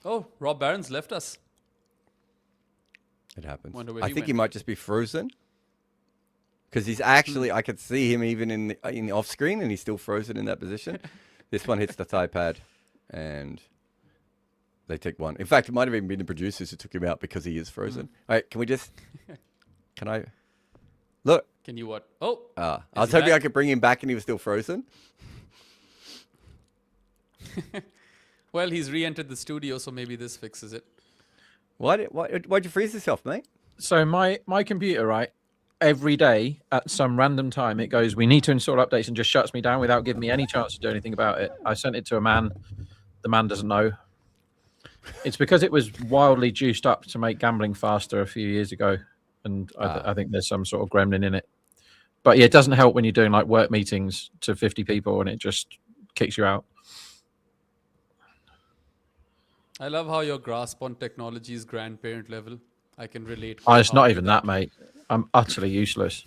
Oh, Rob Barron's left us. It happens. Wonder where I he think he went. might just be frozen. Because he's actually, I could see him even in the off screen, and he's still frozen in that position. This one hits the thigh pad, and they take 1. In fact, it might have even been the producers who took him out because he is frozen. All right, can we just? Can I? Look. Can you what? Oh, I Is was he hoping I back? could bring him back, and he was still frozen. well, he's re-entered the studio, so maybe this fixes it. Why'd you freeze yourself, mate? So my computer, right, every day at some random time, it goes, we need to install updates, and just shuts me down without giving me any chance to do anything about it. I sent it to a man. The man doesn't know. It's because it was wildly juiced up to make gambling faster a few years ago. And I think there's some sort of gremlin in it. But yeah, it doesn't help when you're doing like work meetings to 50 people and it just kicks you out. I love how your grasp on technology is grandparent level. I can relate. Oh, it's how not to even that, mate. I'm utterly useless.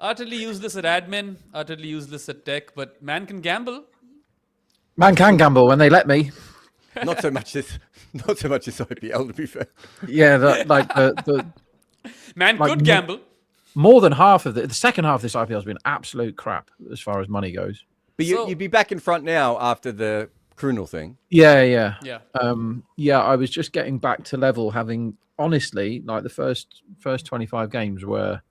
Utterly useless at admin, utterly useless at tech, but man can gamble. Man can gamble when they let me. Not so much this IPL, to be fair. Yeah, the Man Like, could gamble. more than half of the second half of this IPL has been absolute crap as far as money goes. But you'd be back in front now after the Krunel thing. Yeah. Yeah. I was just getting back to level, having honestly like the first 25 games where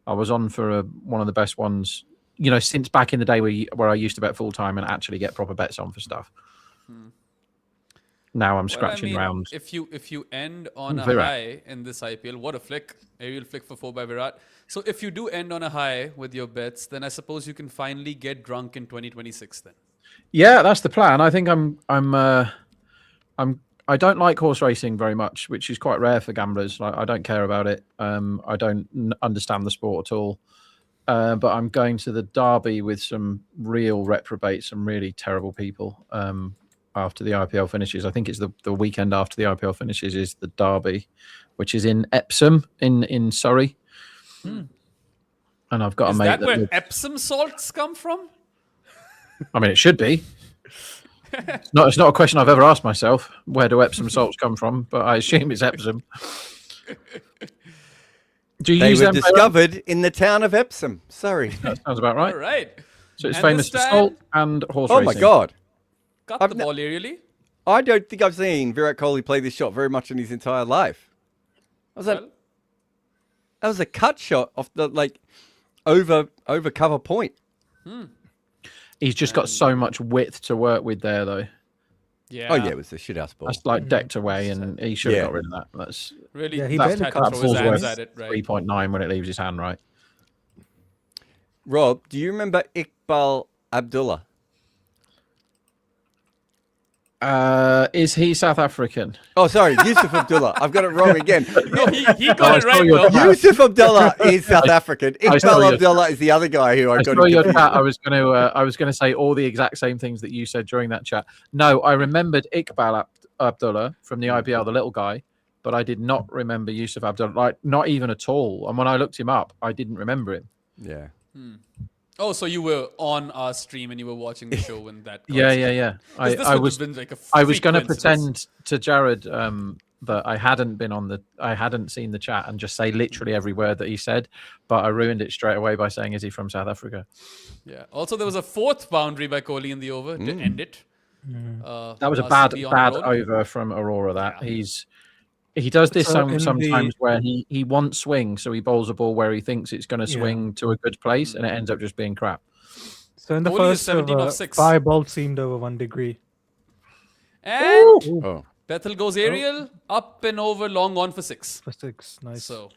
I was on for one of the best ones, since back in the day where I used to bet full time and actually get proper bets on for stuff. Now I'm scratching around. If you end on a Virat. high in this IPL, what a flick. Aerial flick for 4 by Virat. So if you do end on a high with your bets, then I suppose you can finally get drunk in 2026 then. Yeah, that's the plan. I think I don't like horse racing very much, which is quite rare for gamblers. I don't care about it. I don't understand the sport at all. But I'm going to the Derby with some real reprobates, some really terrible people. After the IPL finishes, I think it's the weekend after the IPL finishes is the Derby, which is in Epsom in Surrey. And I've got Is a mate that where lives- Epsom salts come from? I mean, it should be. It's not a question I've ever asked myself. Where do Epsom salts come from? But I assume it's Epsom. Do you They use were them? discovered in the town of Epsom. Sorry. That sounds about right. All right. So it's And famous this for time- salt and horse Oh racing. my God. Cut I've the ne- ball aerially. I don't think I've seen Virat Kohli play this shot very much in his entire life. Well, That was a cut shot off the over cover point. He's just got so much width to work with there, though. yeah. Oh yeah, it was a shithouse ball. That's like decked away, and he should have Yeah. got rid of that. That's Really, Yeah, he that's barely had cut to that throw his ball's hands worth at it, right? 3.9 when it leaves his hand, right? Rob, do you remember Iqbal Abdullah? Is he South African? Oh, sorry, Yusuf Abdullah. I've got it wrong again. No, he got it right, your though. chat. Yusuf Abdullah is South African. I saw Iqbal your Abdullah is the other guy who I I got saw it your confused chat. with. I was gonna say all the exact same things that you said during that chat. No, I remembered Iqbal Abdullah from the IPL, the little guy, but I did not remember Yusuf Abdullah, like not even at all. And when I looked him up, I didn't remember him. Yeah. Oh, so you were on our stream and you were watching the show when that. Yeah. This I would was have been like a I was freak going to coincidence. pretend to Jared that I hadn't seen the chat and just say literally every word that he said, but I ruined it straight away by saying, "Is he from South Africa?" Yeah. Also, there was a fourth boundary by Kohli in the over to end it. That was a RCB on bad the road. over from Aurora. That he does this So in sometimes the- where he wants swing, so he bowls a ball where he thinks it's going to swing to a good place, and it ends up just being crap. So in the Kohli is first 17 over, off 6. 5 balls seemed over 1 degree. And Oh. Bethel goes aerial, up and over, long on for 6. For 6, nice. So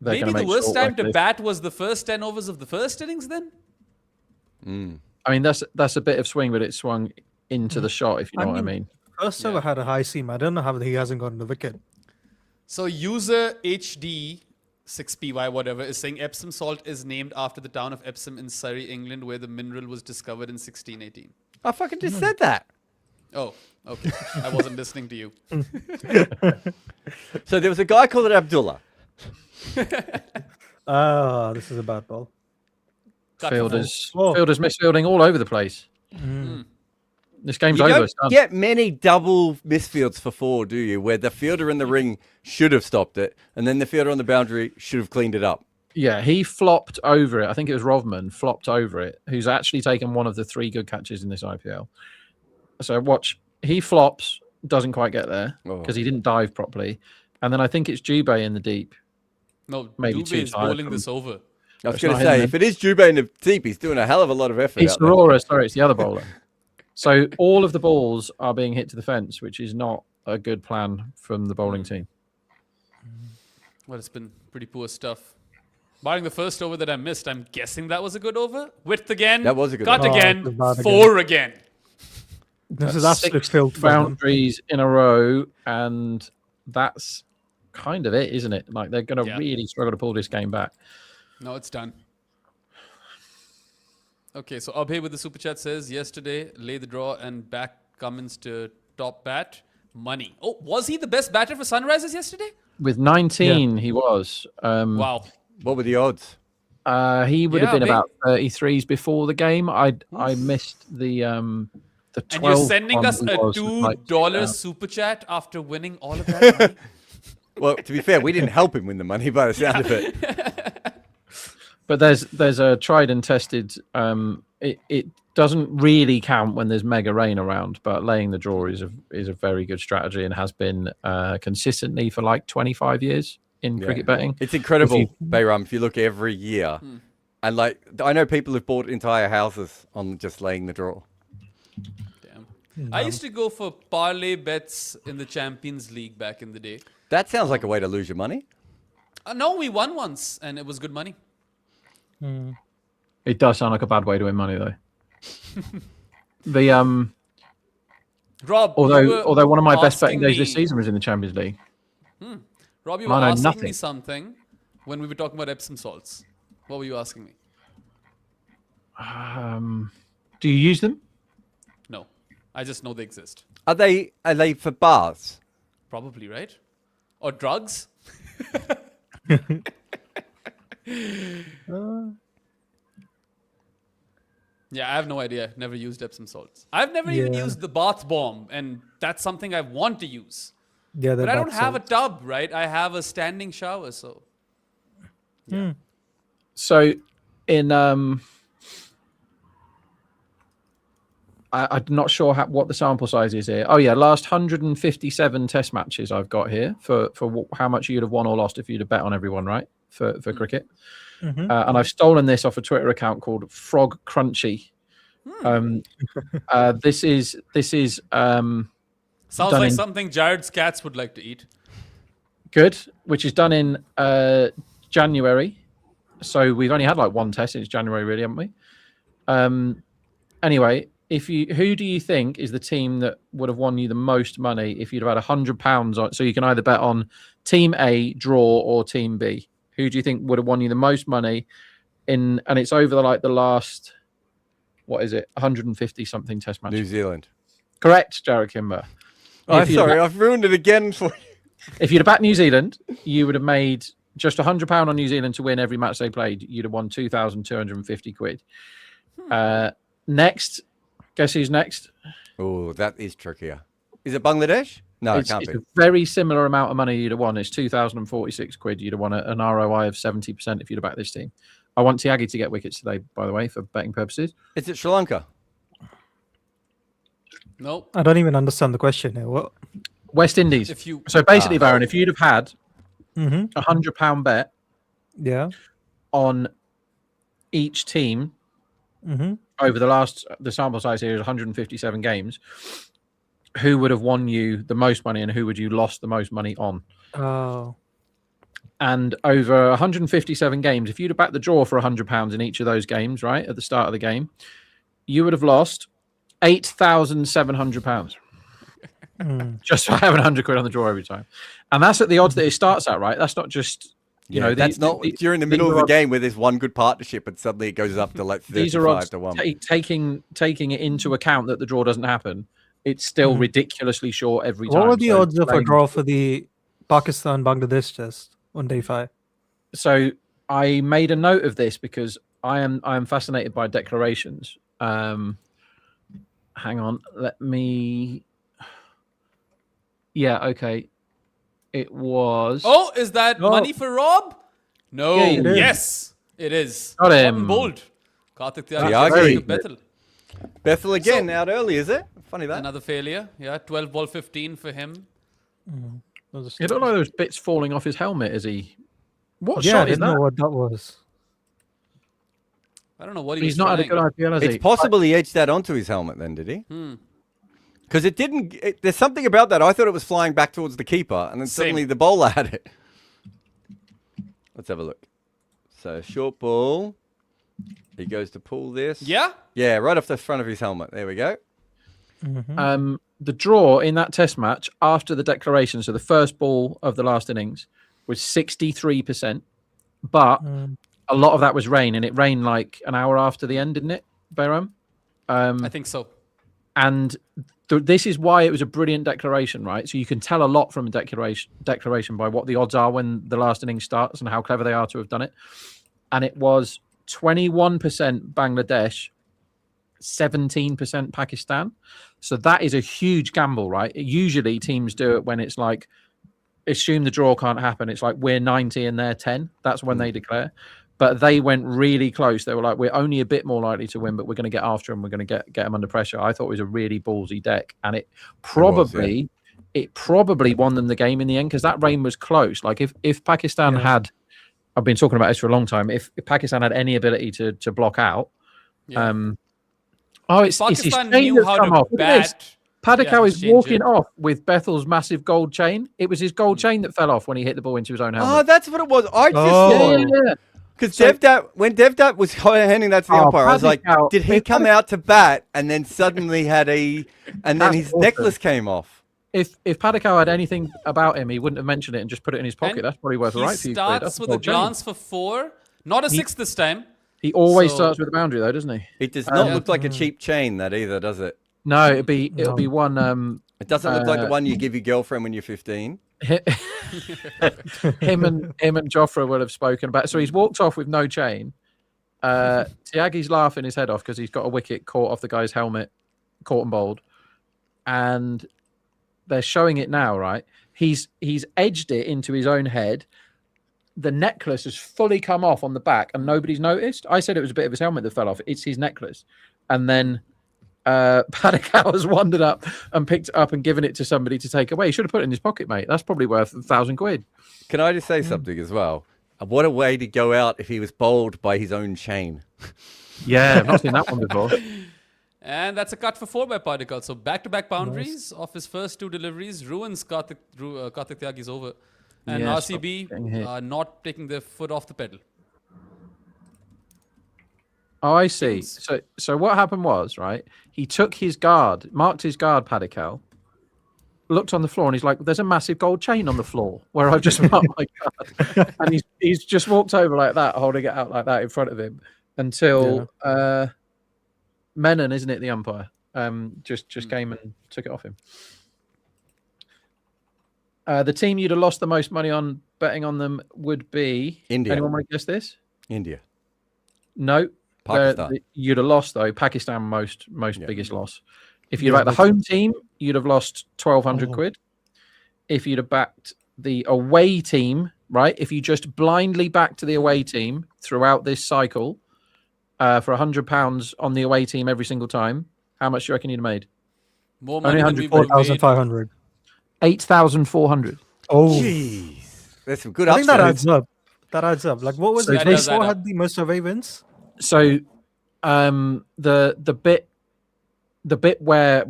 They're maybe gonna the make worst short time work to of this. bat was the first 10 overs of the first innings then? I mean, that's a bit of swing, but it swung into the shot, if you know what I mean. First over had a high seam. I don't know how he hasn't gotten the wicket. So user HD 6PY whatever is saying Epsom salt is named after the town of Epsom in Surrey, England, where the mineral was discovered in 1618. I fucking just said that. Oh, okay. I wasn't listening to you. So there was a guy called Abdullah. Ah, this is a bad ball. Cut for Fielders four. fielders misfielding all over the place. This game's You over. don't It's done. get many double misfields for 4, do you? Where the fielder in the ring should have stopped it, and then the fielder on the boundary should have cleaned it up. Yeah, he flopped over it. I think it was Rovman flopped over it, who's actually taken one of the 3 good catches in this IPL. So watch, he flops, doesn't quite get there because he didn't dive properly, and then I think it's Jubei in the deep. No, Maybe Dubé too is tired bowling from- this over. I was It's going not to say, him, if it is Jubei in the deep, he's doing a hell of a lot of effort. It's out there. Aurora, sorry, it's the other bowler. So all of the balls are being hit to the fence, which is not a good plan from the bowling team. Well, it's been pretty poor stuff. Barring the first over that I missed, I'm guessing that was a good over. Width again. That was a good Cut over. Oh, again. it was bad again. 4 again. This is absolute 6 filth for them. boundaries in a row, and that's kind of it, isn't it? Like they're going to Yeah. really struggle to pull this game back. No, it's done. Okay, so Abhay with the super chat says, yesterday, lay the draw and back Cummins to top bat. Money. Oh, was he the best batter for Sunrisers yesterday? With 19, he was. Wow. What were the odds? He would have Yeah, been big. about 33s before the game. I missed the 12. And you're sending one us he a was, like, $2 super chat after winning all of that money? Well, to be fair, we didn't help him win the money by the sound of it. But there's a tried and tested. It doesn't really count when there's mega rain around, but laying the draw is a very good strategy and has been consistently for like 25 years in cricket betting. It's incredible, If Bayram, if you look every year. And like, I know people have bought entire houses on just laying the draw. Damn. I used to go for parlay bets in the Champions League back in the day. That sounds like a way to lose your money. No, we won once, and it was good money. It does sound like a bad way to win money though. The Rob, you were although one of my best betting asking days this me- season was in the Champions League. Rob, you were I know asking me nothing. something when we were talking about Epsom salts. What were you asking me? Do you use them? No, I just know they exist. Are they for bars? Probably, right? Or drugs? Yeah, I have no idea. Never used Epsom salts. I've never even Yeah. used the bath bomb, and that's something I want to use. Yeah, But I don't have a tub, right? I have a standing shower, so So in I'm not sure what the sample size is here. Oh yeah, last 157 test matches I've got here for how much you'd have won or lost if you'd have bet on everyone, right? For cricket. And I've stolen this off a Twitter account called Frog Crunchy. This is sounds Done like in- something Jared's cats would like to eat. good, which is done in January. So we've only had like one test since January, really, haven't we? Anyway, who do you think is the team that would have won you the most money if you'd have had £100 on? So you can either bet on Team A, draw, or Team B. Who do you think would have won you the most money and it's over the last, what is it, 150 something test matches? New Zealand. Correct, Jared Kimber. Oh, sorry, I've ruined it again for you. If you'd have backed New Zealand, you would have made just £100 on New Zealand to win every match they played. You'd have won 2,250 quid. Next, guess who's next? Oh, that is trickier. Is it Bangladesh? No, it can't it's be. a very similar amount of money you'd have won. It's 2,046 quid. You'd have won an ROI of 70% if you'd have backed this team. I want Tyagi to get wickets today, by the way, for betting purposes. Is it Sri Lanka? No. I don't even understand the question here. What? West Indies. So basically, Baron, if you'd have had a £100 bet on each team over the sample size here is 157 games, who would have won you the most money and who would you lost the most money on? Oh. And over 157 games, if you'd have backed the draw for £100 in each of those games, right, at the start of the game, you would have lost £8,700 just for having 100 quid on the draw every time. And that's at the odds that it starts at, right? That's not just, you know, that's not during the middle of the game where there's one good partnership and suddenly it goes up to like 35 to 1. Taking it into account that the draw doesn't happen, it's still ridiculously short every time. What were the odds of a draw for the Pakistan-Bangladesh test on day 5? So I made a note of this because I am fascinated by declarations. Hang on, let me. Yeah, okay. It was. Oh, is that money for Rob? No. Yeah, yes, it is. Got him. Bold. Karthik Tyagi. Bethel. Bethel again, out early, is it? Funny that. Another failure. Yeah, 12 ball 15 for him. It looked like there was bits falling off his helmet as he. What Yeah, I shot is didn't know that? what that was. I don't know what he He's was not had a trying. good idea, has he? It's possible he edged that onto his helmet then, did he? Because it didn't. There's something about that. I thought it was flying back towards the keeper, and then suddenly the bowler had it. Let's have a look. So short ball. He goes to pull this. Yeah? Yeah, right off the front of his helmet. There we go. The draw in that test match after the declaration, so the first ball of the last innings, was 63%. But a lot of that was rain, and it rained like an hour after the end, didn't it, Bayram? I think so. And this is why it was a brilliant declaration, right? So you can tell a lot from a declaration by what the odds are when the last inning starts and how clever they are to have done it. And it was 21% Bangladesh, 17% Pakistan. So that is a huge gamble, right? Usually teams do it when it's like, assume the draw can't happen. It's like we're 90 and they're 10. That's when they declare. But they went really close. They were like, we're only a bit more likely to win, but we're going to get after them. We're going to get them under pressure. I thought it was a really ballsy deck. And it probably won them the game in the end because that rain was close. Like if Pakistan had, I've been talking about this for a long time, if Pakistan had any ability to block out, it's his Pakistan chain knew that's how come to off. Look at this. bat. Paddock is change walking it. off with Bethel's massive gold chain. It was his gold chain that fell off when he hit the ball into his own helmet. Oh, that's what it was. I just Yeah. because when Devdat was handing that to the umpire, I was like, did he come out to bat and then suddenly and then his necklace came off? If Paddock had anything about him, he wouldn't have mentioned it and just put it in his pocket. And That's probably worth a right few quid. He That's starts with a gold chain. glance for 4. Not a 6 this time. He always starts with a boundary, though, doesn't he? It does not look like a cheap chain, that either, does it? No, it'll be one. It doesn't look like the one you give your girlfriend when you're 15. him and Joffre will have spoken about. So he's walked off with no chain. Tyaghi's laughing his head off because he's got a wicket caught off the guy's helmet, caught and bowled, and they're showing it now. Right, he's edged it into his own head. The necklace has fully come off on the back, and nobody's noticed. I said it was a bit of his helmet that fell off. It's his necklace, and then Paddock has wandered up and picked it up and given it to somebody to take away. He should have put it in his pocket, mate. That's probably worth 1,000 quid. Can I just say something as well? What a way to go out if he was bowled by his own chain. Yeah, I've not seen that one before. And that's a cut for 4 by Paddock. So back-to-back boundaries off his first 2 deliveries. Ruins Karthik Tyaghi's over. And Yeah, RCB not taking their foot off the pedal. Oh, I see. So what happened was, right, He took his guard, marked his guard, Padikkal, looked on the floor, and he's like, "There's a massive gold chain on the floor where I've just marked my guard." And he's just walked over like that, holding it out like that in front of him until Menon, isn't it, the umpire, just came and took it off him. The team you'd have lost the most money on betting on them would be India. Anyone want to guess this? India. No. Pakistan. You'd have lost though. Pakistan most biggest loss. If you'd backed the home team, you'd have lost 1,200 quid. If you'd have backed the away team, right? If you just blindly backed the away team throughout this cycle for £100 on the away team every single time, how much do you reckon you'd have made? More money than we would have made. 4,500. 8,400. Oh, Jeez. There's some good I think that upsides. adds up. That adds up. Like, what was So it? that They does add still up. had the most away wins. So the bit where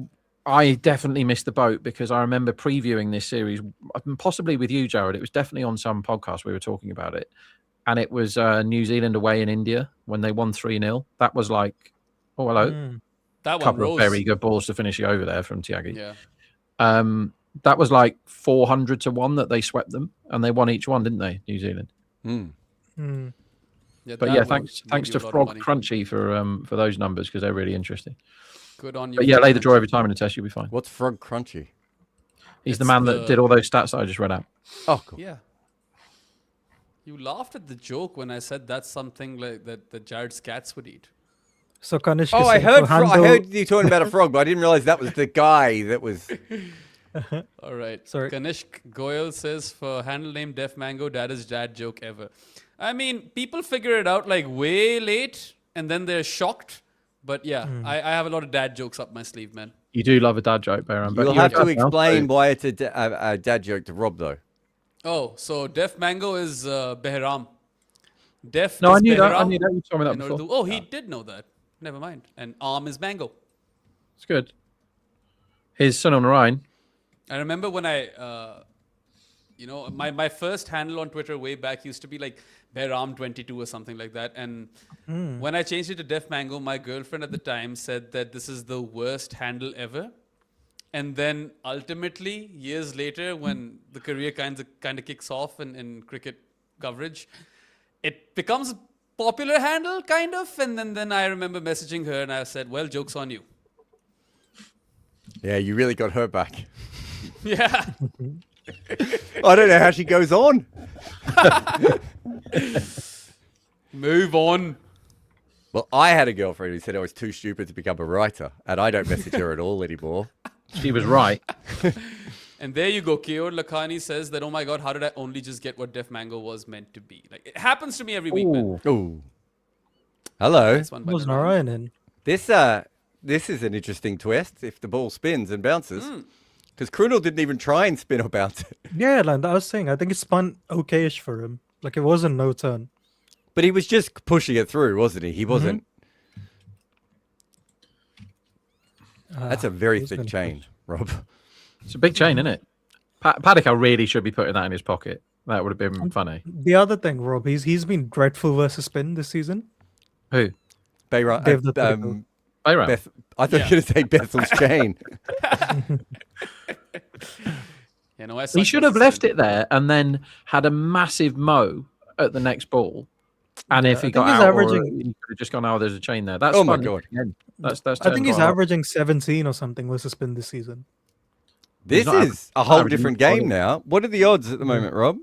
I definitely missed the boat, because I remember previewing this series, possibly with you, Jared. It was definitely on some podcast we were talking about it, and it was New Zealand away in India when they won 3-0. That was like, oh hello, That a one couple rose. of very good balls to finish you over there from Tyagi. Yeah. That was like 400 to 1 that they swept them, and they won each one, didn't they, New Zealand? Yeah, But that yeah, would thanks make to you a lot of Frog money. Crunchy for those numbers, because they're really interesting. Good on you. But yeah, lay the draw every time in the test, you'll be fine. What's Frog Crunchy? He's the It's man the- that did all those stats that I just read out. Oh, cool. Yeah. You laughed at the joke when I said that's something like that Jared's cats would eat. So Kanishk. Oh, I heard you talking about a frog, but I didn't realize that was the guy that was. All right. Sorry. Kanishk Goyal says, for handle name Def Mango, daddest dad joke ever. I mean, people figure it out like way late and then they're shocked. But yeah, I have a lot of dad jokes up my sleeve, man. You do love a dad joke, Bayram. But You'll you're have a to dad now, explain so- why it's a dad joke to Rob, though. Oh, so Def Mango is Behram. Def No, is I knew that. I Behram knew that. You told me that in Urdu. before. Oh, he did know that. Never mind. And Arm is Mango. It's good. His son on Rhine. I remember when I, my first handle on Twitter way back used to be like Behram22 or something like that. And when I changed it to Def Mango, my girlfriend at the time said that this is the worst handle ever. And then ultimately, years later, when the career kind of kicks off in cricket coverage, it becomes a popular handle, kind of. And then I remember messaging her and I said, well, joke's on you. Yeah, you really got her back. Yeah. I don't know how she goes on. Move on. Well, I had a girlfriend who said I was too stupid to become a writer, and I don't message her at all anymore. She was right. And there you go. Keor Lakhani says that, oh my God, how did I only just get what Def Mango was meant to be? Like, it happens to me every week, man. Ooh. Hello. This one by Was the way. Narayan in? This is an interesting twist if the ball spins and bounces. Because Krunel didn't even try and spin or bounce it. Yeah, like I was saying, I think it spun okay-ish for him. Like it wasn't no turn. But he was just pushing it through, wasn't he? He wasn't. That's a very was thick gonna chain, Rob. It's a big chain, isn't it? Padikkal really should be putting that in his pocket. That would have been funny. The other thing, Rob, he's been dreadful versus spin this season. Who? Bayra- Dave the Third. Bayram. Beth, I thought you were going to say Bethel's chain. You know, I He suck should have versus left spin. it there and then had a massive mow at the next ball. And if he I got think he's out, averaging- he could have just gone, oh, there's a chain there. That's Oh my fun. God. Again. That's I think turned he's quite a lot. averaging 17 or something versus spin this season. This not is a whole averaging different 20. game now. What are the odds at the moment, Rob?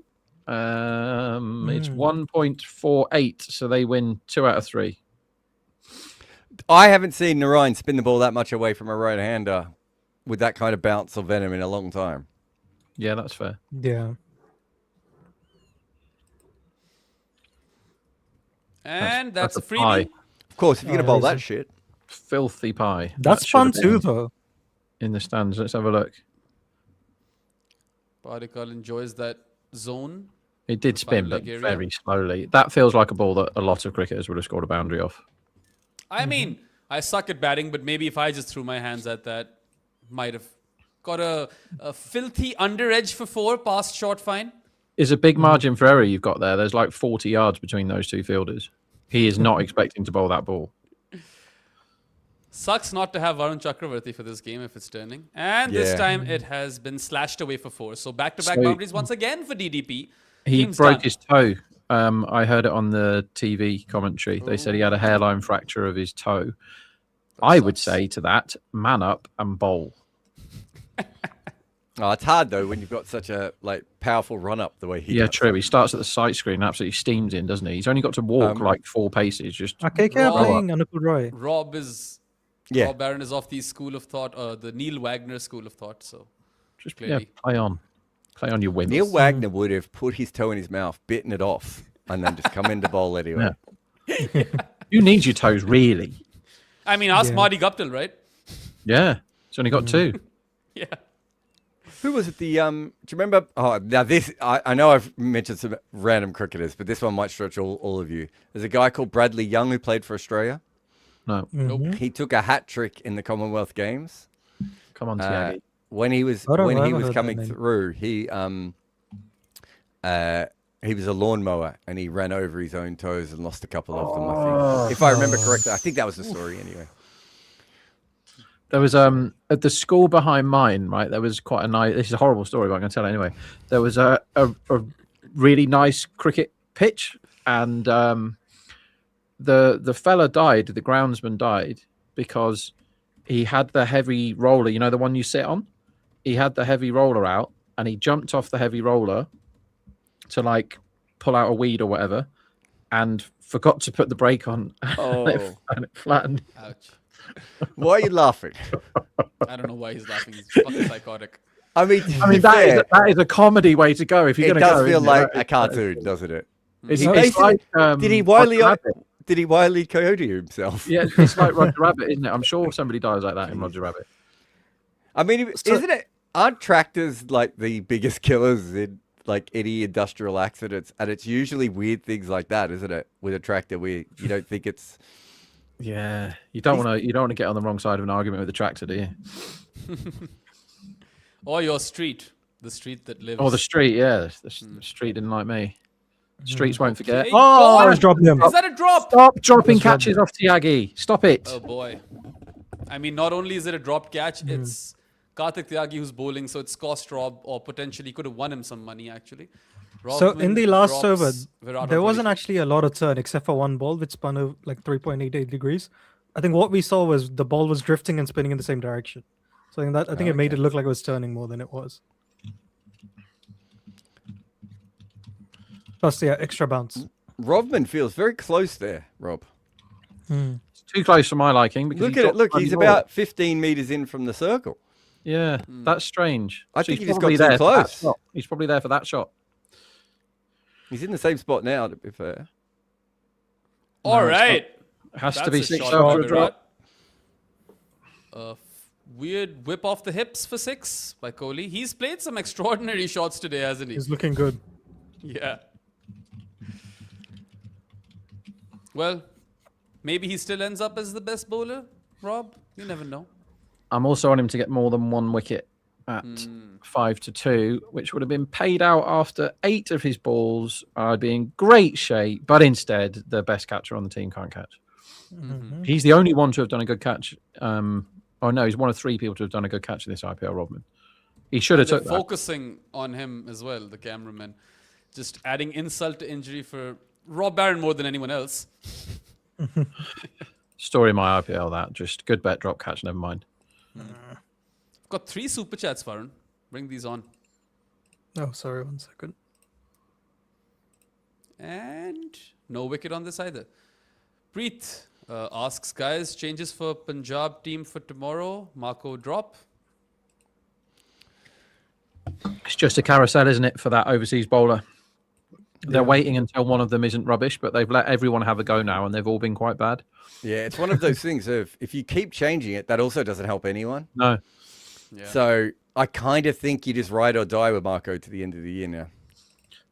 It's 1.48, so they win 2 out of 3. I haven't seen Narayan spin the ball that much away from a right-hander with that kind of bounce or venom in a long time. Yeah, that's fair. Yeah. And that's a freebie. pie. Of course, if you're going to Oh, bowl is that it? shit. Filthy pie. That's That should fun have too, been though. in the stands. Let's have a look. Padikkal enjoys that zone. It did spin, but leg area. very slowly. That feels like a ball that a lot of cricketers would have scored a boundary off. I mean, I suck at batting, but maybe if I just threw my hands at that, might have got a filthy under edge for 4 past short fine. It's a big margin for error you've got there. There's like 40 yards between those two fielders. He is not expecting to bowl that ball. Sucks not to have Varun Chakravarti for this game if it's turning. And this Yeah. time it has been slashed away for 4. So back-to-back So- boundaries once again for DDP. He Game's broke done. his toe. I heard it on the TV commentary. They said he had a hairline fracture of his toe. I would sucks. say to that, man up and bowl. Oh, it's hard though when you've got such a powerful run up the way he Yeah, does. true. He starts at the sight screen and absolutely steams in, doesn't he? He's only got to walk like 4 paces. Just KK are Rob. playing Anupul Roy. Rob Yeah. Barron is off the school of thought, the Neil Wagner school of thought. So just clearly. play on your whims. Neil Wagner would have put his toe in his mouth, bitten it off, and then just come into bowl anyway. You need your toes, really. I mean, ask Yeah. Marty Guptill, right? Yeah, he's only got 2. Yeah. Who was it? Do you remember? Oh, now this, I know I've mentioned some random cricketers, but this one might stretch all of you. There's a guy called Bradley Young who played for Australia. No, Nope. He took a hat trick in the Commonwealth Games. come on, Tiagi. When he was I don't know, I haven't heard coming that name. through, he was a lawnmower and he ran over his own toes and lost a couple of them. I think, if I remember correctly, I think that was the story anyway. There was at the school behind mine, right? There was quite a nice. This is a horrible story, but I'm going to tell it anyway. There was a really nice cricket pitch, and the fella died. The groundsman died because he had the heavy roller. You know, the one you sit on. He had the heavy roller out, and he jumped off the heavy roller to like pull out a weed or whatever, and forgot to put the brake on. Oh. and it flattened. Ouch. Why are you laughing? I don't know why he's laughing. He's fucking psychotic. I mean, That is a comedy way to go. If you're it going to does go, feel isn't it? like Right? a cartoon, doesn't it? It's, He it's basically- like, Did he Roger Rabbit. Did he Wile E. Coyote himself? Yeah, it's like Roger Rabbit, isn't it? I'm sure somebody dies like that in Roger Rabbit. I mean, isn't it? Aren't tractors like the biggest killers in like any industrial accidents? And it's usually weird things like that, isn't it? With a tractor, where you don't think it's. Yeah, you don't want to get on the wrong side of an argument with a tractor, do you? Or your street. The street that lives. Or the street, yeah, the street didn't like me. Streets won't forget. Hey, Oh, I God! was dropping him. Is that a drop? Stop dropping Just dropped catches off Tiagi. Stop it. Oh boy. I mean, not only is it a dropped catch, it's Karthik Tyagi who's bowling, so it's cost Rob, or potentially could have won him some money actually. So in the last over, drops Virat there on wasn't 23. actually a lot of turn except for one ball which spun over like 3.88 degrees. I think what we saw was the ball was drifting and spinning in the same direction. So I think it made it look like it was turning more than it was. Plus, yeah, extra bounce. Rodman feels very close there, Rob. It's too close for my liking. Because Look he at it. dropped Look, bloody he's ball. about 15 meters in from the circle. Yeah, that's strange. I So think he's he just probably got too there for that close. shot. He's probably there for that shot. He's in the same spot now, to be fair. All right. It has to That's be a 6 shot after by a drop. Weird whip off the hips for 6 by Kohli. He's played some extraordinary shots today, hasn't he? He's looking good. Yeah. Well, maybe he still ends up as the best bowler, Rob. You never know. I'm also on him to get more than 1 wicket at 5-2, which would have been paid out after 8 of his balls. I'd be in great shape, but instead, the best catcher on the team can't catch. He's the only one to have done a good catch. Oh no, he's one of 3 people to have done a good catch in this IPL, Rodman. He should have They're took that. focusing on him as well, the cameraman. Just adding insult to injury for Rob Barron more than anyone else. Story of my IPL, that. Just good bet, drop catch, never mind. I've got 3 super chats, Varun. Bring these on. Oh, sorry, 1 second. And no wicket on this either. Preet asks, guys, changes for Punjab team for tomorrow. Marco drop. It's just a carousel, isn't it, for that overseas bowler? They're waiting until one of them isn't rubbish, but they've let everyone have a go now, and they've all been quite bad. Yeah, it's one of those things of if you keep changing it, that also doesn't help anyone. No. Yeah. So I kind of think you just ride or die with Marco to the end of the year now.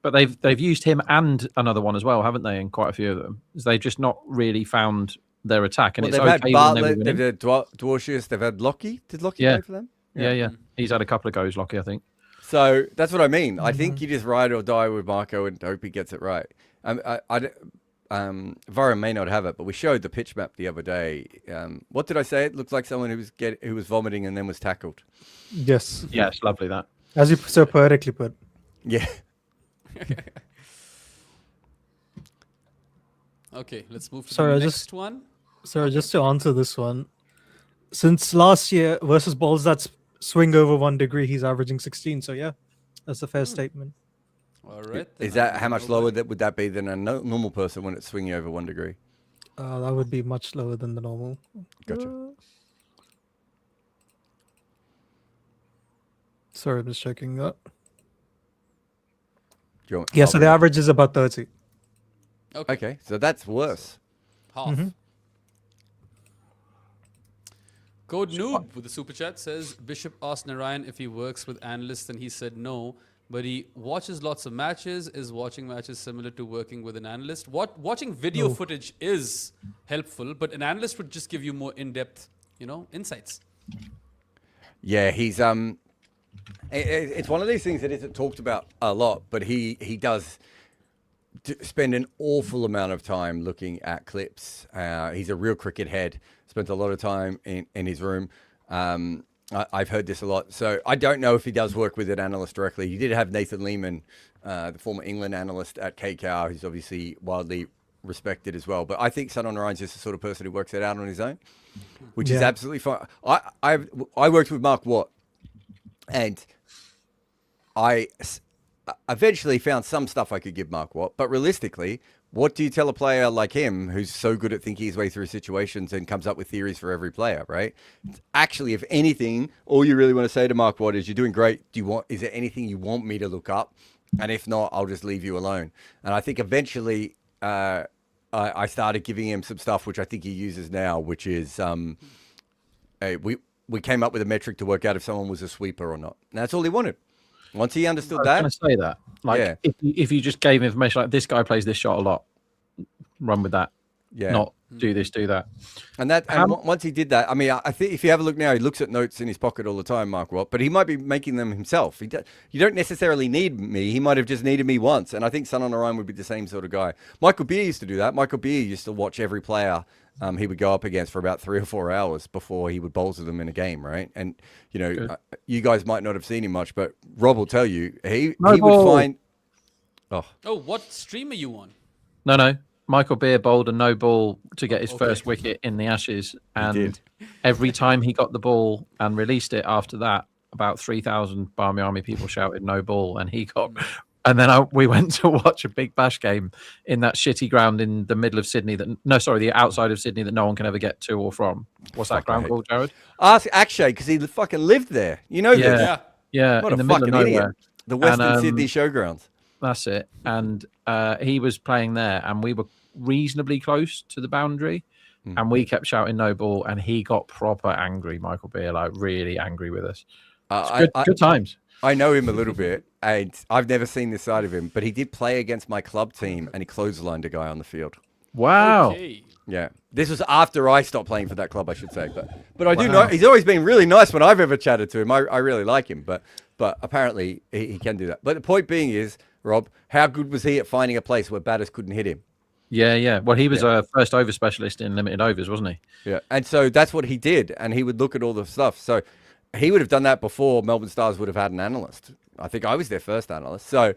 But they've used him and another one as well, haven't they? In quite a few of them, they've just not really found their attack, and Well, it's they've okay had when they were Bartlett, they've winning. had Dwarshius, they've had Lockie. Did Lockie Yeah. play for them? Yeah. He's had a couple of goes, Lockie, I think. So that's what I mean. I think you just ride or die with Marco and hope he gets it right. Vara may not have it, but we showed the pitch map the other day. What did I say? It looked like someone who was vomiting and then was tackled. Yes. Yeah, it's lovely that. As you so poetically put. Yeah. Okay, let's move to Sorry, the I next just- one. So just to answer this one, since last year versus balls that swing over 1 degree, he's averaging 16. So yeah, that's a fair statement. All right. then Is that I how will much go lower back. would that be than a normal person when it's swinging over 1 degree? That would be much lower than the normal. Gotcha. Sorry, I'm just checking that. Do you want- Yeah, so the average is about 30. Okay, so that's worse. Half. Code Noob with the super chat says Bishop asked Narayan if he works with analysts and he said no, but he watches lots of matches. Is watching matches similar to working with an analyst? Watching video footage is helpful, but an analyst would just give you more in-depth, insights. Yeah, he's it's one of these things that isn't talked about a lot, but he does spend an awful amount of time looking at clips. He's a real cricket head. Spends a lot of time in his room. I've heard this a lot. So I don't know if he does work with an analyst directly. He did have Nathan Lehman, the former England analyst at KOL, who's obviously widely respected as well. But I think Sun on Ryan's just the sort of person who works it out on his own, which is absolutely fine. I worked with Mark Watt, and I eventually found some stuff I could give Mark Watt. But realistically, what do you tell a player like him who's so good at thinking his way through situations and comes up with theories for every player, right? Actually, if anything, all you really want to say to Mark Watt is, you're doing great. Is there anything you want me to look up? And if not, I'll just leave you alone. And I think eventually I started giving him some stuff, which I think he uses now, which is we came up with a metric to work out if someone was a sweeper or not. And that's all he wanted. Once he understood I that. was going to say that. Like, Yeah. if you just gave information like this guy plays this shot a lot, run with that. Yeah. Not do this, do that. And once he did that, I mean, I think if you have a look now, he looks at notes in his pocket all the time, Mark Watt, but he might be making them himself. You don't necessarily need me. He might have just needed me once. And I think Sun on Ryan would be the same sort of guy. Michael Beer used to do that. Michael Beer used to watch every player he would go up against for about 3 or 4 hours before he would bowl to them in a game, right? And, you guys might not have seen him much, but Rob will tell you, he would find... Oh, what stream are you on? No. Michael Beer bowled a no ball to get his first wicket in the Ashes. And every time he got the ball and released it after that, about 3,000 Barmy Army people shouted no ball. And he got... And then we went to watch a Big Bash game in that shitty ground in the middle of Sydney. The outside of Sydney that no one can ever get to or from. What's that ground called, Jared? Ask Akshay, because he fucking lived there. You know this. Yeah, What in a the middle of fucking idiot. nowhere. The Western And, Sydney Showgrounds. That's it. And he was playing there, and we were reasonably close to the boundary, and we kept shouting no ball, and he got proper angry, Michael Beer, like really angry with us. Good times. I know him a little bit, and I've never seen this side of him, but he did play against my club team, and he clotheslined a guy on the field. Wow. Okay. Yeah. This was after I stopped playing for that club, I should say. But I do know he's always been really nice when I've ever chatted to him. I really like him, but apparently he can do that. But the point being is, Rob, how good was he at finding a place where batters couldn't hit him? Yeah. Well, he was a first over specialist in limited overs, wasn't he? Yeah. And so that's what he did, and he would look at all the stuff. So he would have done that before Melbourne Stars would have had an analyst. I think I was their first analyst. So,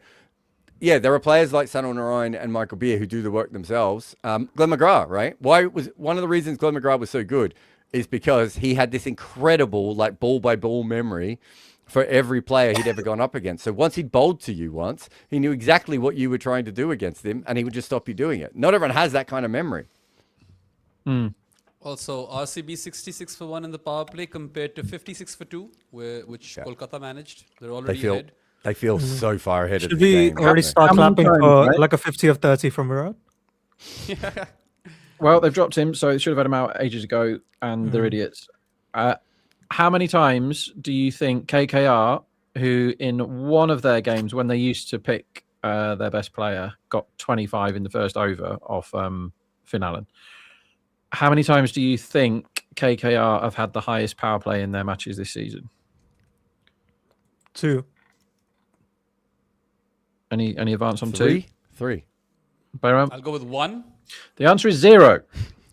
yeah, there are players like Sun on Ryan and Michael Beer who do the work themselves. Glenn McGrath, right? One of the reasons Glenn McGrath was so good is because he had this incredible, like, ball-by-ball memory for every player he'd ever gone up against. So once he'd bowled to you once, he knew exactly what you were trying to do against him, and he would just stop you doing it. Not everyone has that kind of memory. Also, RCB 66 for 1 in the power play compared to 56 for 2, which Kolkata managed. They're already ahead. They feel so far ahead of Should the we game. already start How many clapping times, for right? like a 50 of 30 from Virat? Well, they've dropped him, so they should have had him out ages ago, and they're idiots. How many times do you think KKR, who in one of their games, when they used to pick their best player, got 25 in the first over off Finn Allen? How many times do you think KKR have had the highest power play in their matches this season? 2. Any advance on Three? 2? Three. Bayram? I'll go with 1. The answer is 0.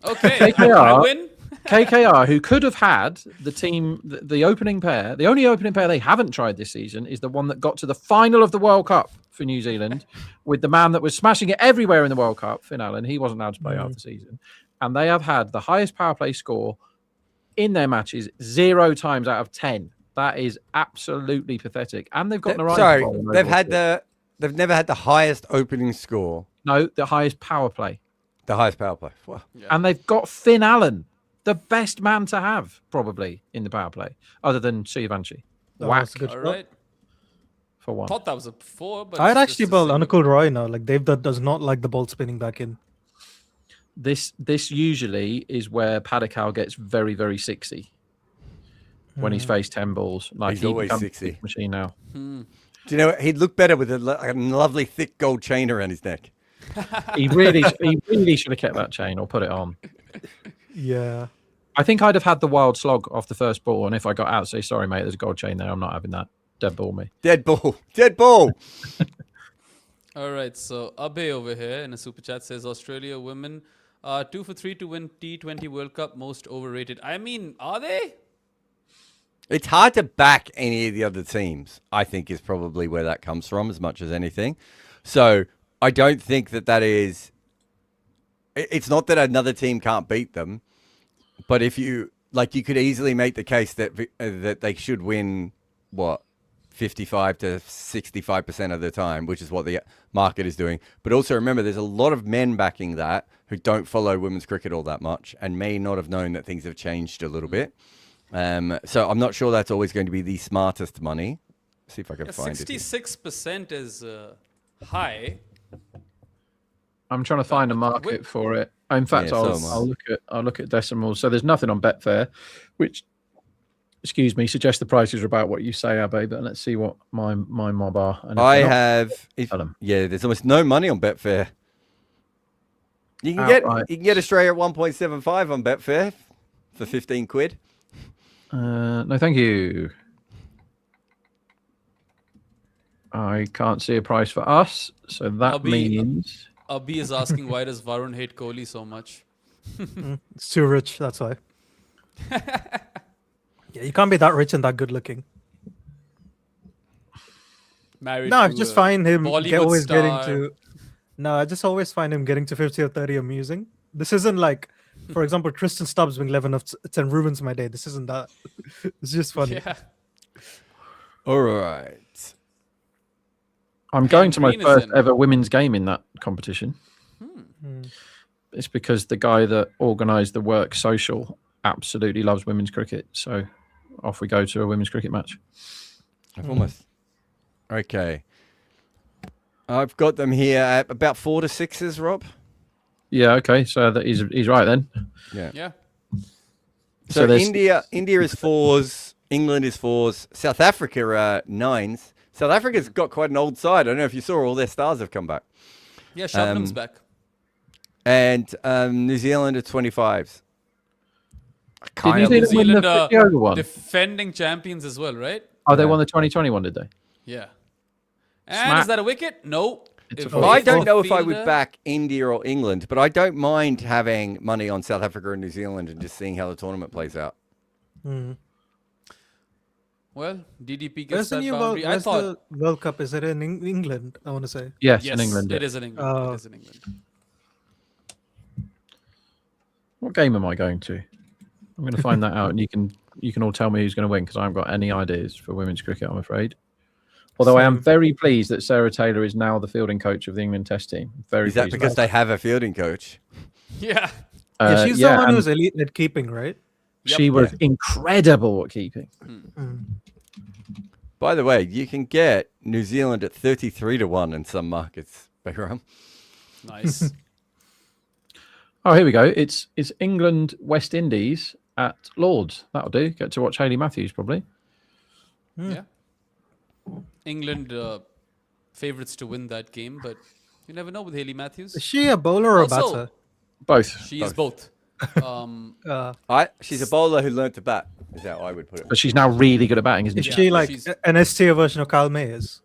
Okay, KKR. I win. KKR, who could have had the team, the opening pair, the only opening pair they haven't tried this season is the one that got to the final of the World Cup for New Zealand with the man that was smashing it everywhere in the World Cup, Finn Allen. He wasn't allowed to play half the season. And they have had the highest power play score in their matches 0 times out of 10. That is absolutely pathetic. And they've got Sorry, they've never had the highest opening score. No, the highest power play. The highest power play. Wow. Yeah. And they've got Finn Allen, the best man to have, probably, in the power play, other than Sivanchi. Whack That's a good All shot. right. for one. Thought that was a 4, but I'd it's actually just bowl a single. Anecdotal Roy now. Like Dave does not like the ball spinning back in. This usually is where Paddock gets very, very 60 when he's faced 10 balls. Like He's he always becomes a 60. big machine now. Do you know what? He'd look better with a lovely thick gold chain around his neck. He really should have kept that chain or put it on. Yeah. I think I'd have had the wild slog off the first ball, and if I got out, say, sorry, mate, there's a gold chain there. I'm not having that. Dead ball me. Dead ball. Dead ball. All right, so Abe over here in a super chat says Australia women 2 for 3 to win T20 World Cup, most overrated. I mean, are they? It's hard to back any of the other teams, I think, is probably where that comes from as much as anything. So I don't think that is... It's not that another team can't beat them, but if you... Like, you could easily make the case that that they should win, 55 to 65% of the time, which is what the market is doing. But also remember, there's a lot of men backing that who don't follow women's cricket all that much and may not have known that things have changed a little bit. So I'm not sure that's always going to be the smartest money. See if I can find it. 66% is high. I'm trying to find a market for it. In fact, Yeah, so am I. I'll look at decimals. So there's nothing on Betfair, which, excuse me, suggests the prices are about what you say, Abe. But let's see what my mob are. And there's almost no money on Betfair. You can get Australia at 1.75 on Betfair for 15 quid. No, thank you. I can't see a price for us, so that means Abhi is asking, why does Varun hate Kohli so much? It's too rich, that's why. Yeah, you can't be that rich and that good looking. Married No, I to just a find him Bollywood always star. getting to. No, I just always find him getting to 50 or 30 amusing. This isn't like, for example, Tristan Stubbs being 11 of 10 ruins my day. This isn't that. It's just funny. Yeah. All right. I'm going to my Green is first in. ever women's game in that competition. It's because the guy that organised the work social absolutely loves women's cricket. So off we go to a women's cricket match. I've almost. Okay. I've got them here at about 4 to 6s, Rob. Yeah, okay. So he's right then. Yeah. So there's- India is 4s, England is 4s, South Africa are 9s. South Africa's got quite an old side. I don't know if you saw all their stars have come back. Yeah, Shabnam's back. And New Zealand are 25s. Did New Zealand win the 50 over one? Defending champions as well, right? Oh, they won the 2021, did they? Yeah. And Smack. is that a wicket? No. It's If a Well, I it's don't a know if I would fielder- back India or England, but I don't mind having money on South Africa and New Zealand and just seeing how the tournament plays out. Well, DDP gets Where's the that new boundary. I thought the World Cup? Is it in England? I want to say. Yes, yes, in England. it yeah. is in England. Oh. It is in England. What game am I going to? I'm going to find that out, and you can all tell me who's going to win because I haven't got any ideas for women's cricket, I'm afraid. Although I am very pleased that Sarah Taylor is now the fielding coach of the England Test team. Very Is that pleased because about they have a fielding coach? Yeah. Yeah, she's the one who's elite at keeping, right? She was incredible at keeping. By the way, you can get New Zealand at 33 to 1 in some markets, Behram. Nice. Oh, here we go. It's England West Indies at Lords. That'll do. Get to watch Hayley Matthews probably. Yeah. England favourites to win that game, but you never know with Hayley Matthews. Is she a bowler or a Also- batter? Both, She is both. She's a bowler who learned to bat, is how I would put it. but she's now really good at batting, isn't Is she? she like she's- an STO version of Kyle Mayers?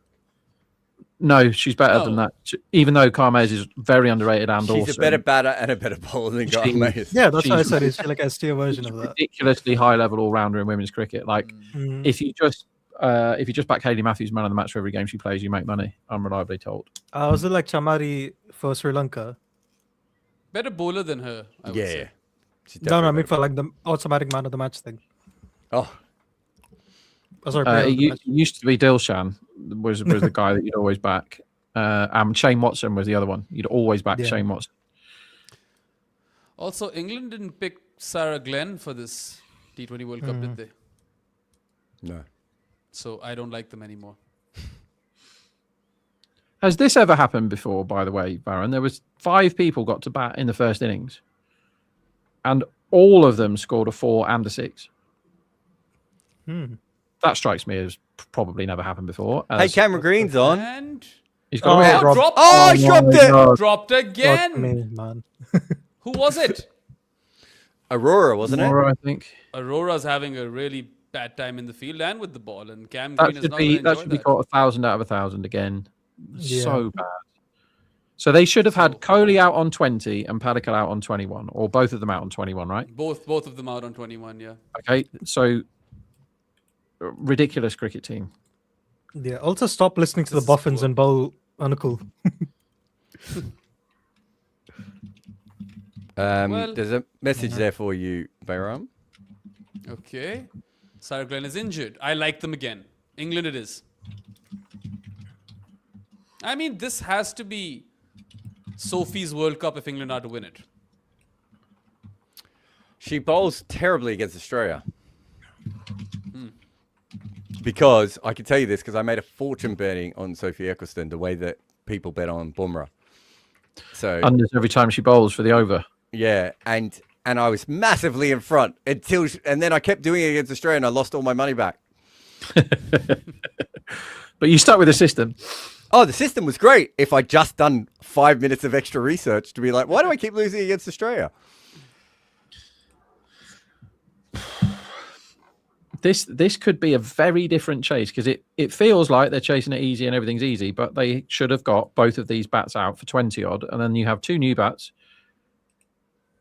No, she's better No. than that. Even though Carmez is very underrated and She's awesome. a better batter and a better bowler than Gomez. Yeah, that's what I She's- said. It's like a STO version of that. ridiculously high level all rounder in women's cricket. Like Mm. if you just back Hayley Matthews man of the match for every game she plays, you make money. I'm reliably told. Was it like Chamari for Sri Lanka? Better bowler than her, I would Yeah. say. She's No, I definitely mean for like the automatic man of the match thing. Oh, Sorry, player of the It match. used to be Dilshan was the guy that you'd always back. And Shane Watson was the other one. You'd always back Yeah. Shane Watson. Also, England didn't pick Sarah Glenn for this T20 World Cup, did they? no. So I don't like them anymore. Has this ever happened before, by the way, Baron? There was 5 people got to bat in the first innings. And all of them scored a 4 and a 6. That strikes me as probably never happened before. Hey, as Cameron Green's on. And he's got a Oh, bit- drop. dropped. Oh, he dropped my it. God. Dropped Fuck again. me, man. Who was it? Aurora, wasn't it? Aurora, I think. Aurora's having a really bad time in the field and with the ball, and Cam That Green is should not be going to that enjoy should be that. caught 1,000 out of 1,000 again. Yeah. So bad. So they should have had Kohli out on 20 and Padikkal out on 21, or both of them out on 21, right? Both of them out on 21, yeah. Okay, so ridiculous cricket team. Yeah. Also, stop listening to This the is Boffins poor. and bowl Anukul. Well- There's a message there for you, Bayram. Okay. Sarah Glenn is injured. I like them again. England it is. I mean, this has to be Sophie's World Cup if England are to win it. She bowls terribly against Australia. Because I can tell you this because I made a fortune betting on Sophie Eccleston the way that people bet on Bumrah. So Unders every time she bowls for the over. yeah, and I was massively in front until and then I kept doing it against Australia and I lost all my money back. But you stuck with the system. Oh, the system was great if I just done 5 minutes of extra research to be like, why do I keep losing against Australia? This could be a very different chase because it feels like they're chasing it easy and everything's easy, but they should have got both of these bats out for 20 odd, and then you have 2 new bats.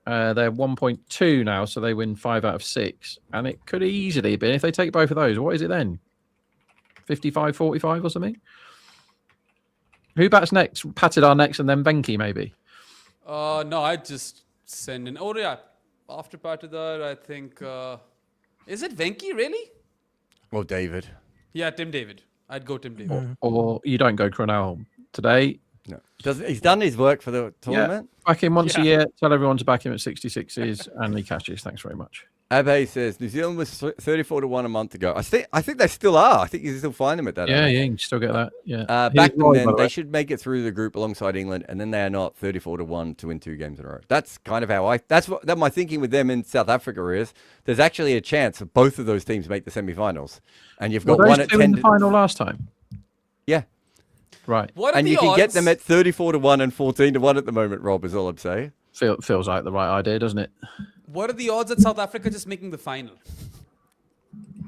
They're 1.2 now, so they win 5 out of 6, and it could easily have been if they take both of those. What is it then? 55-45 or something? Who bats next? Patidar next, and then Venki maybe. No, I just send in. Oh, yeah. After Patidar, I think. Is it Venki, really? Well, David. Yeah, Tim David. I'd go Tim David. Or you don't go Cronell today. No. He's done his work for the tournament. Back him once a Yeah. year. Tell everyone to back him at 66s, and he catches. Thanks very much. Abe says New Zealand was 34-1 a month ago. I think they still are. I think you can still find them at that. Yeah, age. yeah, you can still get that. Yeah. Back He's them right, then. by the They way. should make it through the group alongside England, and then they are not 34-1 to win 2 games in a row. That's kind of how that my thinking with them in South Africa is. There's actually a chance for both of those teams make the semi-finals, and you've got Were one those at 2 in 10. the final last time. Yeah, Right. What are and the you can get odds? them at 34-1 and 14-1 at the moment. Rob is all I'm saying. Feels like the right idea, doesn't it? What are the odds at South Africa just making the final?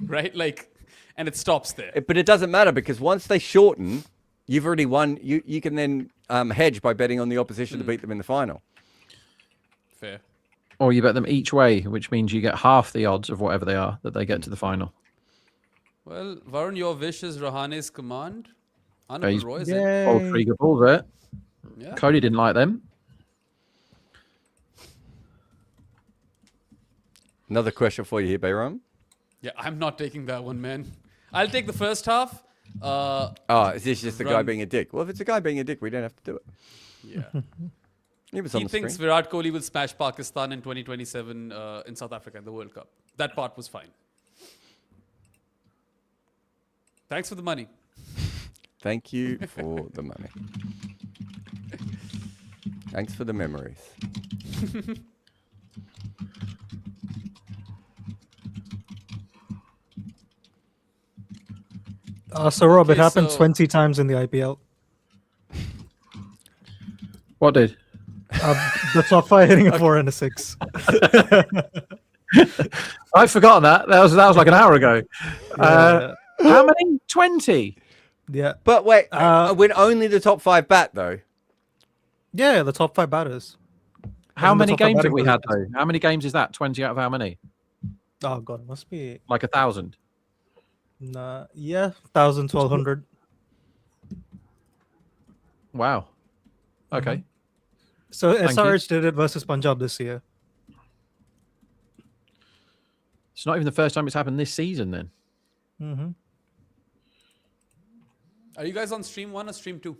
Right? Like, and it stops there. But it doesn't matter because once they shorten, you've already won. You can then hedge by betting on the opposition to beat them in the final. Fair. Or you bet them each way, which means you get half the odds of whatever they are that they get to the final. Well, Varun, your wish is Rahane's command. He's- Anupam Roy is in. Yay. Old 3 good balls there. Yeah. Cody didn't like them. Another question for you here, Bayram. Yeah, I'm not taking that one, man. I'll take the first half. Oh, is this just the guy Run. being a dick? Well, if it's a guy being a dick, we don't have to do it. Yeah. He was on He the thinks screen. Virat Kohli will smash Pakistan in 2027 in South Africa in the World Cup. That part was fine. Thanks for the money. Thank you for the money. Thanks for the memories. So Rob, it Okay, happened so- 20 times in the IPL. What did? The top 5 hitting a 4 and a 6. I've forgotten that. That was like an hour ago. How many? 20. Yeah. But wait, when Uh, only the top 5 bat though. Yeah, the top 5 batters. How And the many top 5 games have batting we had positions. though? How many games is that? 20 out of how many? Oh god, must be Like 1,000. nah, yeah, 1,000, 1,200. Wow. Okay. So Thank you. SRH did it versus Punjab this year. It's not even the first time it's happened this season then. Mm-hmm. Are you guys on stream 1 or stream 2?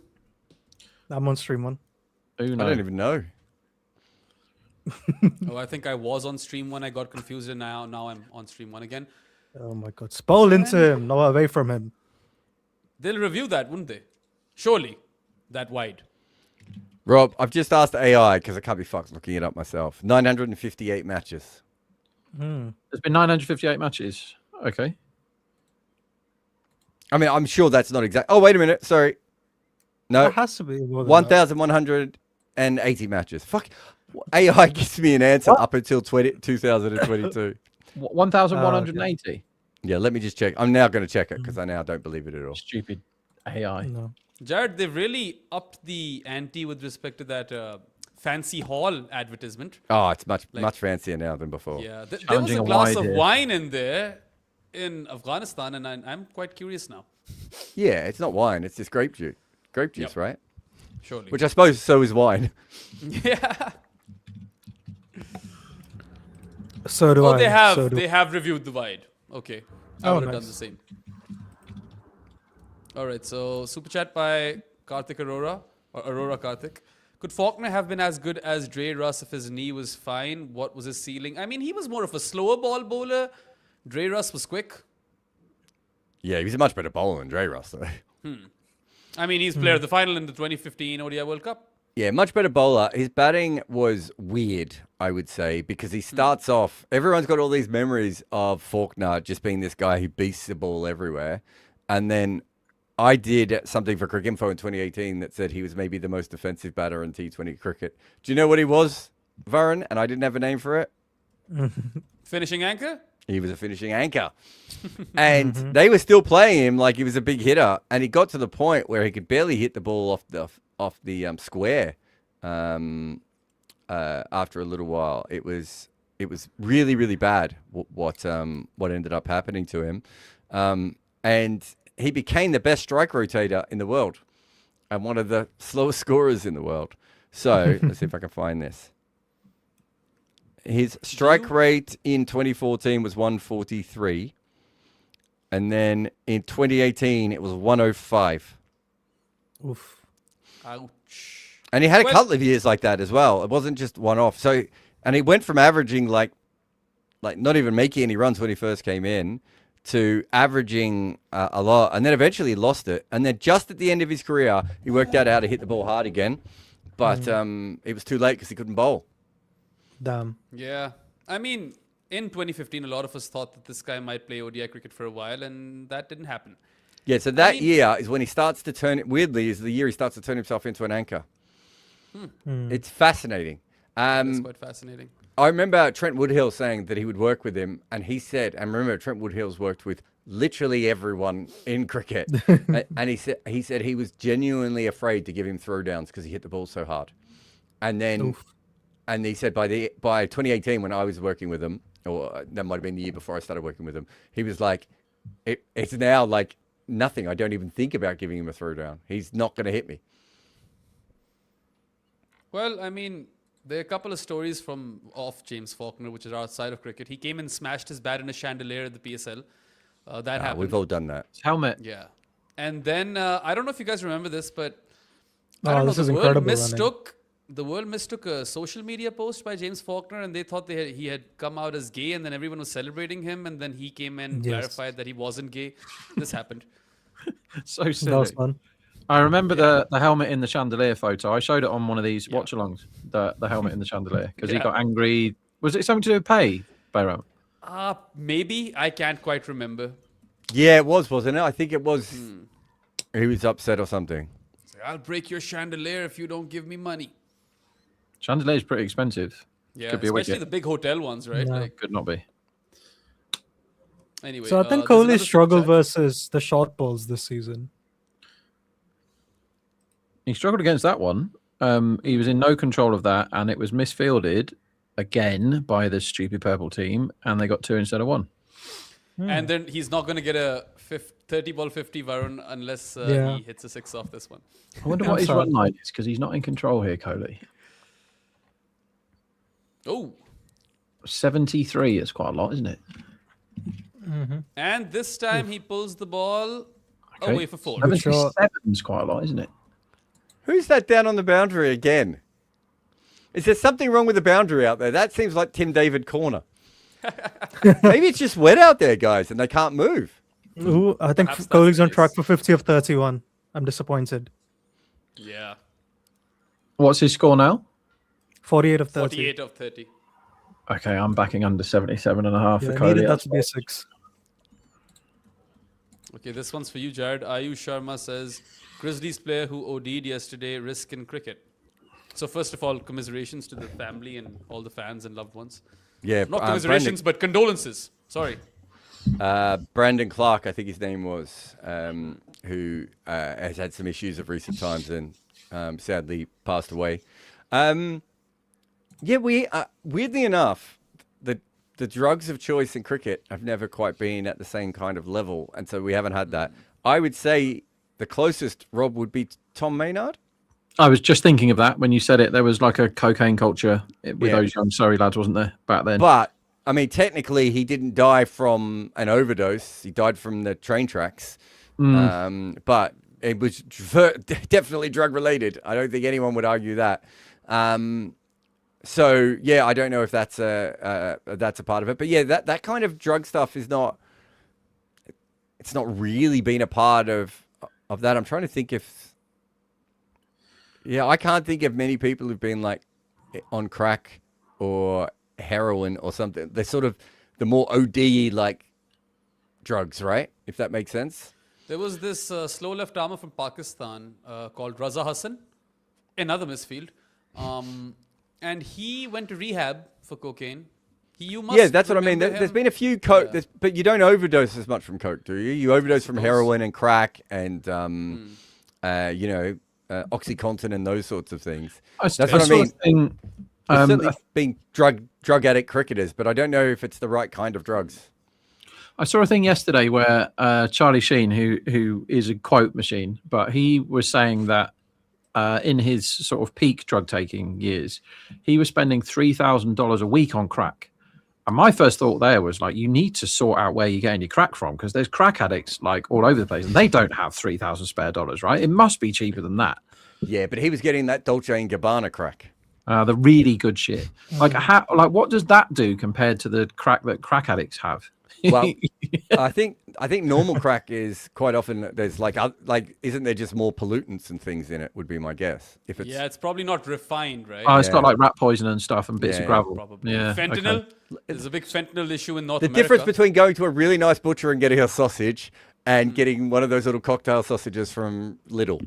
I'm on stream 1. Who I knows? don't even know. Oh, I think I was on stream 1. I got confused, and now I'm on stream 1 again. Oh my god. Spoil into him, no away from him. They'll review that, wouldn't they? Surely, that wide. Rob, I've just asked AI because I can't be fucked looking it up myself. 958 matches. There's been 958 matches. Okay. I mean, I'm sure that's not exact. Oh, wait a minute. Sorry. No, That has to be more than 1,180 matches. Fuck. AI gives me an answer up until 2022. 1,180. Yeah, let me just check. I'm now going to check it because I now don't believe it at all. Stupid AI. that. No. Jared, they've really upped the ante with respect to that fancy hall advertisement. Oh, it's much Like- fancier now than before. Yeah, there was Challenging a a glass wide of here. wine in there in Afghanistan, and I'm quite curious now. Yeah, it's not wine. It's just grape juice. Grape juice, Yep. right? Surely. Which I suppose so is wine. Yeah. So do Oh, I. they have. So do They have reviewed the wide. Okay. I Oh, would have done nice. the same. All right. So super chat by Karthik Arora or Aurora Karthik. Could Faulkner have been as good as Dre Russ if his knee was fine? What was his ceiling? I mean, he was more of a slower ball bowler. Dre Russ was quick. Yeah, he's a much better bowler than Dre Russ, though. I mean, he's player of the final in the 2015 ODI World Cup. Yeah, much better bowler. His batting was weird, I would say, because he starts off. Everyone's got all these memories of Faulkner just being this guy who beasts the ball everywhere. And then I did something for Cricinfo in 2018 that said he was maybe the most defensive batter in T20 cricket. Do you know what he was, Varun? And I didn't have a name for it. Finishing anchor? He was a finishing anchor. And they were still playing him like he was a big hitter. And he got to the point where he could barely hit the ball off the square after a little while. It was really, really bad what ended up happening to him. And he became the best strike rotator in the world and one of the slowest scorers in the world. So let's see if I can find this. His strike rate in 2014 was 143. And then in 2018, it was 105. Oof. Ouch. And he had a Well- couple of years like that as well. It wasn't just one off. So, and he went from averaging like not even making any runs when he first came in to averaging a lot. And then eventually lost it. And then just at the end of his career, he worked out how to hit the ball hard again. But it was too late because he couldn't bowl. Damn. Yeah. I mean, in 2015, a lot of us thought that this guy might play ODI cricket for a while, and that didn't happen. Yeah, so that mean- year is when he starts to turn, weirdly, is the year he starts to turn himself into an anchor. It's fascinating. That's quite fascinating. I remember Trent Woodhill saying that he would work with him, and he said, and remember, Trent Woodhill's worked with literally everyone in cricket, and he said he was genuinely afraid to give him throwdowns because he hit the ball so hard. And then, and he said by 2018 when I was working with him, or that might have been the year before I started working with him, he was like, it's now like nothing. I don't even think about giving him a throwdown. He's not going to hit me. Well, I mean, there are a couple of stories from off James Faulkner, which is outside of cricket. He came and smashed his bat in a chandelier at the PSL. That happened. We've all done that. His helmet. Yeah. And then, I don't know if you guys remember this, but I Oh, don't know, this is the world incredible running. the world mistook a social media post by James Faulkner, and they thought he had come out as gay, and then everyone was celebrating him, and then he came and Yes. clarified that he wasn't gay. This happened. So That silly. was fun. I remember the helmet in the chandelier photo. I showed it on one of these watch-alongs, the helmet in the chandelier, because he Yeah. got angry. Was it something to do with pay, Bayram? Maybe. I can't quite remember. Yeah, it was, wasn't it? I think it was. He was upset or something. I'll break your chandelier if you don't give me money. Chandelier is pretty expensive. Yeah, Could be a especially wicket. the big hotel ones, right? Yeah. Like, Could not be. anyway. So I think there's another Kohli super struggled chat. versus the short balls this season. He struggled against that one. He was in no control of that, and it was misfielded again by the stupid purple team, and they got 2 instead of 1. And then he's not going to get a 30 ball 50, Varun, unless Yeah. he hits a 6 off this one. I wonder I'm what his sorry. run line is, because he's not in control here, Kohli. Oh, 73 is quite a lot, isn't it? and this time he pulls the ball Okay. away for 4. 77 is quite a lot, isn't it? Who's that down on the boundary again? Is there something wrong with the boundary out there? That seems like Tim David corner. Maybe it's just wet out there, guys, and they can't move. Ooh, I think Perhaps that's Kohli's the on track case. for 50 of 31. I'm disappointed. Yeah, What's his score now? 48 of 30. 48 of 30. Okay, I'm backing under 77.5 Yeah, for needed Kohli. that to be a 6. Okay, this one's for you, Jared. Ayush Sharma says, Grizzlies player who OD'd yesterday, risk in cricket. So first of all, commiserations to the family and all the fans and loved ones. Yeah, Not commiserations, but condolences. Sorry. Brandon Clark, I think his name was, who has had some issues of recent times and sadly passed away. Yeah, we weirdly enough, the drugs of choice in cricket have never quite been at the same kind of level, and so we haven't had that. I would say the closest, Rob, would be Tom Maynard. I was just thinking of that when you said it. There was like a cocaine culture with Yeah. those young Surrey lads, wasn't there, back then? But I mean, technically, he didn't die from an overdose. He died from the train tracks. But it was definitely drug related. I don't think anyone would argue that. So yeah, I don't know if that's a part of it. But yeah, that kind of drug stuff is not. It's not really been a part of that. I'm trying to think if. Yeah, I can't think of many people who've been like on crack or heroin or something. They're sort of the more OD like drugs, right? If that makes sense. There was this slow left armer from Pakistan called Raza Hassan, another misfield. And he went to rehab for cocaine. Yeah, that's what I mean. remember There's him. been a few coke, Yeah. but you don't overdose as much from coke, do you? You overdose from heroin and crack and OxyContin and those sorts of things. That's what I saw a mean. thing, There's um, certainly been drug addict cricketers, but I don't know if it's the right kind of drugs. I saw a thing yesterday where Charlie Sheen, who is a quote machine, but he was saying that in his sort of peak drug taking years, he was spending $3,000 a week on crack. And my first thought there was like, you need to sort out where you're getting your crack from, because there's crack addicts like all over the place, and they don't have $3,000 spare dollars, right? It must be cheaper than that. Yeah, but he was getting that Dolce and Gabbana crack. The really good shit. Like, what does that do compared to the crack that crack addicts have? Well, I think normal crack is quite often there's like isn't there just more pollutants and things in it? Would be my guess. If it's Yeah, it's probably not refined, right? Oh, it's got like rat poison and stuff and bits Yeah, of gravel. Probably. Yeah, Fentanyl. okay. There's a big fentanyl issue in North the America. difference between going to a really nice butcher and getting a sausage and getting one of those little cocktail sausages from Lidl.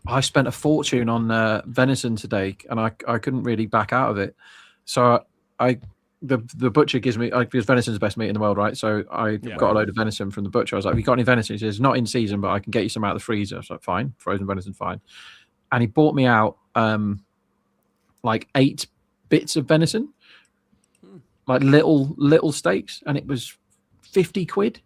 I spent a fortune on venison today, and I couldn't really back out of it. So the butcher gives me, because venison's the best meat in the world, right? So I got a load of venison from the butcher. I was like, "Have you got any venison?" He says, "Not in season, but I can get you some out of the freezer." I was like, "Fine, frozen venison, fine." And he bought me out like 8 bits of venison, like little steaks, and it was 50 quid.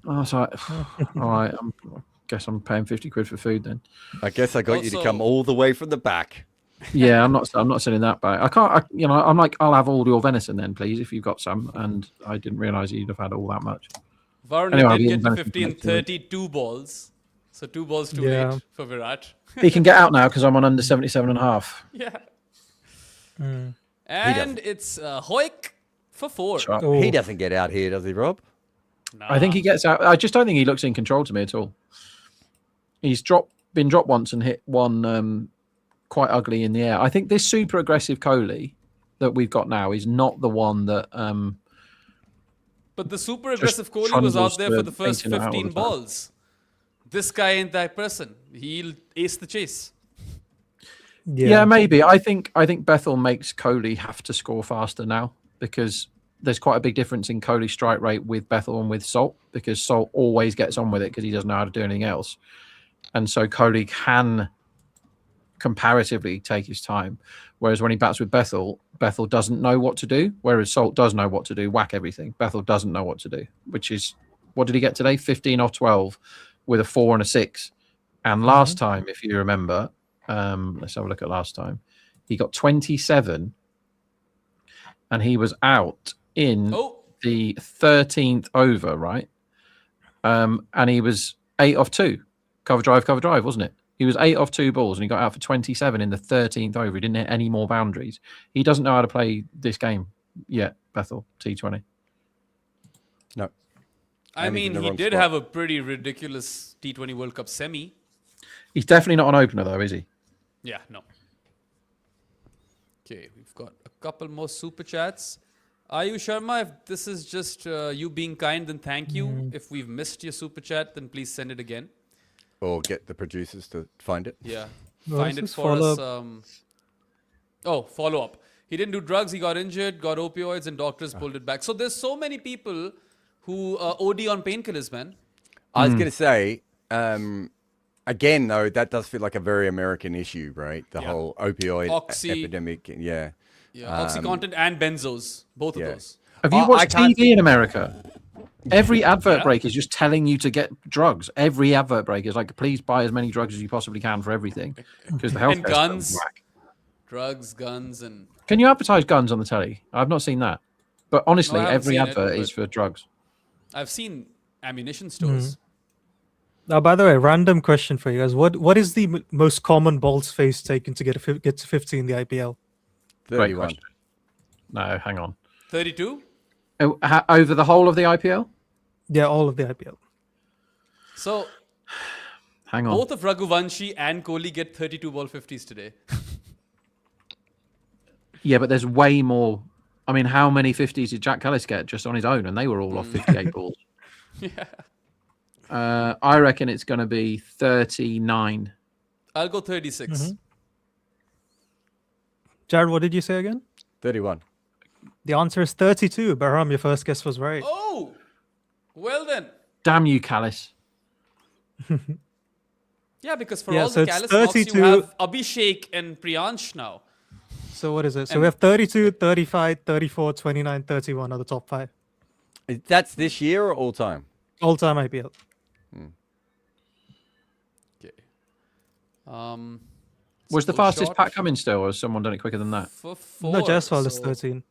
I was like, "All right, I guess I'm paying 50 quid for food then." I guess I got you to Also- come all the way from the back. Yeah, I'm not selling that back. I can't. I'm like, "I'll have all your venison then, please, if you've got some." And I didn't realize you'd have had all that much. Varun Anyway, I'll did be get in to venison 50 and next week. 32 balls. So 2 balls too Yeah. late for Virat. He can get out now because I'm on under 77.5. Yeah. And it's Hoik for 4. Sure. Oh, He doesn't get out here, does he, Rob? I think he gets out. I just don't think he looks in control to me at all. He's been dropped once and hit one quite ugly in the air. I think this super aggressive Kohli that we've got now is not the one that. But the super aggressive Kohli was out trundles there for the the first 18 out all 15 the time. balls. This guy ain't that person. He'll ace the chase. Yeah, maybe. I think Bethel makes Kohli have to score faster now, because there's quite a big difference in Kohli's strike rate with Bethel and with Salt, because Salt always gets on with it because he doesn't know how to do anything else. And so Kohli can comparatively take his time. Whereas when he bats with Bethel doesn't know what to do, whereas Salt does know what to do, whack everything. Bethel doesn't know what to do, which is, what did he get today? 15 off 12 with a 4 and a 6. And last time, if you remember, let's have a look at last time, he got 27 and he was out in the 13th over, right? And he was 8 off 2. Cover drive, wasn't it? He was 8 off 2 balls and he got out for 27 in the 13th over. He didn't hit any more boundaries. He doesn't know how to play this game yet, Bethel, T20. No. I mean, he did have a pretty ridiculous T20 World Cup semi. He's definitely not an opener, though, is he? Yeah, no. Okay, we've got a couple more super chats. Ayu Sharma, if this is just you being kind, then thank you. If we've missed your super chat, then please send it again. Or get the producers to find it. Yeah. No, Find it for us. Follow up. He didn't do drugs. He got injured, got opioids, and doctors pulled it back. So there's so many people who OD on painkillers, man. I was going to say, again, though, that does feel like a very American issue, right? The whole opioid epidemic. Yeah. OxyContin and benzos, both of those. Have you watched TV in America? Every advert break is just telling you to get drugs. Every advert break is like, please buy as many drugs as you possibly can for everything. Because the health and guns. Drugs, guns, and... Can you advertise guns on the telly? I've not seen that. But honestly, every advert is for drugs. I've seen ammunition stores. Now, by the way, random question for you guys. What is the most common balls face taken to get to 50 in the IPL? 31. No, hang on. 32? Over the whole of the IPL? Yeah, all of the IPL. So, hang on. Both of Raghuvanshi and Kohli get 32 ball 50s today. Yeah, but there's way more. I mean, how many 50s did Jack Ellis get just on his own? And they were all off 58 balls. Yeah. I reckon it's going to be 39. I'll go 36. Jared, what did you say again? 31. The answer is 32. Bahram, your first guess was right. Oh, well then. Damn you, Callis. Yeah, because for all so the it's Callis knocks, 32. you have Abhishek and Priyansh now. So what is it? So we have 32, 35, 34, 29, 31 are the top 5. That's this year or all time? All-time IPL. Okay. Was the fastest Pat Cummins still, or has someone done it quicker than that? For 4. No, Jaiswal is 13.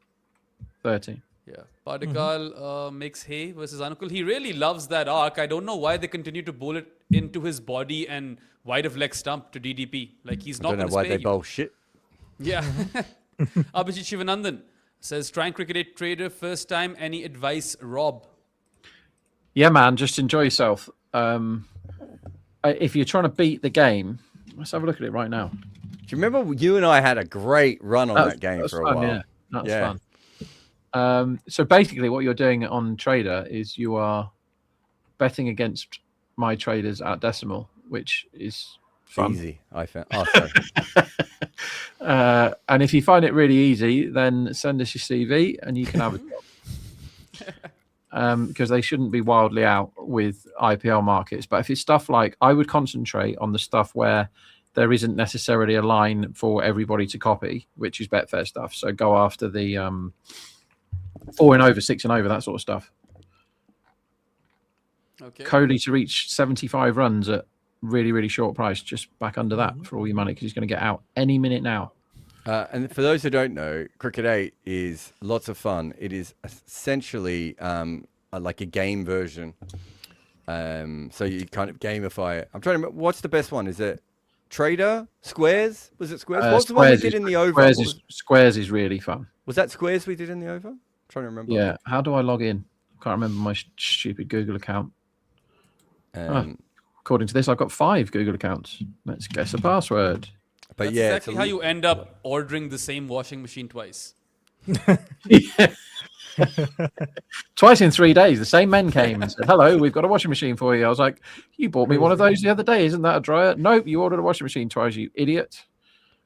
13. Yeah. Padikkal makes hay versus Anukul. He really loves that arc. I don't know why they continue to bowl it into his body and wide of leg stump to DDP. Like, he's not going to I don't know why they bowl shit. Yeah. Abhijit Shivanandan says, trying cricket 8 trader, first time. Any advice, Rob? Yeah, man, just enjoy yourself. If you're trying to beat the game, let's have a look at it right now. Do you remember you and I had a great run on that game for a while? Yeah, that's fun. So basically what you're doing on Trader is you are betting against my traders at decimal, which is fun. Easy, I found. Oh, sorry. And if you find it really easy, then send us your CV and you can have a job. Because they shouldn't be wildly out with IPL markets. But if it's stuff like, I would concentrate on the stuff where there isn't necessarily a line for everybody to copy, which is Betfair stuff. So go after the 4 and over, 6 and over, that sort of stuff. Okay. Kohli to reach 75 runs at really, really short price, just back under that for all your money, because he's going to get out any minute now. And for those who don't know, Cricket 8 is lots of fun. It is essentially like a game version. So you kind of gamify it. I'm trying to remember, what's the best one? Is it Trader? Squares? Was it Squares? What's the one we did in the over? Squares is really fun. Was that Squares we did in the over? I'm trying to remember. Yeah. How do I log in? I can't remember my stupid Google account. According to this, I've got 5 Google accounts. Let's guess a password. But That's exactly how you end up ordering the same washing machine twice. Twice in 3 days, the same men came and said, hello, we've got a washing machine for you. I was like, you bought me one of those the other day. Isn't that a dryer? Nope, you ordered a washing machine twice, you idiot.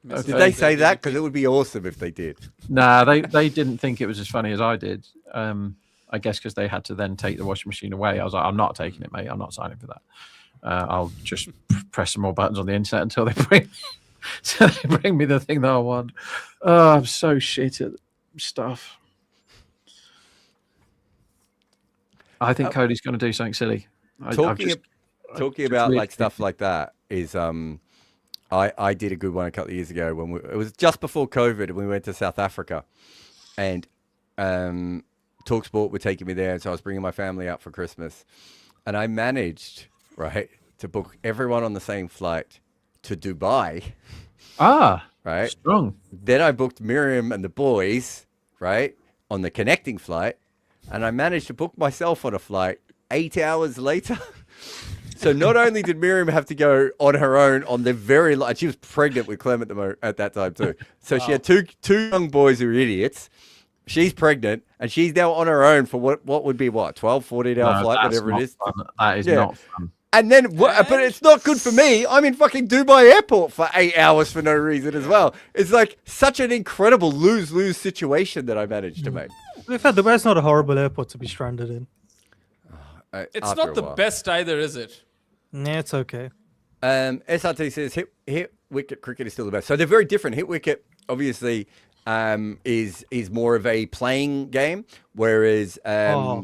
Did they say that? Because it would be awesome if they did. Nah, they didn't think it was as funny as I did. I guess because they had to then take the washing machine away. I was like, I'm not taking it, mate. I'm not signing for that. I'll just press some more buttons on the internet until they bring. So they bring me the thing that I want. Oh, I'm so shit at stuff. I think Cody's going to do something silly. Talking about really like stuff like that is I did a good one a couple of years ago when it was just before COVID and we went to South Africa, and TalkSport were taking me there, and so I was bringing my family out for Christmas, and I managed to book everyone on the same flight to Dubai. Right. Strong. Then I booked Miriam and the boys on the connecting flight, and I managed to book myself on a flight 8 hours later. So not only did Miriam have to go on her own on the she was pregnant with Clem at that time too. So she had two young boys who were idiots. She's pregnant, and she's now on her own for what would be 12, 14-hour flight, whatever it is. Fun. That is not fun. And then, but it's not good for me. I'm in fucking Dubai airport for 8 hours for no reason as well. It's like such an incredible lose-lose situation that I managed to make. To be fair, Dubai's not a horrible airport to be stranded in. It's not the best either, is it? Yeah, it's okay. SRT says hit wicket cricket is still the best. So they're very different. Hit wicket, obviously, is more of a playing game, whereas I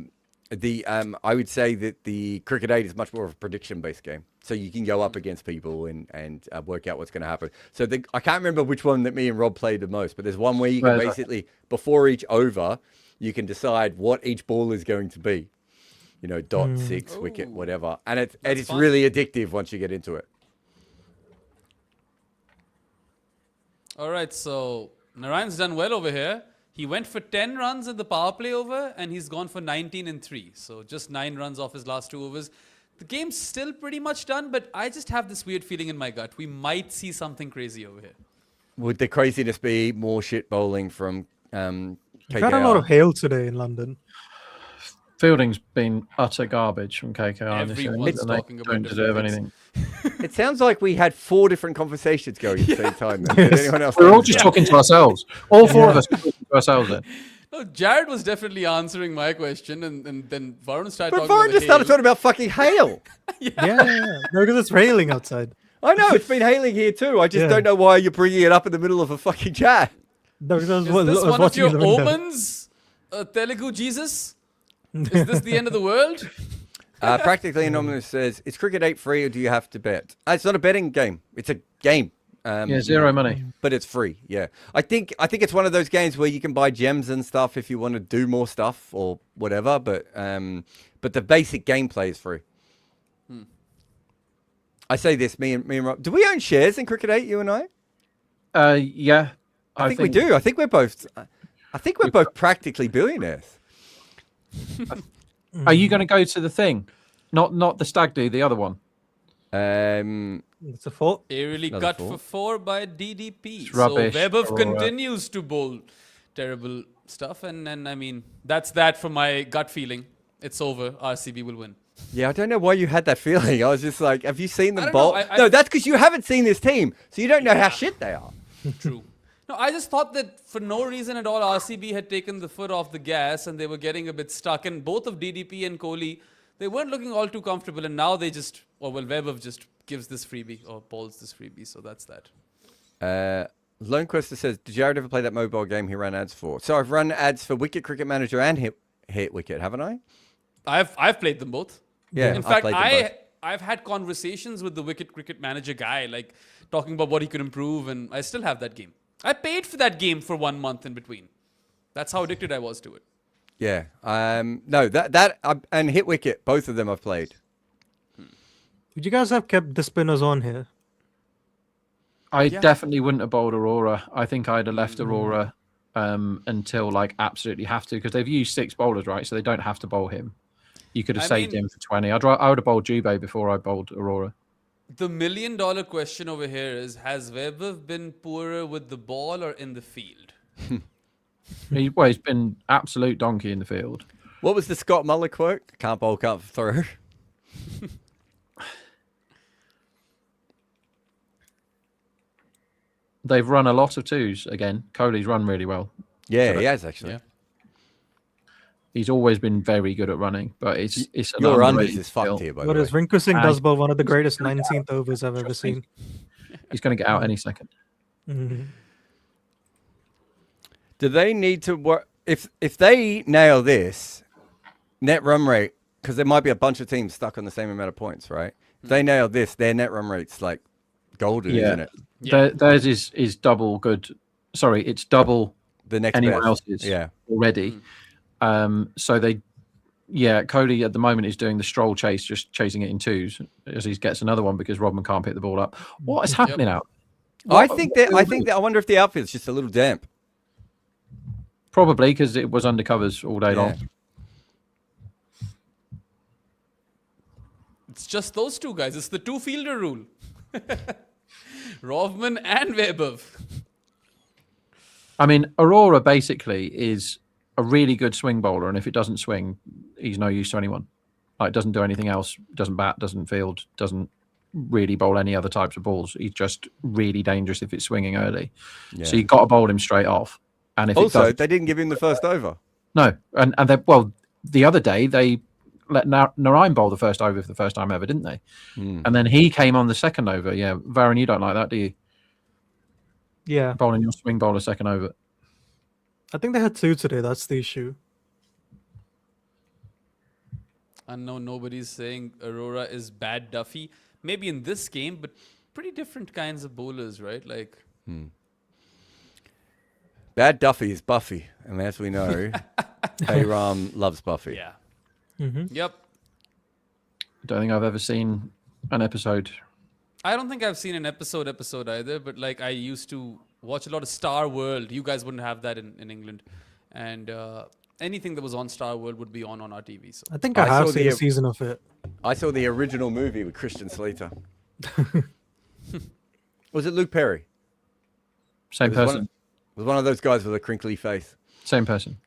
would say that the Cricket 8 is much more of a prediction-based game. So you can go up against people and work out what's going to happen. So I can't remember which one that me and Rob played the most, but there's one where you can basically, before each over, you can decide what each ball is going to be. Dot, 6, wicket, whatever. And it's really addictive once you get into it. All right, so Narayan's done well over here. He went for 10 runs at the power play over, and he's gone for 19 in 3. So just 9 runs off his last 2 overs. The game's still pretty much done, but I just have this weird feeling in my gut. We might see something crazy over here. Would the craziness be more shit bowling from KKR? We've had a lot of hail today in London. Fielding's been utter garbage from KKR. Everyone's talking about don't deserve anything. It sounds like we had 4 different conversations going at the same time. Then. Did anyone else We're all just talking to ourselves. All 4 of us are talking to ourselves then. No, Jared was definitely answering my question, and then Varun started But talking Varun about just started talking about fucking hail. Yeah. No, because it's railing outside. I know, it's been hailing here too. I just don't know why you're bringing it up in the middle of a fucking chat. No, because Is this one of your omens, Telugu Jesus? Is this the end of the world? Practically Anonymous says, is Cricket 8 free or do you have to bet? It's not a betting game. It's a game. Zero money. But it's free, yeah. I think it's one of those games where you can buy gems and stuff if you want to do more stuff or whatever, but the basic gameplay is free. I say this, me and Rob. Do we own shares in Cricket 8, you and I? Yeah. I think we do. I think we're both practically billionaires. Are you going to go to the thing? Not the stag do, the other one. It's a 4. Aerially cut for 4 by DDP. It's rubbish. So Webber continues to bowl terrible stuff, and I mean that's that for my gut feeling. It's over. RCB will win. Yeah, I don't know why you had that feeling. I was just like, have you seen them bowl? No, that's because you haven't seen this team, so you don't know how shit they are. True. No, I just thought that for no reason at all, RCB had taken the foot off the gas and they were getting a bit stuck. And both of DDP and Kohli, they weren't looking all too comfortable. And now they just, Webber just gives this freebie or balls this freebie. So that's that. Lone Quester says, did Jared ever play that mobile game he ran ads for? So I've run ads for Wicket Cricket Manager and Hit Wicket, haven't I? I've played them both. Yeah. In fact, I've had conversations with the Wicket Cricket Manager guy, like talking about what he could improve. And I still have that game. I paid for that game for 1 month in between. That's how addicted I was to it. Yeah. No, that and Hit Wicket, both of them I've played. Would you guys have kept the spinners on here? I definitely wouldn't have bowled Aurora. I think I'd have left Aurora until like absolutely have to, because they've used 6 bowlers, right? So they don't have to bowl him. You could have saved him for 20. I would have bowled Jubei before I bowled Aurora. The $1 million question over here is, has Webber been poorer with the ball or in the field? He's been absolute donkey in the field. What was the Scott Muller quote? Can't bowl, can't throw. They've run a lot of 2s again. Kohli's run really well. Yeah, he has actually. Yeah. He's always been very good at running, but it's an your unders underrated is fucked skill. here, by the What way. is Rinku Singh does bowl one of the greatest 19th overs I've ever seen. He's going to get out any second. Mhm. Do they need to work if they nail this net run rate? Because there might be a bunch of teams stuck on the same amount of points, right? If they nail this, their net run rate's like golden, isn't it? Yeah. Theirs is double good. Sorry, it's double The next anyone best. else's Yeah. already. So Kohli at the moment is doing the stroll chase, just chasing it in twos as he gets another one because Rodman can't pick the ball up. What is happening out? I think that I wonder if the outfield's just a little damp. Probably because it was undercovers all day Yeah. long. It's just those two guys. It's the two-fielder rule. Rovman and Weber. I mean, Aurora basically is a really good swing bowler, and if it doesn't swing, he's no use to anyone. Like, doesn't do anything else, doesn't bat, doesn't field, doesn't really bowl any other types of balls. He's just really dangerous if it's swinging early. Yeah. So you got to bowl him straight off. And if Also, it does, they didn't give him the first over. no, and the other day they let Narine bowl the first over for the first time ever, didn't they? And then he came on the second over. Yeah, Varun, you don't like that, do you? Yeah, Bowling your swing bowler second over. I think they had two today. That's the issue. Unknown nobody's saying Aurora is bad Duffy. Maybe in this game, but pretty different kinds of bowlers, right? Like, Bad Duffy is Buffy, and as we know, Ram loves Buffy. yeah. Mhm. Yep. Don't think I've ever seen an episode. I don't think I've seen an episode either, but like I used to watch a lot of Star World. You guys wouldn't have that in England. And anything that was on Star World would be on our TV. So I think I I have saw seen the- a season of it. I saw the original movie with Christian Slater. Was it Luke Perry? Same It was person. was one of those guys with a crinkly face. Same person.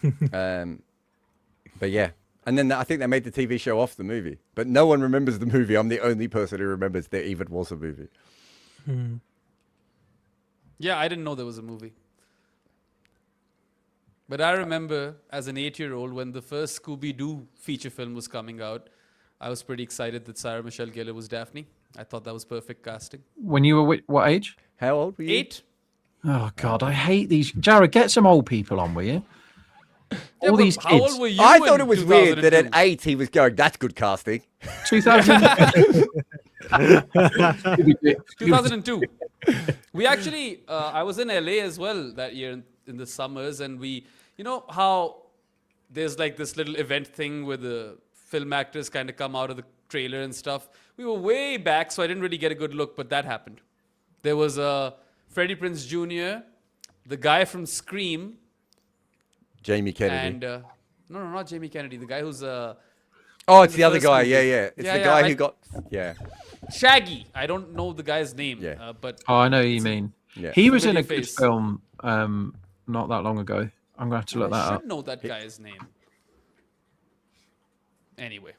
But yeah. And then I think they made the TV show off the movie. But no one remembers the movie. I'm the only person who remembers there even was a movie. yeah, I didn't know there was a movie. But I remember as an 8-year-old when the first Scooby-Doo feature film was coming out, I was pretty excited that Sarah Michelle Gellar was Daphne. I thought that was perfect casting. When you were what age? How old were you? 8? Oh God, I hate these. Jared, get some old people on, will you? Yeah, All but these how kids. old were you I in thought it was weird that at 2002? 8 he was going, that's good casting. 2000. 2002. We actually, I was in LA as well that year in the summers, and we, you know how there's like this little event thing where the film actors kind of come out of the trailer and stuff. We were way back, so I didn't really get a good look, but that happened. There was Freddie Prinze Jr., the guy from Scream, Jamie Kennedy. and no, not Jamie Kennedy, the guy who's oh, it's the the other first guy. movie. Yeah, yeah. It's Yeah, the yeah, guy I- who got... Yeah. Shaggy. I don't know the guy's name, Yeah. but Oh, I know who you mean. Yeah. He was in a Familiar good face. film not that long ago. I'm gonna have to look I that should up. know that guy's name. Anyway.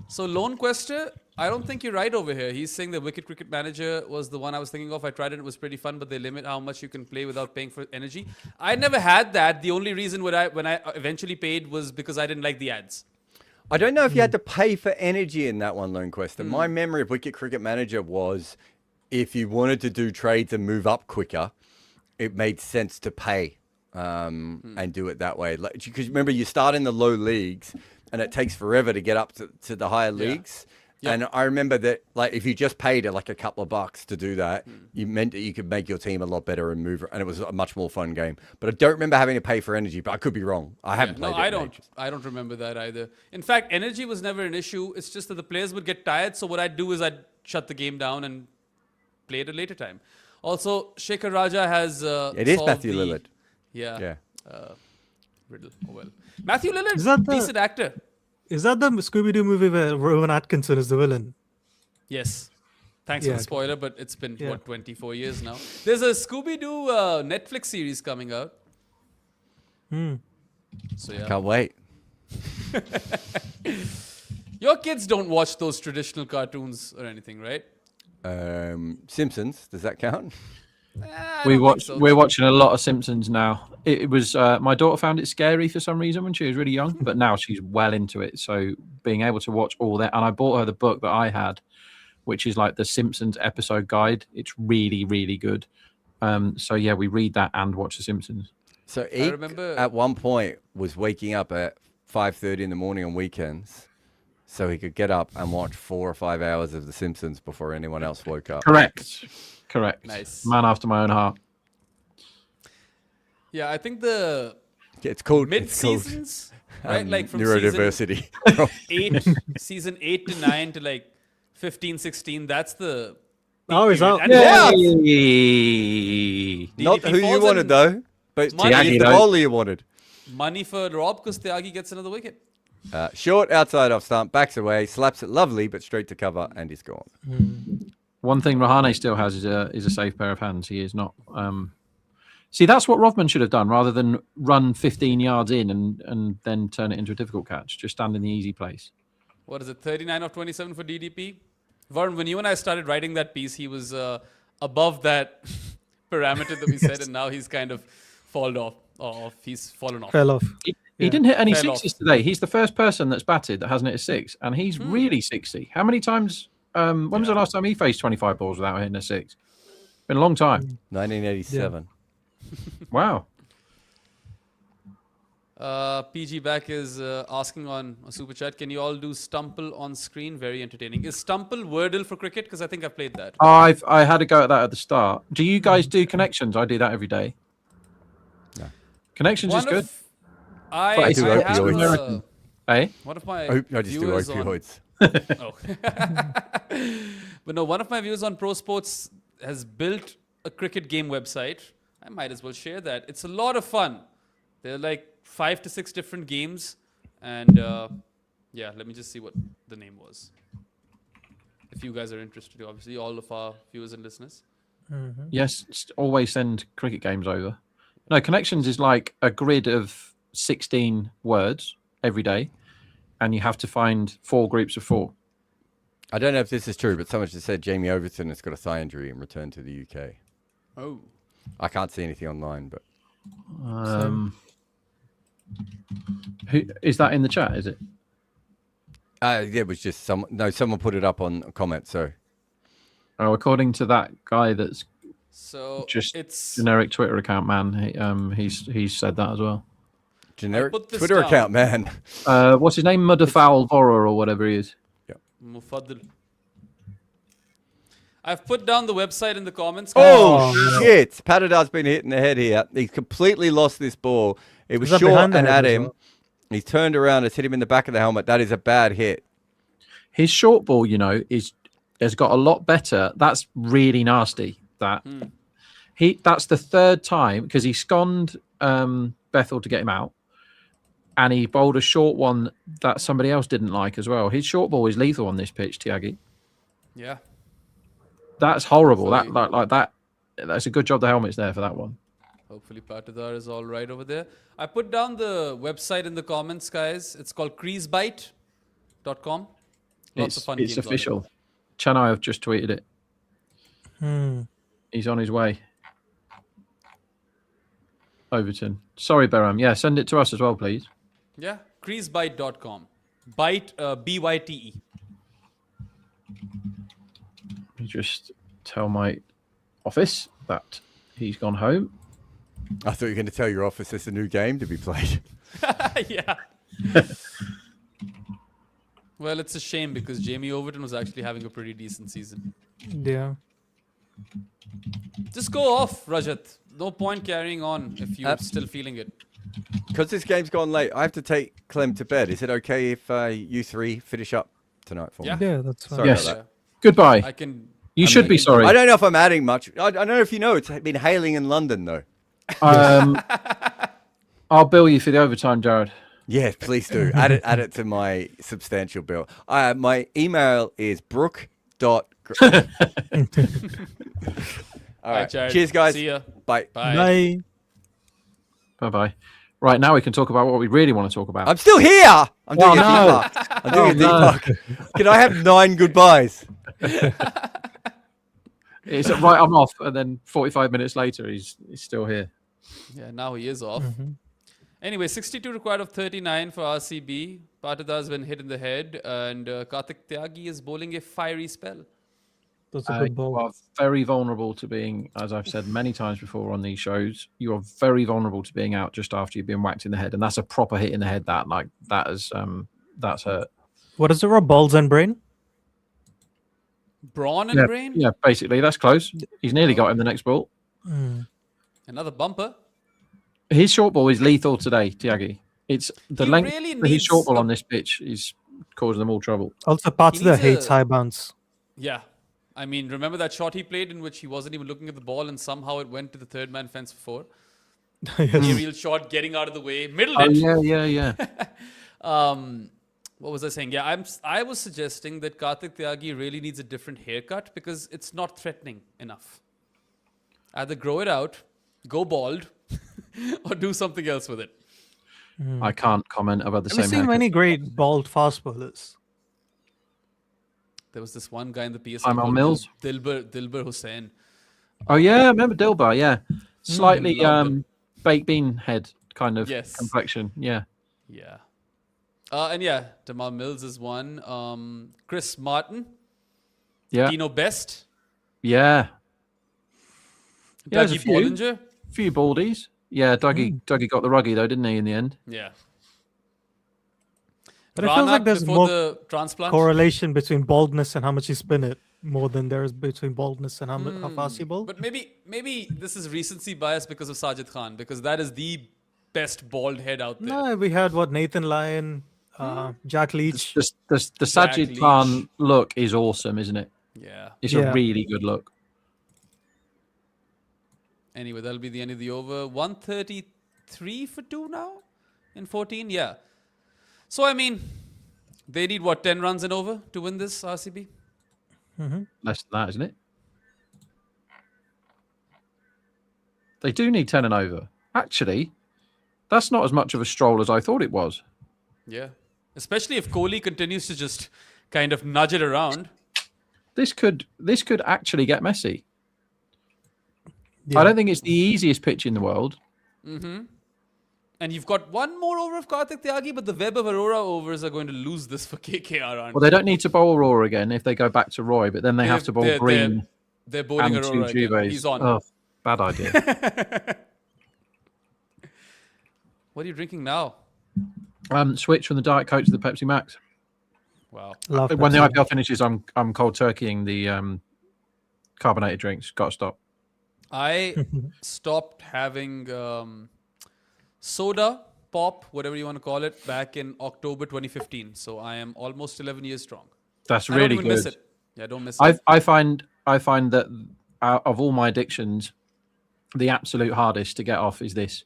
So Lone Quester, I don't think you're right over here. He's saying the Wicket Cricket Manager was the one I was thinking of. I tried it. It was pretty fun, but they limit how much you can play without paying for energy. I never had that. The only reason when I eventually paid was because I didn't like the ads. I don't know if you had to pay for energy in that one, Lone Quester. My memory of Wicket Cricket Manager was if you wanted to do trades and move up quicker, it made sense to pay and do it that way. Because remember, you start in the low leagues and it takes forever to get up to the higher leagues. Yep. And I remember that, like, if you just paid like a couple of bucks to do that, you meant that you could make your team a lot better and move, and it was a much more fun game. But I don't remember having to pay for energy, but I could be wrong. I haven't played No, it I in don't. ages. I don't remember that either. In fact, energy was never an issue. It's just that the players would get tired. So what I'd do is I'd shut the game down and play at a later time. Also, Shekhar Raja has It is solved Matthew the- Lillard. Yeah. Yeah. Riddle. Oh well. Matthew Lillard, Is that the- decent actor. Is that the Scooby-Doo movie where Rowan Atkinson is the villain? Yes. Thanks for Yeah. the spoiler, but it's been, Yeah. 24 years now. There's a Scooby-Doo Netflix series coming out. So, yeah. Can't wait. Your kids don't watch those traditional cartoons or anything, right? Simpsons, does that count? I We don't think watch. so. We're watching a lot of Simpsons now. It was my daughter found it scary for some reason when she was really young, but now she's well into it. So being able to watch all that, and I bought her the book that I had, which is like the Simpsons episode guide. It's really, really good. So yeah, we read that and watch The Simpsons. So I Eek remember at one point was waking up at 5:30 in the morning on weekends so he could get up and watch 4 or 5 hours of The Simpsons before anyone else woke up. Correct. Nice. Man after my own heart. Yeah, I think the It's called mid-seasons, right? Like from neurodiversity. season 8 to 9 to like 15, 16, that's the Oh, is that? And Yeah. DDP Not who you falls wanted in though, but Money, he's the though. bowler you wanted. money for Rob because Tyagi gets another wicket. Short outside off stump, backs away, slaps it lovely, but straight to cover, and he's gone. One thing Rahane still has is a safe pair of hands. He is not. See, that's what Rovman should have done rather than run 15 yards in and then turn it into a difficult catch. Just stand in the easy place. What is it, 39 of 27 for DDP? Varun, when you and I started writing that piece, he was above that parameter that we said, and now he's kind of fallen off. He's fallen off. Fell off. He Yeah. didn't hit any Fell sixes today. He's the first person that's batted that hasn't hit a six, and he's really 60. How many times? When was the last time he faced 25 balls without hitting a six? Been a long time. 1987. Wow. PG back is asking on a super chat, can you all do Stumple on screen? Very entertaining. Is Stumple Wordle for cricket? Because I think I've played that. I had a go at that at the start. Do you guys do connections? I do that every day. No. Connections is good. I But it's do have opioids. American. Hey? one of my I just do viewers on, opioids. oh. But no, one of my viewers on Pro Sports has built a cricket game website. I might as well share that. It's a lot of fun. There are like 5 to 6 different games. And yeah, let me just see what the name was. If you guys are interested, obviously, all of our viewers and listeners. Yes, always send cricket games over. No, connections is like a grid of 16 words every day, and you have to find 4 groups of 4. I don't know if this is true, but someone just said Jamie Overton has got a thigh injury and returned to the UK. Oh. I can't see anything online, but Who is that in the chat? Is it? it was just someone put it up on a comment. So Oh, according to that guy that's So just it's generic Twitter account man, he's said that as well. generic put this Twitter down. account, man. What's his name? Mudderfowl Vorer or whatever he is. Mufaddal. I've put down the website in the comments. Oh, shit! Patadah's been hit in the head here. He's completely lost this ball. It was that short behind the and head at as him. well? He's turned around. It's hit him in the back of the helmet. That is a bad hit. His short ball, has got a lot better. That's really nasty. That's the third time because he sconned Bethel to get him out, and he bowled a short one that somebody else didn't like as well. His short ball is lethal on this pitch, Tyagi. Yeah. That's horrible. Hopefully- Like that. That's a good job the helmet's there for that one. Hopefully Patadar is all right over there. I put down the website in the comments, guys. It's called creasebite.com. Lots of fun It's games official. Chennai have just tweeted it. He's on his way. Overton. Sorry, Beram. Yeah, send it to us as well, please. on it. Yeah, creasebite.com. Byte, B-Y-T-E. You just tell my office that he's gone home. I thought you were going to tell your office it's a new game to be played. Yeah. Well, it's a shame because Jamie Overton was actually having a pretty decent season. Yeah. Just go off, Rajat. No point carrying on if you're still feeling it. Because this game's gone late, I have to take Clem to bed. Is it okay if you three finish up tonight for me? Yeah. Yeah, that's fine. Sorry Yes. about that. Goodbye. I can. You should be sorry. I don't know if I'm adding much. I don't know if you know, it's been hailing in London, though. I'll bill you for the overtime, Jared. Yes, please do. add it to my substantial bill. My email is brook. All right. Jared. Cheers, guys. See ya. Bye. Bye. Bye. Bye-bye. Right, now we can talk about what we really want to talk about. I'm still here. I'm doing a no. debug. I'm doing a no. debug. Can I have 9 goodbyes? It's right, I'm off, and then 45 minutes later, he's still here. Yeah, now he is off. Anyway, 62 required of 39 for RCB. Patadar has been hit in the head, and Karthik Tyagi is bowling a fiery spell. That's a good You ball. are very vulnerable to being, as I've said many times before on these shows, you are very vulnerable to being out just after you've been whacked in the head, and that's a proper hit in the head. That's hurt. What is it, Rob? Balls and brain? Brawn and brain. Yeah, basically that's close. He's nearly got him the next ball. Another bumper. His short ball is lethal today, Tiagi. It's the He length really of his needs short ball a- on this pitch is causing them all trouble. Also, parts He of the needs hates a- high bounce. Yeah. I mean, remember that shot he played in which he wasn't even looking at the ball and somehow it went to the third man fence for 4? Yes. Aerial shot, getting out of the way, middle Oh it. yeah. What was I saying? Yeah, I was suggesting that Karthik Tyagi really needs a different haircut because it's not threatening enough. Either grow it out, go bald, or do something else with it. I can't comment about the Have you same seen haircut. many great bald fast bowlers? There was this one guy in the PSL I'm on called Mills. Dilbar Hussain. Oh yeah, I remember Dilbar. Yeah, slightly loved him. baked bean head kind of Yes. complexion. Yeah. Yeah. And yeah, Tamal Mills is one. Chris Martin, Yeah. Dino Best, Yeah. Yeah, there's a Dougie few. Bollinger. Few baldies. Yeah, Dougie got the ruggy though, didn't he? In the end. Yeah. But it feels like Rana there's before more the transplant. correlation between baldness and how much you spin it more than there is between baldness and how fast you bowl. But maybe this is recency bias because of Sajid Khan, because that is the best bald head out there. No, we had Nathan Lyon, Jack Leach. The Sajid Leach. Khan look is awesome, isn't it? Yeah. It's Yeah. a really good look. Anyway, that'll be the end of the over. 133 for 2 now in 14. Yeah. So I mean, they need what, 10 runs and over to win this RCB? Less than that, isn't it? They do need 10 and over. Actually, that's not as much of a stroll as I thought it was. Yeah. Especially if Kohli continues to just kind of nudge it around. This could actually get messy. Yeah. I don't think it's the easiest pitch in the world. And you've got one more over of Karthik Tyagi, but the Web of Aurora overs are going to lose this for KKR, aren't Well, they don't need to bowl Aurora again if they go back to Roy, but then they have They're- to bowl they're- Green They're bowling and two Aurora again. Jubes. He's on. Oh, bad idea. What are you drinking now? Switch from the Diet Coke to the Pepsi Max. Wow. Love When the Pepsi. IPL finishes, I'm cold turkeying the carbonated drinks. Got to stop. I stopped having soda, pop, whatever you want to call it, back in October 2015. So I am almost 11 years strong. That's I really don't even miss good. it. Yeah, I don't miss it. I find that of all my addictions, the absolute hardest to get off is this.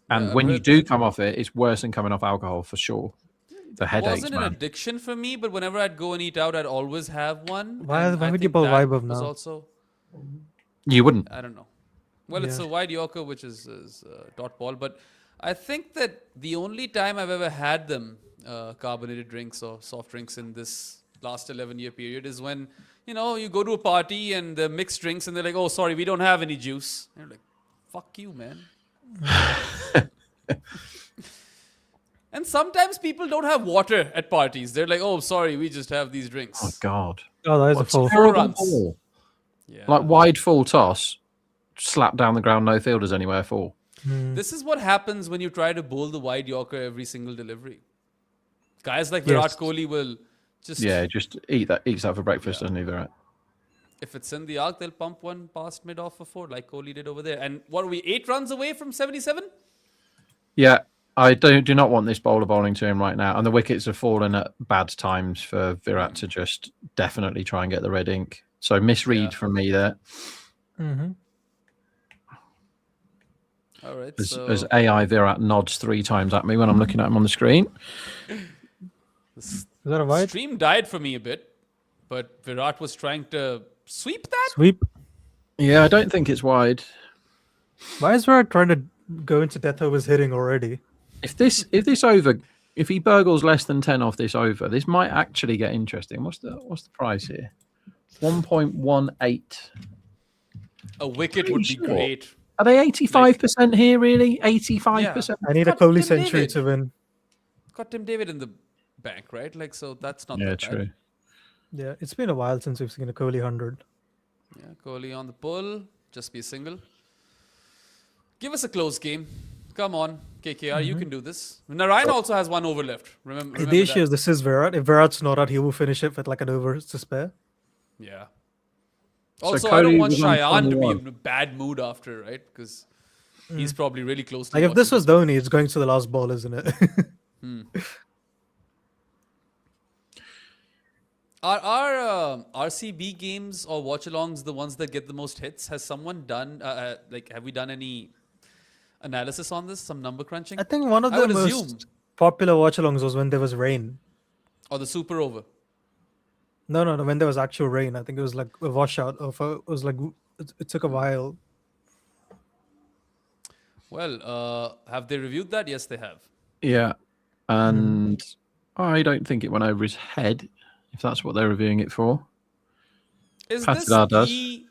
And Yeah, when I've you heard do come off it, it's worse than coming off alcohol for sure. The It headaches, wasn't an man. addiction for me, but whenever I'd go and eat out, I'd always have one. Why and I would you think bowl that Vibe of was now? Also, You wouldn't. I don't know. Well, it's Yeah. a wide Yorker, which is dot ball. But I think that the only time I've ever had them, carbonated drinks or soft drinks in this last 11-year period, is when, you go to a party and they're mixed drinks and they're like, oh, sorry, we don't have any juice. And you're like, fuck you, man. And sometimes people don't have water at parties. They're like, oh, sorry, we just have these drinks. Oh, God. Oh, that is a What full. terrible runs. ball. Yeah. Like wide full toss, slap down the ground, no fielders anywhere for. This is what happens when you try to bowl the wide Yorker every single delivery. Guys like Virat Yes. Kohli will just, Yeah, just eats that for breakfast, doesn't he, Virat? if it's in the arc, they'll pump one past mid off for 4, like Kohli did over there. And what are we, 8 runs away from 77? Yeah, I do not want this bowler bowling to him right now. And the wickets have fallen at bad times for Virat to just definitely try and get the red ink. So misread Yeah. from me there. All right. As AI Virat nods 3 times at me when I'm looking at him on the screen. Is that a wide? Stream died for me a bit, but Virat was trying to sweep that. Sweep. Yeah, I don't think it's wide. Why is Virat trying to go into death overs hitting already? If he burgles less than 10 off this over, this might actually get interesting. What's the price here? 1.18. A wicket would be Pretty sure. great. Are they 85% here, really? 85%? I need a Got Kohli Tim century David. to win. Got Tim David in the bank, right? Like, so that's not Yeah, that true. bad. Yeah, it's been a while since we've seen a Kohli 100. Yeah, Kohli on the pull. Just be a single. Give us a close game. Come on, KKR, you can do this. Narine also has 1 over left. Remember The issue that. is this is Virat. If Virat's not out, he will finish it with like an over to spare. Yeah. So Also, I don't Kohli want was on Cheyenne to be 21. in a bad mood after, right? Because he's probably really close to Like if this watching was Dhoni, it's going to the last ball, isn't it? Are RCB games or watch-alongs the ones that get the most hits? Has someone done, have we done any analysis on this? Some number crunching? I think one of I the would most assume. popular watch-alongs was when there was rain. Or the super over? No, when there was actual rain. I think it was like a washout. It was like it took a while. Well, have they reviewed that? Yes, they have. Yeah, and I don't think it went over his head, if that's what they're reviewing it for. Is this Patidar does. the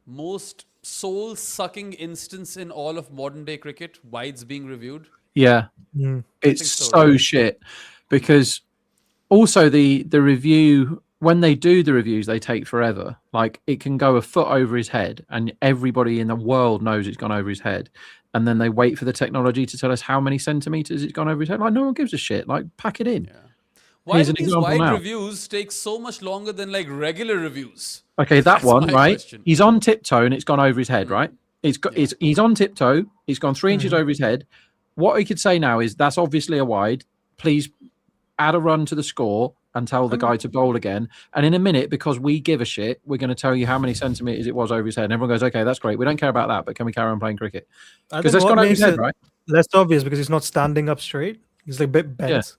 most soul-sucking instance in all of modern-day cricket? Why it's being reviewed? Yeah, Mm. it's think so, so right? shit. Because also the review, when they do the reviews, they take forever. Like it can go a foot over his head, and everybody in the world knows it's gone over his head. And then they wait for the technology to tell us how many centimeters it's gone over his head. Like no one gives a shit. Like pack it in. Yeah. Why Here's do an these example wide now. reviews take so much longer than like regular reviews? Okay, that That's one, my right? question. He's on tiptoe and it's gone over his head, right? He's on tiptoe. It's gone 3 inches over his head. What he could say now is that's obviously a wide. Please add a run to the score and tell the guy to bowl again. And in a minute, because we give a shit, we're going to tell you how many centimeters it was over his head. And everyone goes, okay, that's great. We don't care about that, but can we carry on playing cricket? I Because think that's what gone over his makes head, it right? less obvious because he's not standing up straight. He's like a bit bent.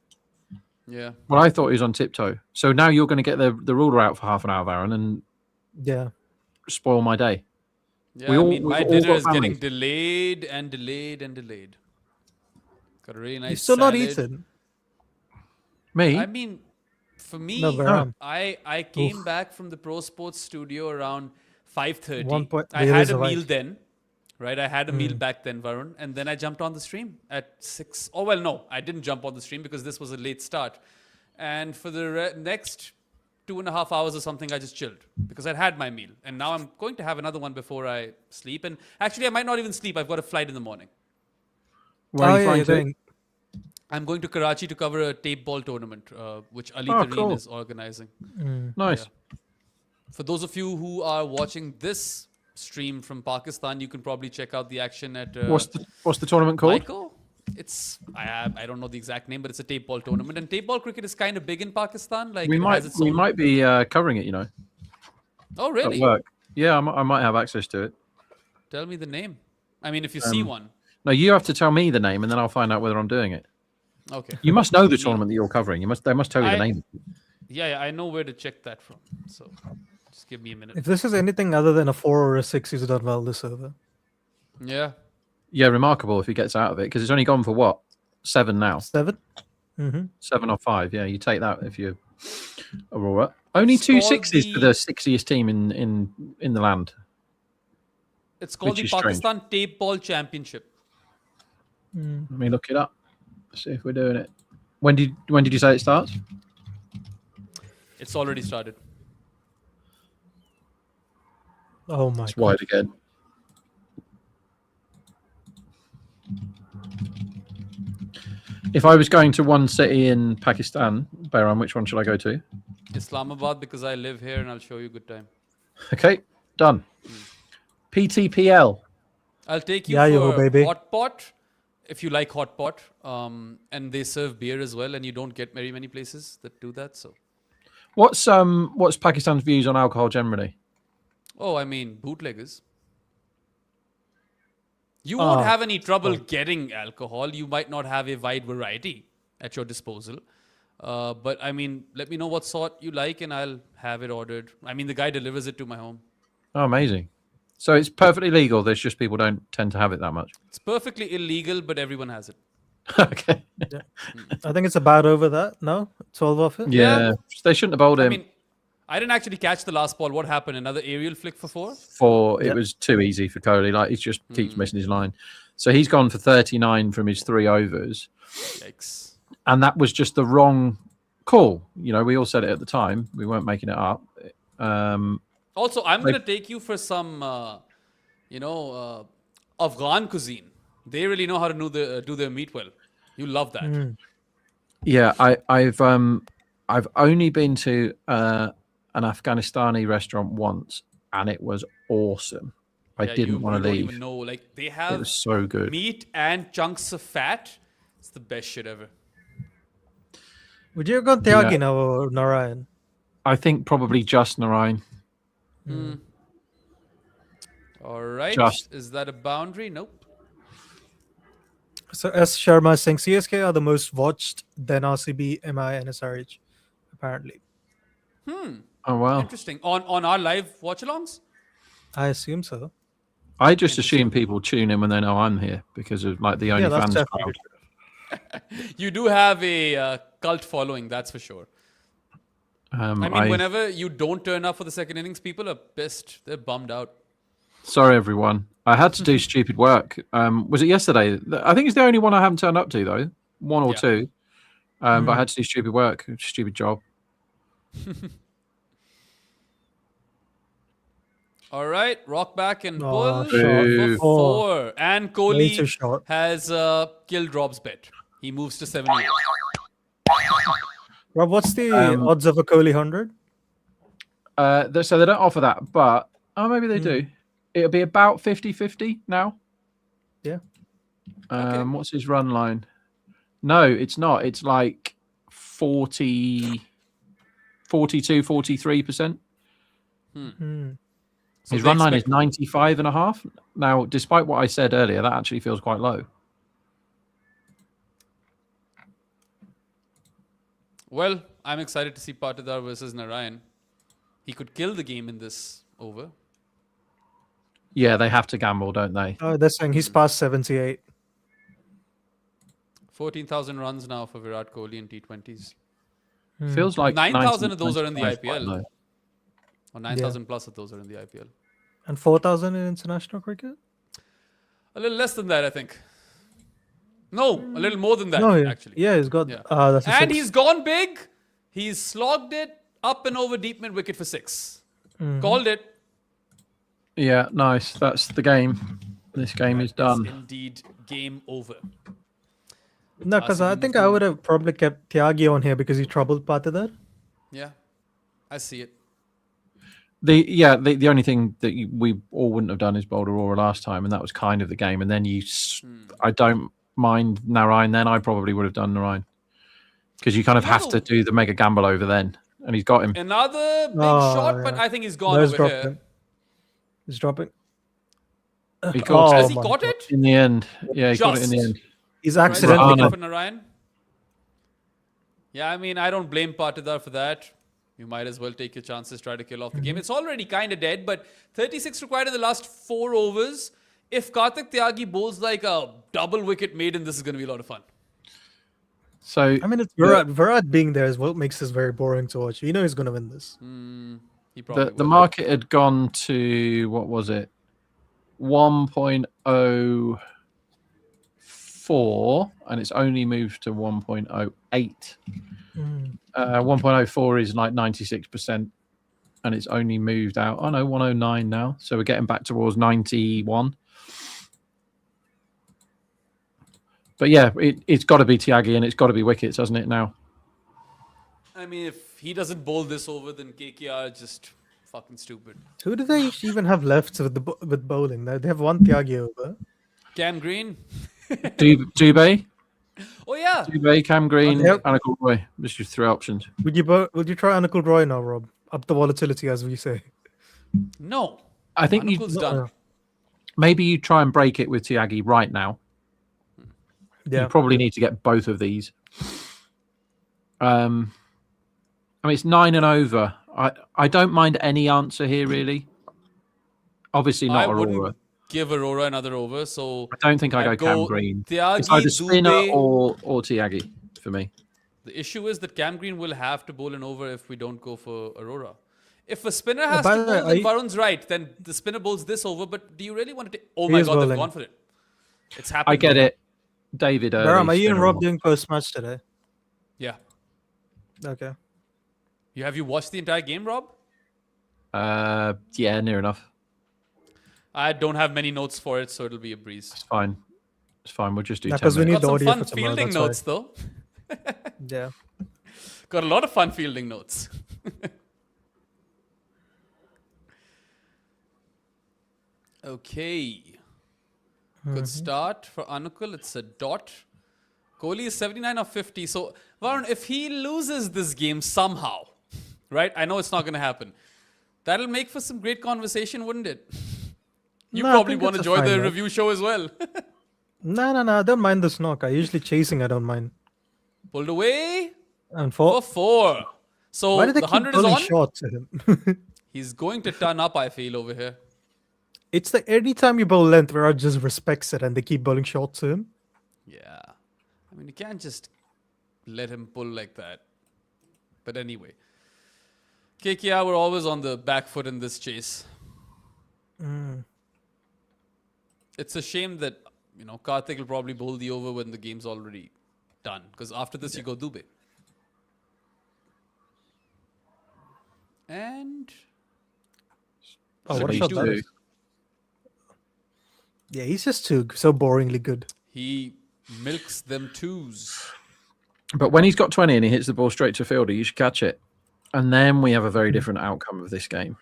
Yeah. Well, I thought he was on tiptoe. So now you're going to get the ruler out for half an hour, Aaron, and Yeah. spoil my day. Yeah, We I all- mean, we've my all dinner got is getting families. delayed and delayed and delayed. Got a really nice He's still not salad. eaten. Me? I mean, for me, No, Baram. I came back from the Pro Sports studio around 5:30. 1 point- I there had is a a meal light. then, right? I had a meal back then, Varun, and then I jumped on the stream at 6. Oh well, no, I didn't jump on the stream because this was a late start. And for the next 2.5 hours or something, I just chilled because I'd had my meal, and now I'm going to have another one before I sleep. And actually, I might not even sleep. I've got a flight in the morning. Where are you flying you're to? going. I'm going to Karachi to cover a tape ball tournament, which Ali Oh, Tareen cool. is organizing. Nice. For those of you who are watching this stream from Pakistan, you can probably check out the action at What's the tournament called? Michael. It's I don't know the exact name, but it's a tape ball tournament, and tape ball cricket is kind of big in Pakistan. Like We it has its own. might be covering it, you know, Oh at really? work. Yeah, I might have access to it. Tell me the name. I mean, if you see one. No, you have to tell me the name, and then I'll find out whether I'm doing it. Okay. You must know the tournament that you're covering. They must tell you the I- name. Yeah, I know where to check that from. So just give me a minute. If this is anything other than a 4 or a 6, he's done well this over. Yeah. Yeah, remarkable if he gets out of it because it's only gone for what 7 now, 7? Mm-hmm. 7 or 5. Yeah, you take that if you're Aurora. Only It's 2 called sixes for the- the 60th team in the land. It's called Which the is strange. Pakistan Tape Ball Championship. Let me look it up. See if we're doing it. When did you say it starts? It's already started. Oh my It's god. wide again. If I was going to one city in Pakistan, Bahrain, which one should I go to? Islamabad, because I live here and I'll show you a good time. Okay, done. PTPL. I'll take you Yeah, yo, for baby. hot pot if you like hot pot. And they serve beer as well, and you don't get very many places that do that. So, What's Pakistan's views on alcohol generally? I mean, bootleggers. You won't have any trouble getting alcohol. You might not have a wide variety at your disposal. But I mean, let me know what sort you like, and I'll have it ordered. I mean, the guy delivers it to my home. Oh, amazing. So it's perfectly legal. There's just people don't tend to have it that much. It's perfectly illegal, but everyone has it. Okay. I think it's about over that. No? 12 off it? Yeah. They shouldn't have bowled I him mean, I didn't actually catch the last ball. What happened? Another aerial flick for 4? It Yep. was too easy for Kohli. Like he just keeps missing his line. So he's gone for 39 from his 3 overs. Yikes. And that was just the wrong call. You know, we all said it at the time. We weren't making it up. Also, I'm going to take you for some, Afghan cuisine. They really know how to do their meat well. You love that. Yeah, I've only been to an Afghanistani restaurant once, and it was awesome. I didn't want to You leave. don't even know. Like, they It have was so good. meat and chunks of fat. It's the best shit ever. Would you have gone Tyagi now or Narayan? I think probably just Narayan. All right. Just. Is that a boundary? Nope. So S. Sharma is saying CSK are the most watched, then RCB, MI, and SRH, apparently. Oh wow! Interesting. On our live watch-alongs? I assume so. I just assume people tune in when they know I'm here because of like the Yeah, that's OnlyFans definitely crowd. You do have a cult following, that's for sure. I mean, whenever you don't turn up for the second innings, people are pissed. They're bummed out. Sorry, everyone. I had to do stupid work. Was it yesterday? I think it's the only one I haven't turned up to, though. One or two. But I had to do stupid work. Stupid job. All right. Rock back and Oh, pull. shot. For 4. And Way too Kohli short. has killed Rob's bet. He moves to 78. Rob, what's the odds of a Kohli 100? So they don't offer that, but maybe they do. It'll be about 50-50 now. Yeah. What's his run line? No, it's not. It's like 42, 43%. His run line is 95.5. Now, despite what I said earlier, that actually feels quite low. Well, I'm excited to see Patidar versus Narayan. He could kill the game in this over. Yeah, they have to gamble, don't they? Oh, they're saying he's past 78. 14,000 runs now for Virat Kohli in T20s. Feels like 9,000 of those are in the 95 quite IPL. low. Or 9,000 plus of those are in the IPL. And 4,000 in international cricket? A little less than that, I think. No, a little more than that, No, actually. Yeah, he's got. Yeah. That's a And 6. he's gone big. He's slogged it up and over deep mid wicket for 6. Called it. Yeah, nice. That's the game. This game is done. Indeed, game over. No, because I think I would have probably kept Tyagi on here because he troubled Patidar. Yeah, I see it. The only thing that we all wouldn't have done is bowled Aurora last time, and that was kind of the game. And then I don't mind Narayan. Then I probably would have done Narayan because you kind of have to do the mega gamble over then, and he's got him. Another big shot, but I think he's gone over here. He's dropping. He got Has he got it? in the end. Yeah, he got it in the end. He's accidentally Right, for Narayan. Yeah, I mean, I don't blame Patidar for that. You might as well take your chances, try to kill off the game. It's already kind of dead, but 36 required in the last 4 overs. If Karthik Tyagi bowls like a double wicket maiden, this is going to be a lot of fun. So I mean, it's Virat being there is what makes this very boring to watch. You know he's going to win this. He probably the market had gone to, what was it? 1.04, and it's only moved to 1.08. 1.04 is like 96%, and it's only moved out. Oh no, 109 now. So we're getting back towards 91. But yeah, it's got to be Tyagi and it's got to be wickets, hasn't it? Now. I mean, if he doesn't bowl this over, then KKR is just fucking stupid. Who do they even have left with bowling? They have one Tyagi over. Cam Green. Dubé. Oh yeah. Dubé, Cam Green, Yep. Anecdotal Roy. This is 3 options. Would you try Anecdotal Roy now, Rob? Up the volatility, as we say. No. I think Anukul's done. maybe you try and break it with Tyagi right now. Yeah. You probably need to get both of these. I mean, it's 9 and over. I don't mind any answer here, really. Obviously not Aurora. Wouldn't give Aurora another over, so I don't think I go Cam Green. Tyagi, It's either spinner Dubé. or Tyagi for me. The issue is that Cam Green will have to bowl an over if we don't go for Aurora. If a spinner has by to the bowl, way, then Varun's right. Then the spinner bowls this over, but do you really want to take... Oh He my is God, they've bowling. gone for it. It's happened. I get it. David early. Baram, are you and spinner Rob more. doing post-match today? Yeah. Okay. Have you watched the entire game, Rob? Yeah, near enough. I don't have many notes for it, so it'll be a breeze. It's fine. It's fine. We'll just do 10 because we minutes. need Got the some audio fun for tomorrow. fielding That's why. notes, though. Yeah. Got a lot of fun fielding notes. Okay. Good start for Anukul. It's a dot. Kohli is 79 of 50. So, Varun, if he loses this game somehow, right? I know it's not going to happen. That'll make for some great conversation, wouldn't it? You No, I probably think want to it's a join the fine, right? review show as well. No. I don't mind this knock. I usually chasing. I don't mind. Pulled away And for for 4. So why do they the keep 100 is bowling on. shots at him? He's going to turn up, I feel, over here. It's like any time you bowl length, Virat just respects it and they keep bowling shots to him. Yeah. I mean, you can't just let him pull like that. But anyway. KKR were always on the back foot in this chase. It's a shame that, Karthik will probably bowl the over when the game's already done. Because after this, you go Dubey. And... Oh, what a he shot do? that is. Yeah, he's just so boringly good. He milks them twos. But when he's got 20 and he hits the ball straight to fielder, you should catch it. And then we have a very different outcome of this game.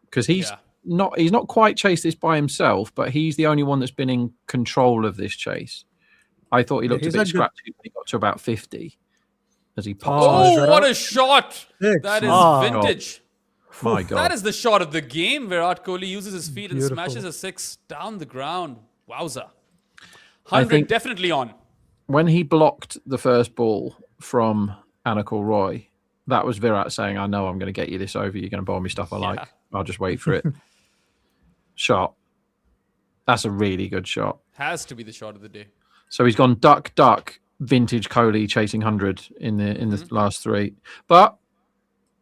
Because he's not quite chased this by himself, but he's the only one that's been in control of this chase. I thought he looked a he's bit a good- scratchy when he got to about 50 as he popped. Oh, Oh, what a shot! Six. That is Ah. vintage. My God. That is the shot of the game. Virat Kohli uses his feet and Beautiful. smashes a 6 down the ground. Wowza. I 100 think- definitely on. When he blocked the first ball from Anecdotal Roy, that was Virat saying, I know I'm going to get you this over. You're going to bowl me stuff I like. I'll just wait for it. Shot. That's a really good shot. Has to be the shot of the day. So he's gone duck, duck, vintage Kohli chasing 100 in the last 3. But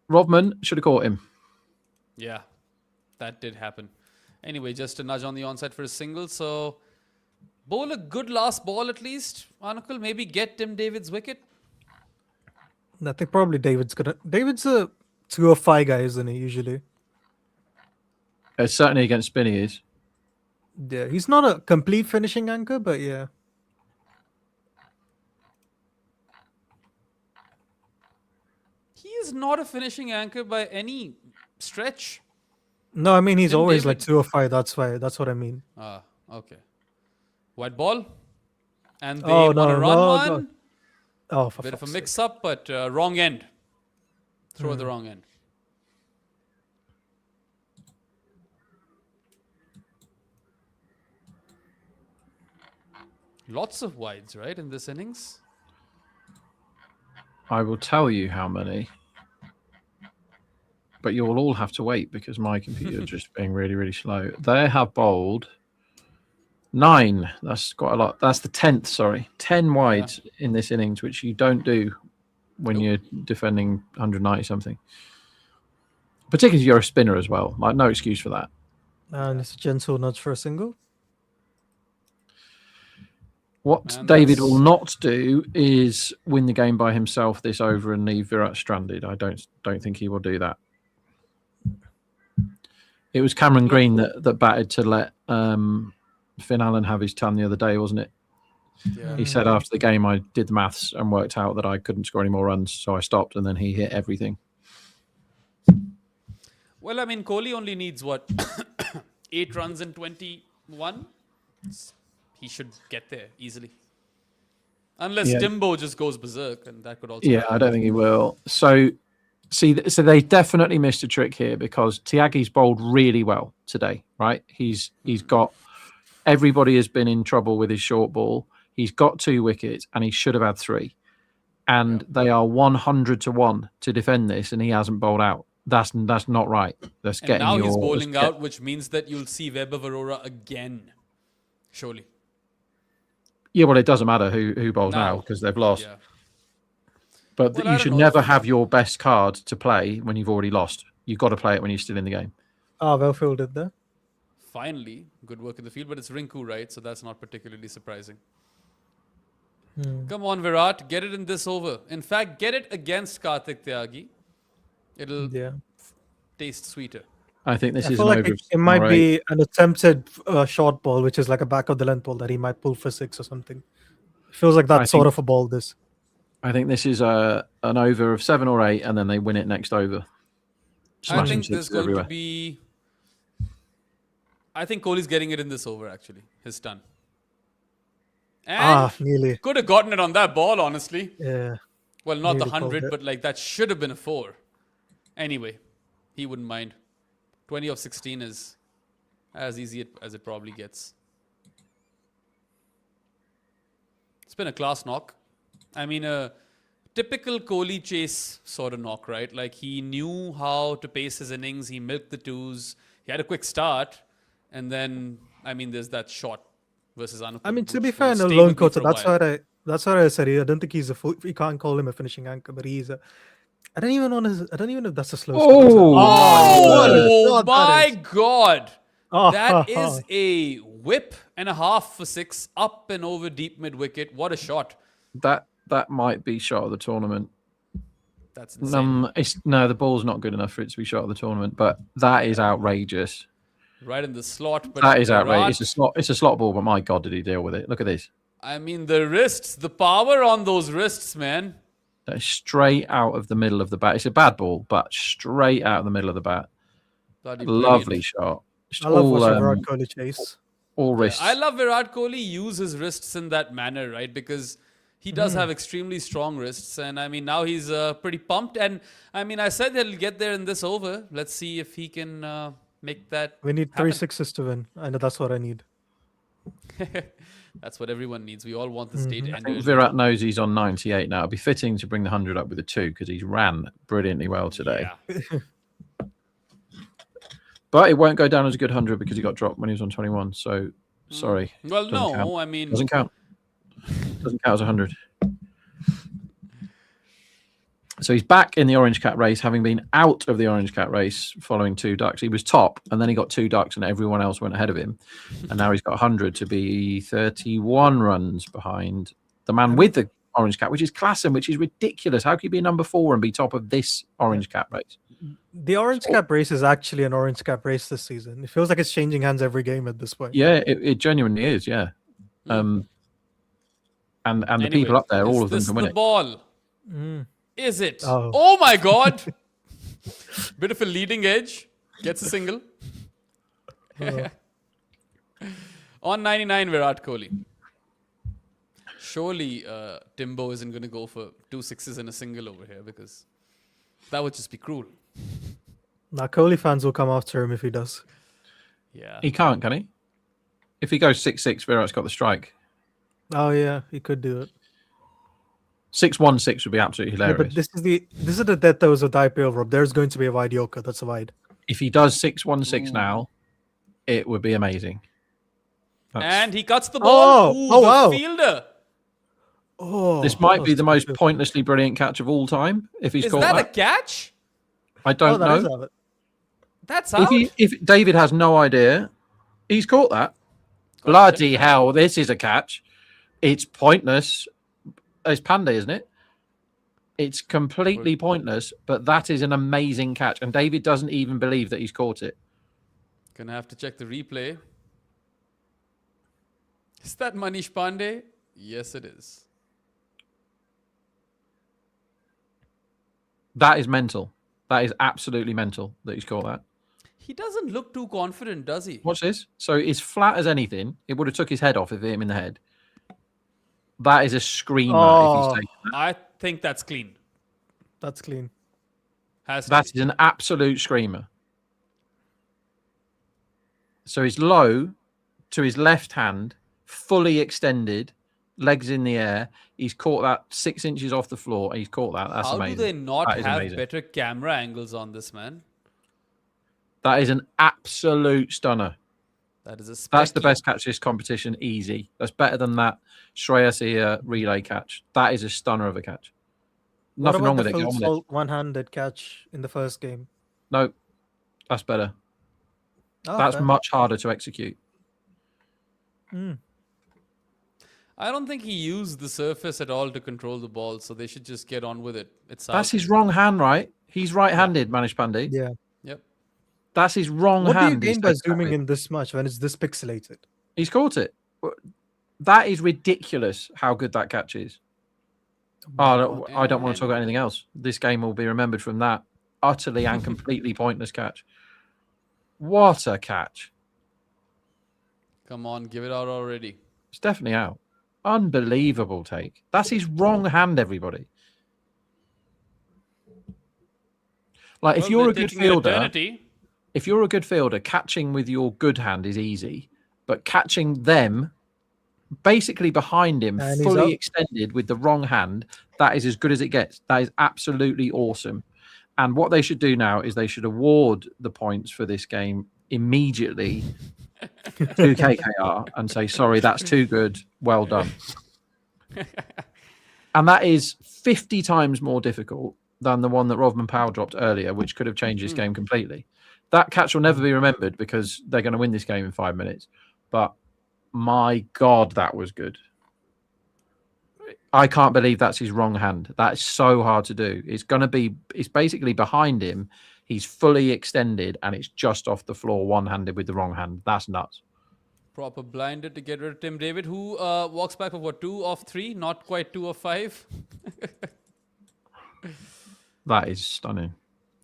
Rodman should have caught him. Yeah, that did happen. Anyway, just a nudge on the onside for a single. So, bowl a good last ball at least. Anukul, maybe get Tim David's wicket. I think probably David's a 2 or 5 guy, isn't he, usually? Certainly against Spin he is. Yeah, he's not a complete finishing anchor, but yeah. He is not a finishing anchor by any stretch. No, I mean he's Tim always like David- 2 or 5. That's what I mean. Ah, okay. White ball. And they Oh, want to no, run no, one. no. Oh, for Bit of a fuck's sake. mix up, but wrong end. Throw at the wrong end. Lots of wides, right, in this innings? I will tell you how many. But you'll all have to wait because my computer is just being really, really slow. They have bowled 9. That's quite a lot. That's the 10th, sorry. 10 wides in this innings, which you don't do when you're defending 190 something. Particularly if you're a spinner as well. Like, no excuse for that. And it's a gentle nudge for a single. What And David that's- will not do is win the game by himself this over and leave Virat stranded. I don't think he will do that. It was Cameron Green that batted to let Finn Allen have his ton the other day, wasn't it? Yeah. He said after the game, I did the maths and worked out that I couldn't score any more runs, so I stopped, and then he hit everything. Well, I mean, Kohli only needs what? 8 runs in 21? He should get there easily. Unless Yeah. Timbo just goes berserk, and that could also Yeah, happen. I don't think he will. So they definitely missed a trick here because Tiagi's bowled really well today, right? He's got everybody has been in trouble with his short ball. He's got 2 wickets and he should have had 3. And they are 100 to 1 to defend this, and he hasn't bowled out. That's not right. That's And getting now your, he's bowling that's out, which means that you'll see Webber Aurora again. Surely. Yeah, well, it doesn't matter who bowls Now. now because they've lost. Yeah. But Well, I you don't should know never if- have your best card to play when you've already lost. You've got to play it when you're still in the game. Ah, well fielded there. Finally, good work in the field, but it's Rinku, right? So that's not particularly surprising. Come on, Virat, get it in this over. In fact, get it against Karthik Tyagi. It'll Yeah. taste sweeter. I think this I is feel an like over. it might be an attempted short ball, which is like a back of the length ball that he might pull for 6 or something. Feels like that sort of a ball. This. I think this is an over of 7 or 8, and then they win it next over. I think there's going to be. I think Kohli's getting it in this over. Actually, his stun. And nearly. could have gotten it on that ball, honestly. Yeah. Well, not the Nearly called 100, it. but like that should have been a 4. Anyway, he wouldn't mind. 20 of 16 is as easy as it probably gets. It's been a class knock. I mean, a typical Kohli chase sort of knock, right? Like he knew how to pace his innings. He milked the 2s. He had a quick start. And then, I mean, there's that shot versus Anupam. I mean, to be which fair, will no stay lone with me quota. for a while. That's what I said. I don't think he's a full. You can't call him a finishing anchor, but he's a. I don't even know if that's a slow. Oh my God. Oh, That is a whip and a half for 6 up and over deep mid wicket. What a shot. That might be shot of the tournament. That's insane. The ball's not good enough for it to be shot of the tournament, but that is outrageous. Right in the slot. But That is Virat, outrageous. It's a slot ball, but my God, did he deal with it? Look at this. I mean, the wrists, the power on those wrists, man. That is straight out of the middle of the bat. It's a bad ball, but straight out of the middle of the bat. Bloody Lovely brilliant. shot. I love watching Virat Kohli chase. All wrists. I love Virat Kohli use his wrists in that manner, right? Because he does have extremely strong wrists. And I mean, now he's pretty pumped. And I mean, I said he'll get there in this over. Let's see if he can make that. We need happen. 3 6s to win. I know that's what I need. That's what everyone needs. We all want this day to I end. think early. Virat knows he's on 98 now. It'd be fitting to bring the 100 up with a 2 because he's ran brilliantly well today. Yeah. But it won't go down as a good 100 because he got dropped when he was on 21. So, sorry. Well, Doesn't no, count. I mean, Doesn't count. Doesn't count as 100. So he's back in the orange cap race, having been out of the orange cap race following 2 ducks. He was top, and then he got 2 ducks, and everyone else went ahead of him. And now he's got 100 to be 31 runs behind the man with the orange cap, which is class and which is ridiculous. How can you be number 4 and be top of this orange cap race? The orange cap race is actually an orange cap race this season. It feels like it's changing hands every game at this point. Yeah, it genuinely is. Yeah, and the people up there, all of them Is can this win the it. ball? Mm. Is it? Oh. Oh my God. Bit of a leading edge. Gets a single. On 99, Virat Kohli. Surely Timbo isn't going to go for 2 6s and a single over here because that would just be cruel. Now, Kohli fans will come after him if he does. Yeah. He can't, can he? If he goes 6-6, Virat's got the strike. Oh, yeah, he could do it. 6-1-6 would be absolutely Yeah, hilarious. but this is the death that was with IPL, Rob. There's going to be a wide Yorker. That's a wide. If he does 6-1-6 now, it would be amazing. And he cuts the ball. Oh, wow. The fielder. Oh, This might be the most pointlessly brilliant catch of all time if he's Is caught that a that. catch? I don't that is know. out. That's out. If David has no idea, he's caught that. Bloody hell, this is a catch. It's pointless. It's Pandey, isn't it? It's completely pointless, but that is an amazing catch. And David doesn't even believe that he's caught it. Gonna have to check the replay. Is that Manish Pandey? Yes, it is. That is mental. That is absolutely mental that he's caught that. He doesn't look too confident, does he? Watch this. So it's flat as anything. It would have took his head off if it hit him in the head. That is a screamer. Oh. If he's taken that. I think that's clean. That's clean. Has to That be. is an absolute screamer. So he's low to his left hand, fully extended, legs in the air. He's caught that 6 inches off the floor. He's caught that. That's How amazing. do they not That is have amazing. better camera angles on this, man? That is an absolute stunner. That is a That's the specky. best catch this competition, easy. That's better than that Shreyas Iyer relay catch. That is a stunner of a catch. What Nothing about wrong the with it. Get Phil on with it. Salt one-handed catch in the first game? No, that's better. Oh, That's fair. much harder to execute. Mm. I don't think he used the surface at all to control the ball, so they should just get on with it. It's out. That's his wrong hand, right? He's right-handed, Manish Pandey. Yeah. Yep. That's his wrong What do you hand. gain by zooming in this much when it's this pixelated? He's caught it. That is ridiculous how good that catch is. Oh, I don't want to talk about anything else. This game will be remembered from that utterly and completely pointless catch. What a catch. Come on, give it out already. It's definitely out. Unbelievable take. That's his wrong hand, everybody. Like, if you're a good fielder, catching with your good hand is easy, but catching them basically behind him, And fully extended with the wrong hand, that is as good as it gets. That is absolutely awesome. And what they should do now is they should award the points for this game immediately to KKR and say, sorry, that's too good. Well done. And that is 50 times more difficult than the one that Rodman Powell dropped earlier, which could have changed this game completely. That catch will never be remembered because they're going to win this game in 5 minutes. But my God, that was good. I can't believe that's his wrong hand. That is so hard to do. It's basically behind him. He's fully extended and it's just off the floor, one-handed with the wrong hand. That's nuts. Proper blinded to get rid of Tim David, who walks back for 2 of 3, not quite 2 of 5. That is stunning.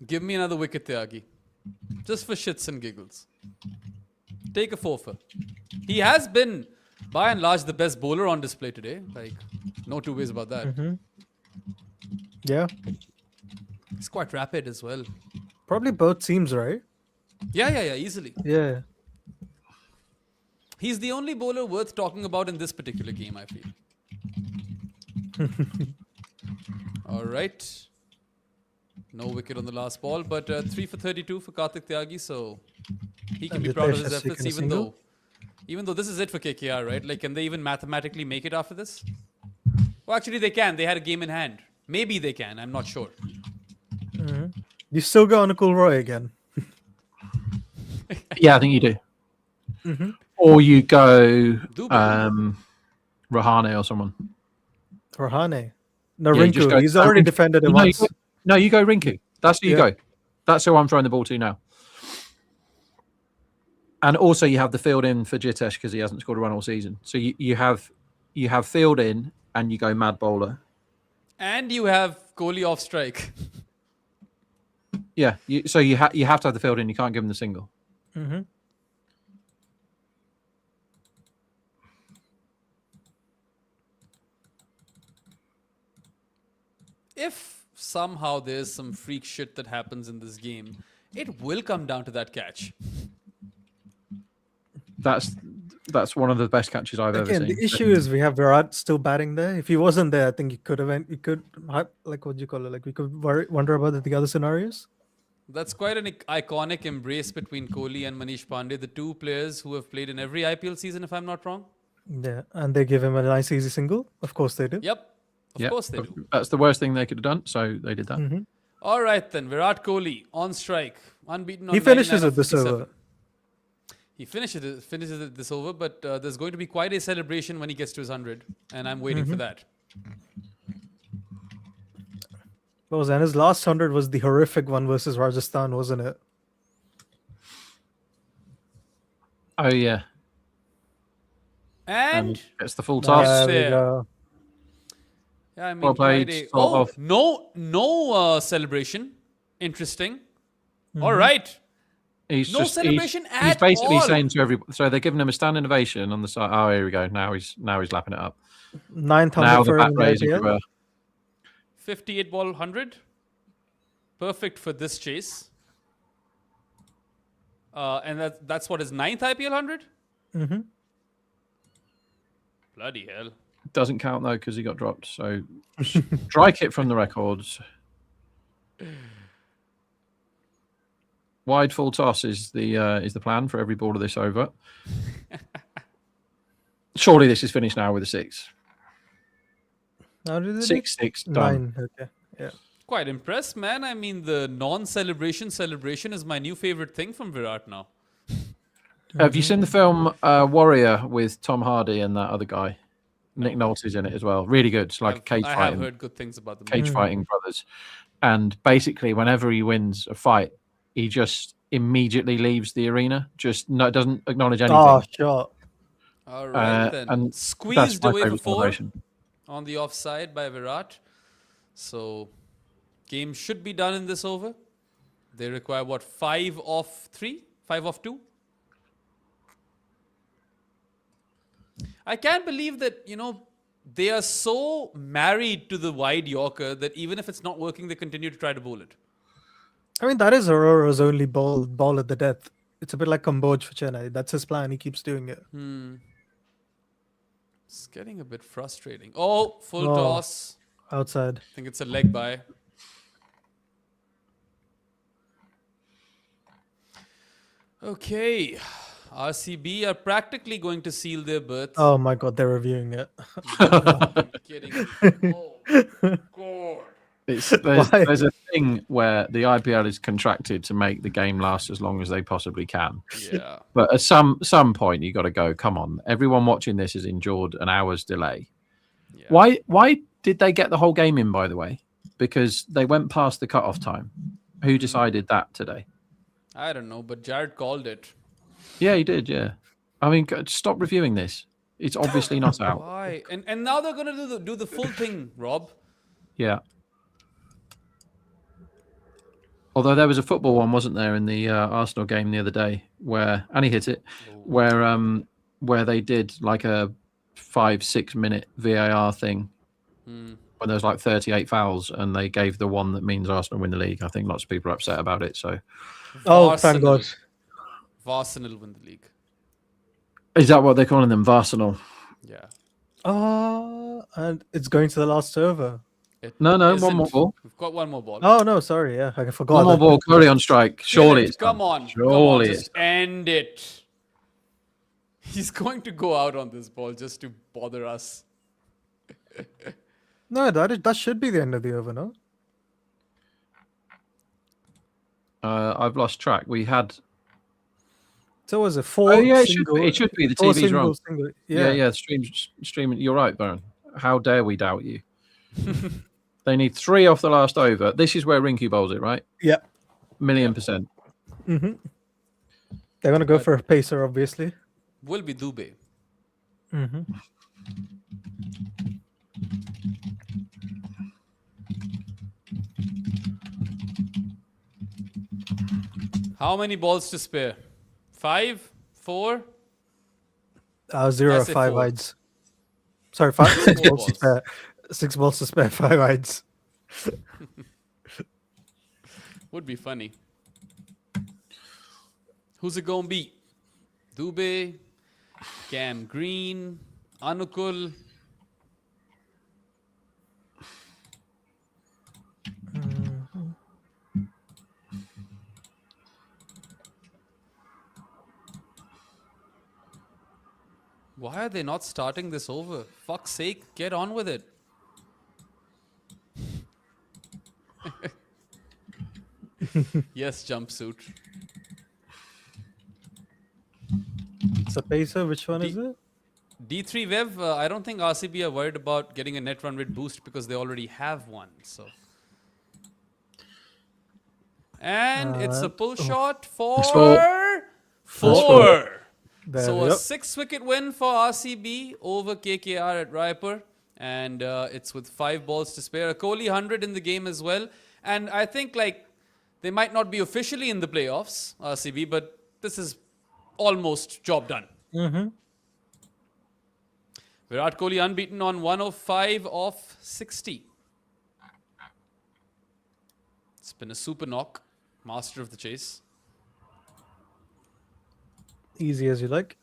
Give me another wicket, Tyagi. Just for shits and giggles. Take a forfeit. He has been, by and large, the best bowler on display today. Like, no two ways about that. Yeah. He's quite rapid as well. Probably both teams, right? Yeah, easily. Yeah. He's the only bowler worth talking about in this particular game, I feel. All right. No wicket on the last ball, but 3 for 32 for Karthik Tyagi, so he can be proud of his efforts, even though this is it for KKR, right? Like, can they even mathematically make it after this? Well, actually, they can. They had a game in hand. Maybe they can. I'm not sure. You still go Anukul Roy again. Yeah, I think you do. Or you go Dubey. Rahane or someone. Rahane. No, Yeah, you just Rinku. go- He's already defended it once. No, you go Rinku. That's who you go. That's who I'm throwing the ball to now. And also you have the field in for Jitesh because he hasn't scored a run all season. So you have field in and you go mad bowler. And you have Kohli off strike. Yeah. So you have to have the field in. You can't give him the single. If somehow there's some freak shit that happens in this game, it will come down to that catch. That's one of the best catches I've ever Again, seen. the issue is we have Virat still batting there. If he wasn't there, I think he could have. We could, like, what do you call it? Like, we could wonder about the other scenarios. That's quite an iconic embrace between Kohli and Manish Pandey, the two players who have played in every IPL season, if I'm not wrong. Yeah, and they give him a nice easy single. Of course they do. Yep. Of course they do. That's the worst thing they could have done, so they did that. All right, then. Virat Kohli on strike. Unbeaten on He finishes 99 at this 57. over. He finishes it this over, but there's going to be quite a celebration when he gets to his 100, and I'm waiting for that. And his last 100 was the horrific one versus Rajasthan, wasn't it? Oh yeah. And It's the full toss. There we go. yeah, I mean, Well played, quite a- sort of. no celebration. Interesting. All right. He's No celebration he's at basically all. saying to everybody. So they're giving him a standing ovation on the side. Oh, here we go. Now he's lapping it up. 9th Now 100 the for bat him in raise IPL. everywhere. 58 ball 100. Perfect for this chase. And that's what his 9th IPL 100? Bloody hell. Doesn't count though because he got dropped. So strike it from the records. Wide full toss is the plan for every ball of this over. Surely this is finished now with a 6. How did it 6-6 done. 9. Okay. Yeah. Quite impressed, man. I mean, the non-celebration celebration is my new favorite thing from Virat now. Have you seen the film Warrior with Tom Hardy and that other guy? Nick Nolte's in it as well. Really good. It's like a cage I have fighting. heard good things about them. Cage fighting brothers. And basically, whenever he wins a fight, he just immediately leaves the arena. Just doesn't acknowledge anything. Oh, sure. All right, then. And Squeezed that's my away for favourite 4 celebration. on the offside by Virat. So, game should be done in this over. They require, 5 off 3? 5 off 2? I can't believe that, they are so married to the wide Yorker that even if it's not working, they continue to try to bowl it. I mean, that is Aurora's only ball at the death. It's a bit like composure for Chennai. That's his plan. He keeps doing it. It's getting a bit frustrating. Oh, full toss. Outside. I think it's a leg by. Okay. RCB are practically going to seal their berth. Oh my God, they're reviewing it. I'm kidding. Oh, God. There's a thing where the IPL is contracted to make the game last as long as they possibly can. Yeah. But at some point, you got to go, come on. Everyone watching this has endured an hour's delay. Yeah. Why did they get the whole game in, by the way? Because they went past the cut-off time. Who decided that today? I don't know, but Jared called it. Yeah, he did, yeah. I mean, stop reviewing this. It's obviously not out. Why? And now they're going to do the full thing, Rob. Yeah. Although there was a football one, wasn't there, in the Arsenal game the other day, and he hit it, where they did like a 5-6 minute VAR thing when there was like 38 fouls, and they gave the one that means Arsenal win the league. I think lots of people are upset about it. So, Thank God. Arsenal win the league. Is that what they're calling them, Arsenal? Yeah. And it's going to the last over. No, one isn't. more ball. We've got one more ball. Oh no, sorry, yeah, I forgot. One more ball, Curry on strike. Surely it's Come done. on. Surely Just end it. He's going to go out on this ball just to bother us. No, that should be the end of the over, no? I've lost track. We had. So was it 4? Oh yeah, it should be. The TV's wrong. Single. Yeah. Streaming. You're right, Baron. How dare we doubt you? They need 3 off the last over. This is where Rinku bowls it, right? Yeah. 1,000,000%. Mm-hmm. They're gonna go for a pacer, obviously. Will be Dubey. Mm-hmm. How many balls to spare? 5? 4? 0 I or say 5 4. wides. Sorry, 6 4 balls to spare. 6 balls to spare, 5 wides. Would be funny. Who's it going to be? Dubey, Cam Green, Anukul. Why are they not starting this over? Fuck's sake, get on with it. Yes, jumpsuit. It's a pacer. Which one is it? D3 Vev, I don't think RCB are worried about getting a net run rate boost because they already have one. So, and it's a pull shot for 4. There So we a go. 6-wicket win for RCB over KKR at Raipur, and it's with 5 balls to spare. A Kohli 100 in the game as well, and I think they might not be officially in the playoffs, RCB, but this is almost job done. Mm-hmm. Virat Kohli unbeaten on 105 off 60. It's been a super knock, master of the chase. Easy as you like.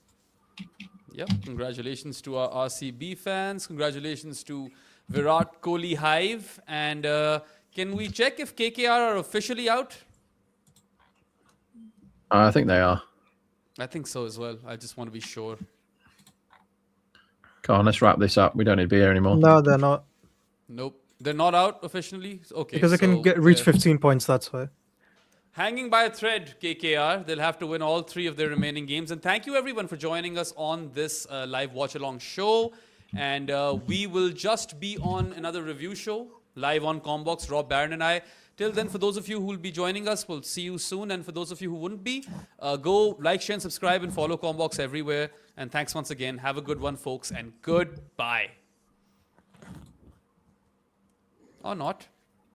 Yep. Congratulations to our RCB fans. Congratulations to Virat Kohli Hive. And can we check if KKR are officially out? I think they are. I think so as well. I just want to be sure. Come on, let's wrap this up. We don't need to be here anymore. No, they're not. Nope. They're not out officially? Okay. Because they can reach 15 points, that's why. Hanging by a thread, KKR. They'll have to win all 3 of their remaining games. And thank you, everyone, for joining us on this live watch-along show. And we will just be on another review show, live on Combox, Rob, Baron, and I. Till then, for those of you who will be joining us, we'll see you soon. And for those of you who wouldn't be, go like, share, and subscribe, and follow Combox everywhere. And thanks once again. Have a good one, folks, and goodbye. Or not.